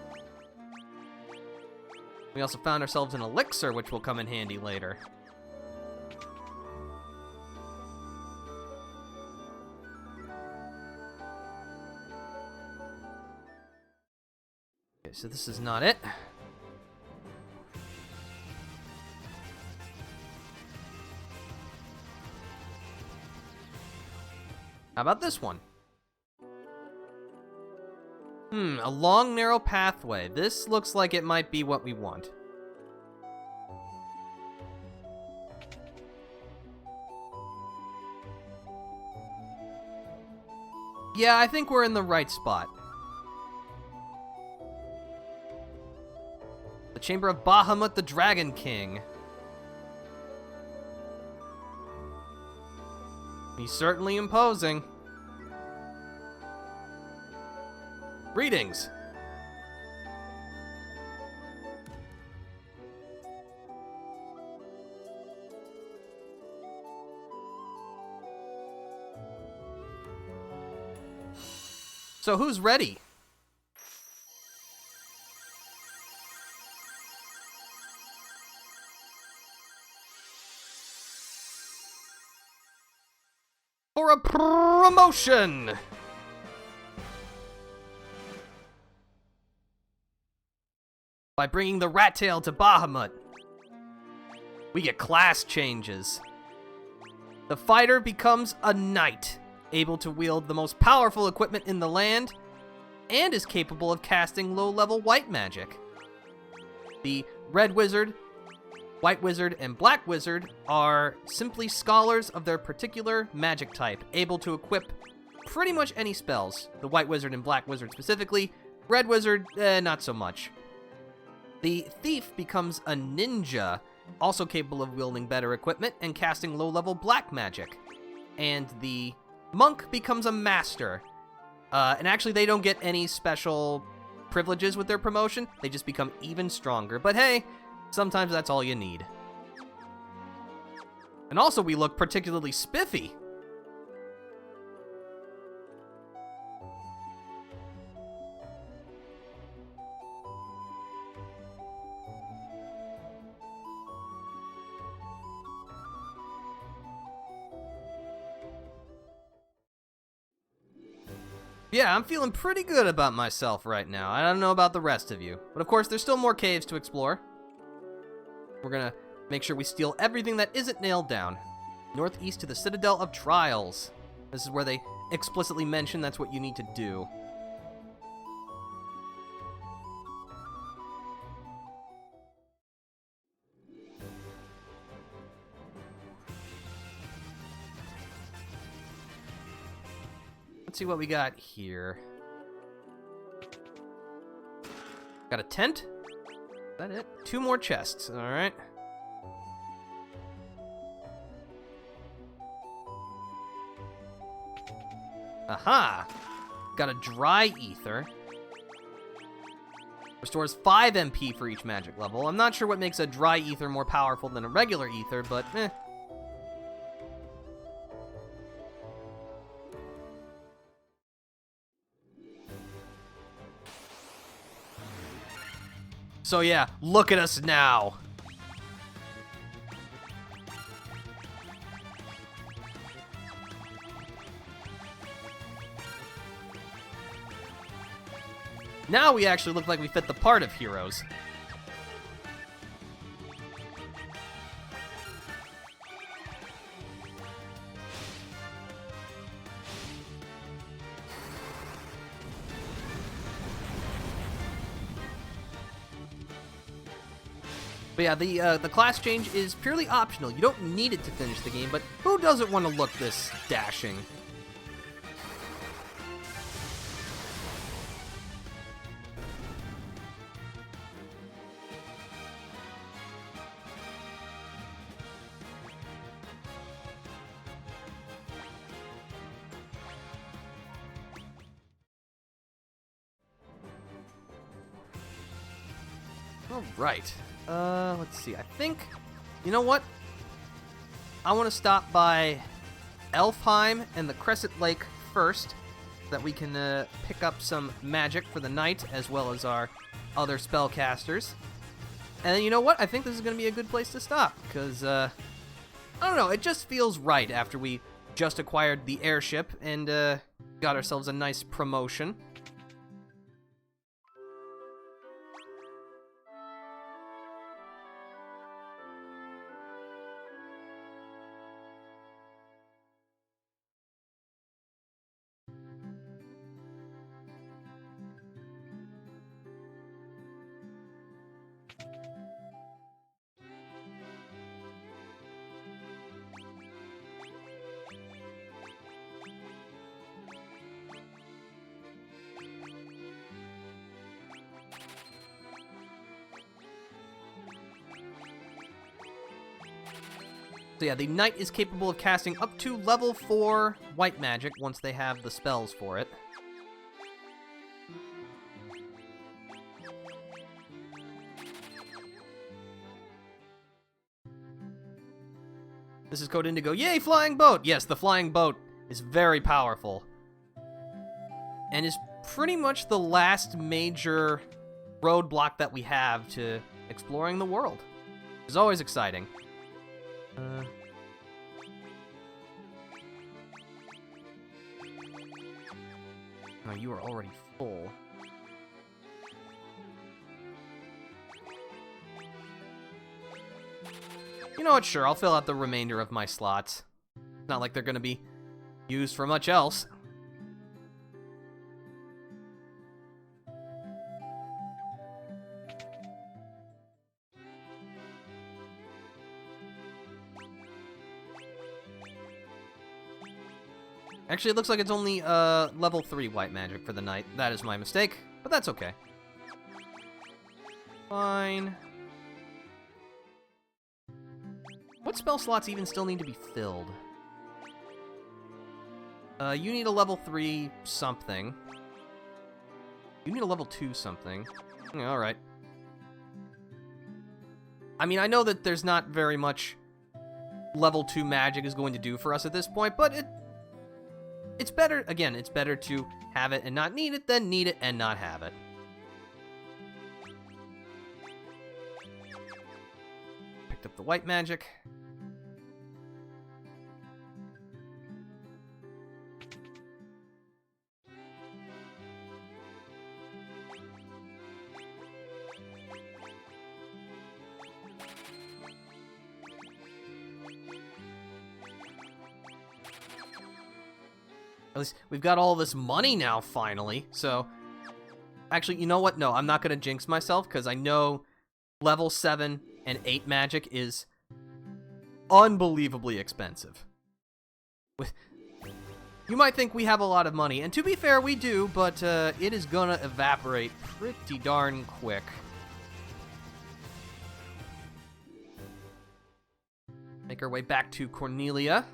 We also found ourselves an elixir, which will come in handy later. Okay, so this is not it. How about this one? A long, narrow pathway. This looks like it might be what we want. Yeah, I think we're in the right spot. The Chamber of Bahamut the Dragon King. He's certainly imposing. Greetings. So who's ready? For a promotion! By bringing the rat tail to Bahamut, we get class changes. The fighter becomes a knight, able to wield the most powerful equipment in the land, and is capable of casting low-level white magic. The red wizard, white wizard, and black wizard are simply scholars of their particular magic type, able to equip pretty much any spells. The white wizard and black wizard specifically. Red wizard, not so much. The thief becomes a ninja, also capable of wielding better equipment and casting low-level black magic. And the monk becomes a master. And actually, they don't get any special privileges with their promotion, they just become even stronger. But hey, sometimes that's all you need. And also, we look particularly spiffy. Yeah, I'm feeling pretty good about myself right now. I don't know about the rest of you. But of course, there's still more caves to explore. We're gonna make sure we steal everything that isn't nailed down. Northeast to the Citadel of Trials. This is where they explicitly mention that's what you need to do. Let's see what we got here. Got a tent? Is that it? 2 more chests, alright. Aha! Got a dry ether. Restores 5 MP for each magic level. I'm not sure what makes a dry ether more powerful than a regular ether, but eh. So yeah, look at us now. Now we actually look like we fit the part of heroes. But yeah, the class change is purely optional. You don't need it to finish the game, but who doesn't want to look this dashing? All right. Let's see. I think, you know what? I want to stop by Elfheim and the Crescent Lake first, so that we can pick up some magic for the night, as well as our other spellcasters. And you know what? I think this is going to be a good place to stop, because, I don't know, it just feels right after we just acquired the airship and got ourselves a nice promotion. So yeah, the knight is capable of casting up to level 4 white magic once they have the spells for it. This is Code Indigo. Yay, flying boat! Yes, the flying boat is very powerful. And is pretty much the last major roadblock that we have to exploring the world. It's always exciting. Oh, you are already full. You know what, sure, I'll fill out the remainder of my slots. Not like they're gonna be used for much else. Actually, it looks like it's only level 3 white magic for the night. That is my mistake, but that's okay. Fine. What spell slots even still need to be filled? You need a level 3 something. You need a level 2 something. Yeah, alright. I mean, I know that there's not very much level 2 magic is going to do for us at this point, but it's better, again, it's better to have it and not need it than need it and not have it. Picked up the white magic. At least we've got all this money now, finally. So, actually, you know what? No, I'm not going to jinx myself, because I know level 7 and 8 magic is unbelievably expensive. You might think we have a lot of money, and to be fair, we do, but it is going to evaporate pretty darn quick. Make our way back to Cornelia.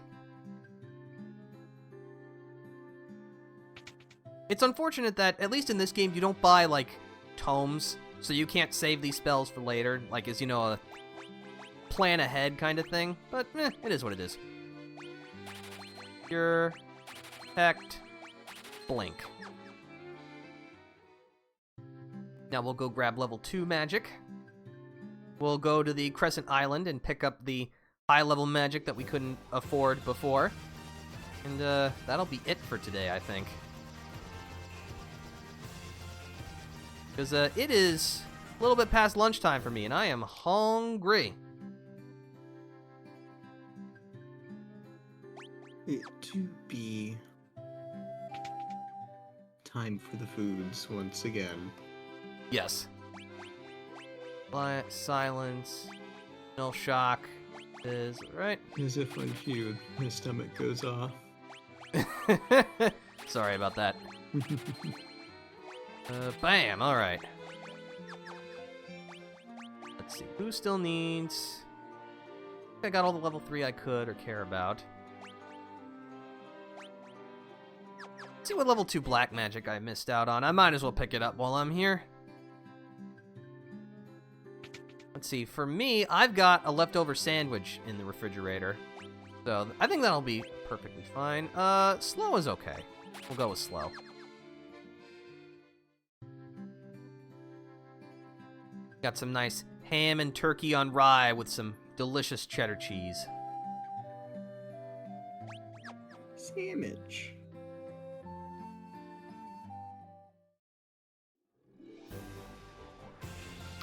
It's unfortunate that, at least in this game, you don't buy, like, tomes, so you can't save these spells for later, like, as, you know, a plan ahead kind of thing, but, it is what it is. Cure, Protect, Blink. Now we'll go grab level 2 magic. We'll go to the Crescent Island and pick up the high-level magic that we couldn't afford before. And, that'll be it for today, I think. Because it is a little bit past lunchtime for me, and I am hungry. It do be time for the foods once again. Yes. Quiet, silence, no shock is right. As if I hear my stomach goes off. Sorry about that. Bam, alright. Let's see, who still needs... I got all the level 3 I could or care about. Let's see what level 2 black magic I missed out on. I might as well pick it up while I'm here. Let's see, for me, I've got a leftover sandwich in the refrigerator. So, I think that'll be perfectly fine. Slow is okay. We'll go with slow. Got some nice ham and turkey on rye with some delicious cheddar cheese. Sandwich.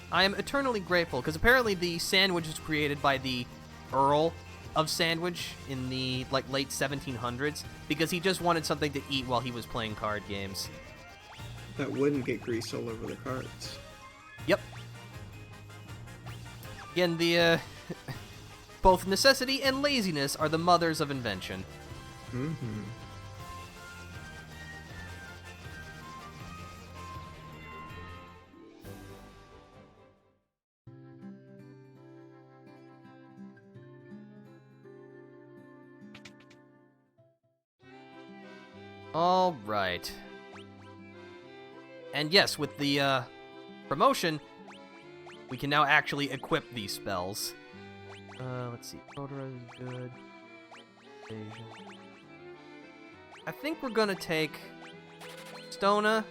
I am eternally grateful, because apparently the sandwich was created by the Earl of Sandwich in the late 1700s, because he just wanted something to eat while he was playing card games. That wouldn't get grease all over the cards. Yep. Again, the both necessity and laziness are the mothers of invention. Mm-hmm. All right. And yes, with the promotion, we can now actually equip these spells. Let's see. Odora is good. Evasion. I think we're gonna take Stona.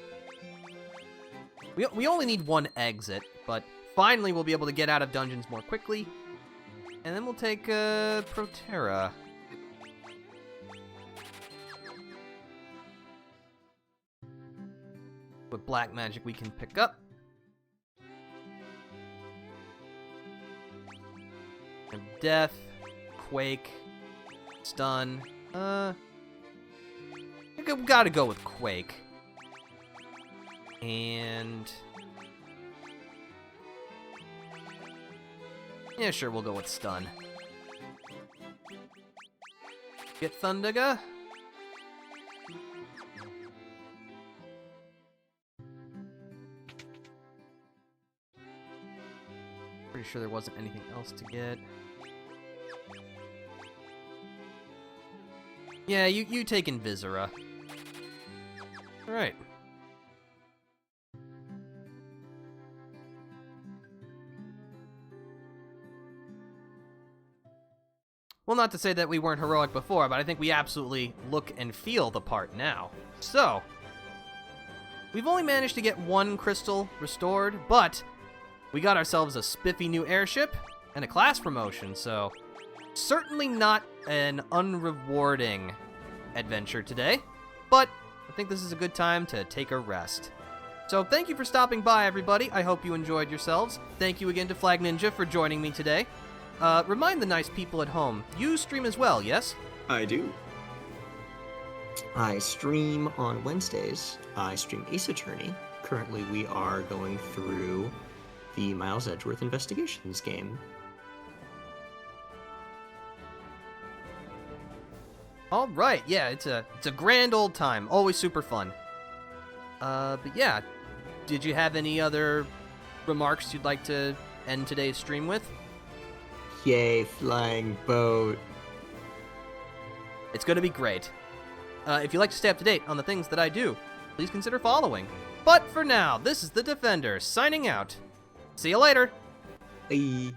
We only need one exit, but finally we'll be able to get out of dungeons more quickly. And then we'll take Protera. With black magic we can pick up. And Death, Quake, Stun. I think I've got to go with Quake. And yeah, sure, we'll go with Stun. Get Thundaga. Pretty sure there wasn't anything else to get. Yeah, you take Invisora. Alright. Well, not to say that we weren't heroic before, but I think we absolutely look and feel the part now. So, we've only managed to get one crystal restored, but we got ourselves a spiffy new airship and a class promotion, so certainly not an unrewarding adventure today, but I think this is a good time to take a rest. So thank you for stopping by, everybody. I hope you enjoyed yourselves. Thank you again to Flagninja for joining me today. Remind the nice people at home, you stream as well, yes? I do. I stream on Wednesdays. I stream Ace Attorney. Currently, we are going through the Miles Edgeworth Investigations game. All right, yeah, it's a grand old time. Always super fun. But yeah, did you have any other remarks you'd like to end today's stream with? Yay, flying boat. It's going to be great. If you'd like to stay up to date on the things that I do, please consider following. But for now, this is the Defender, signing out. See you later! Bye.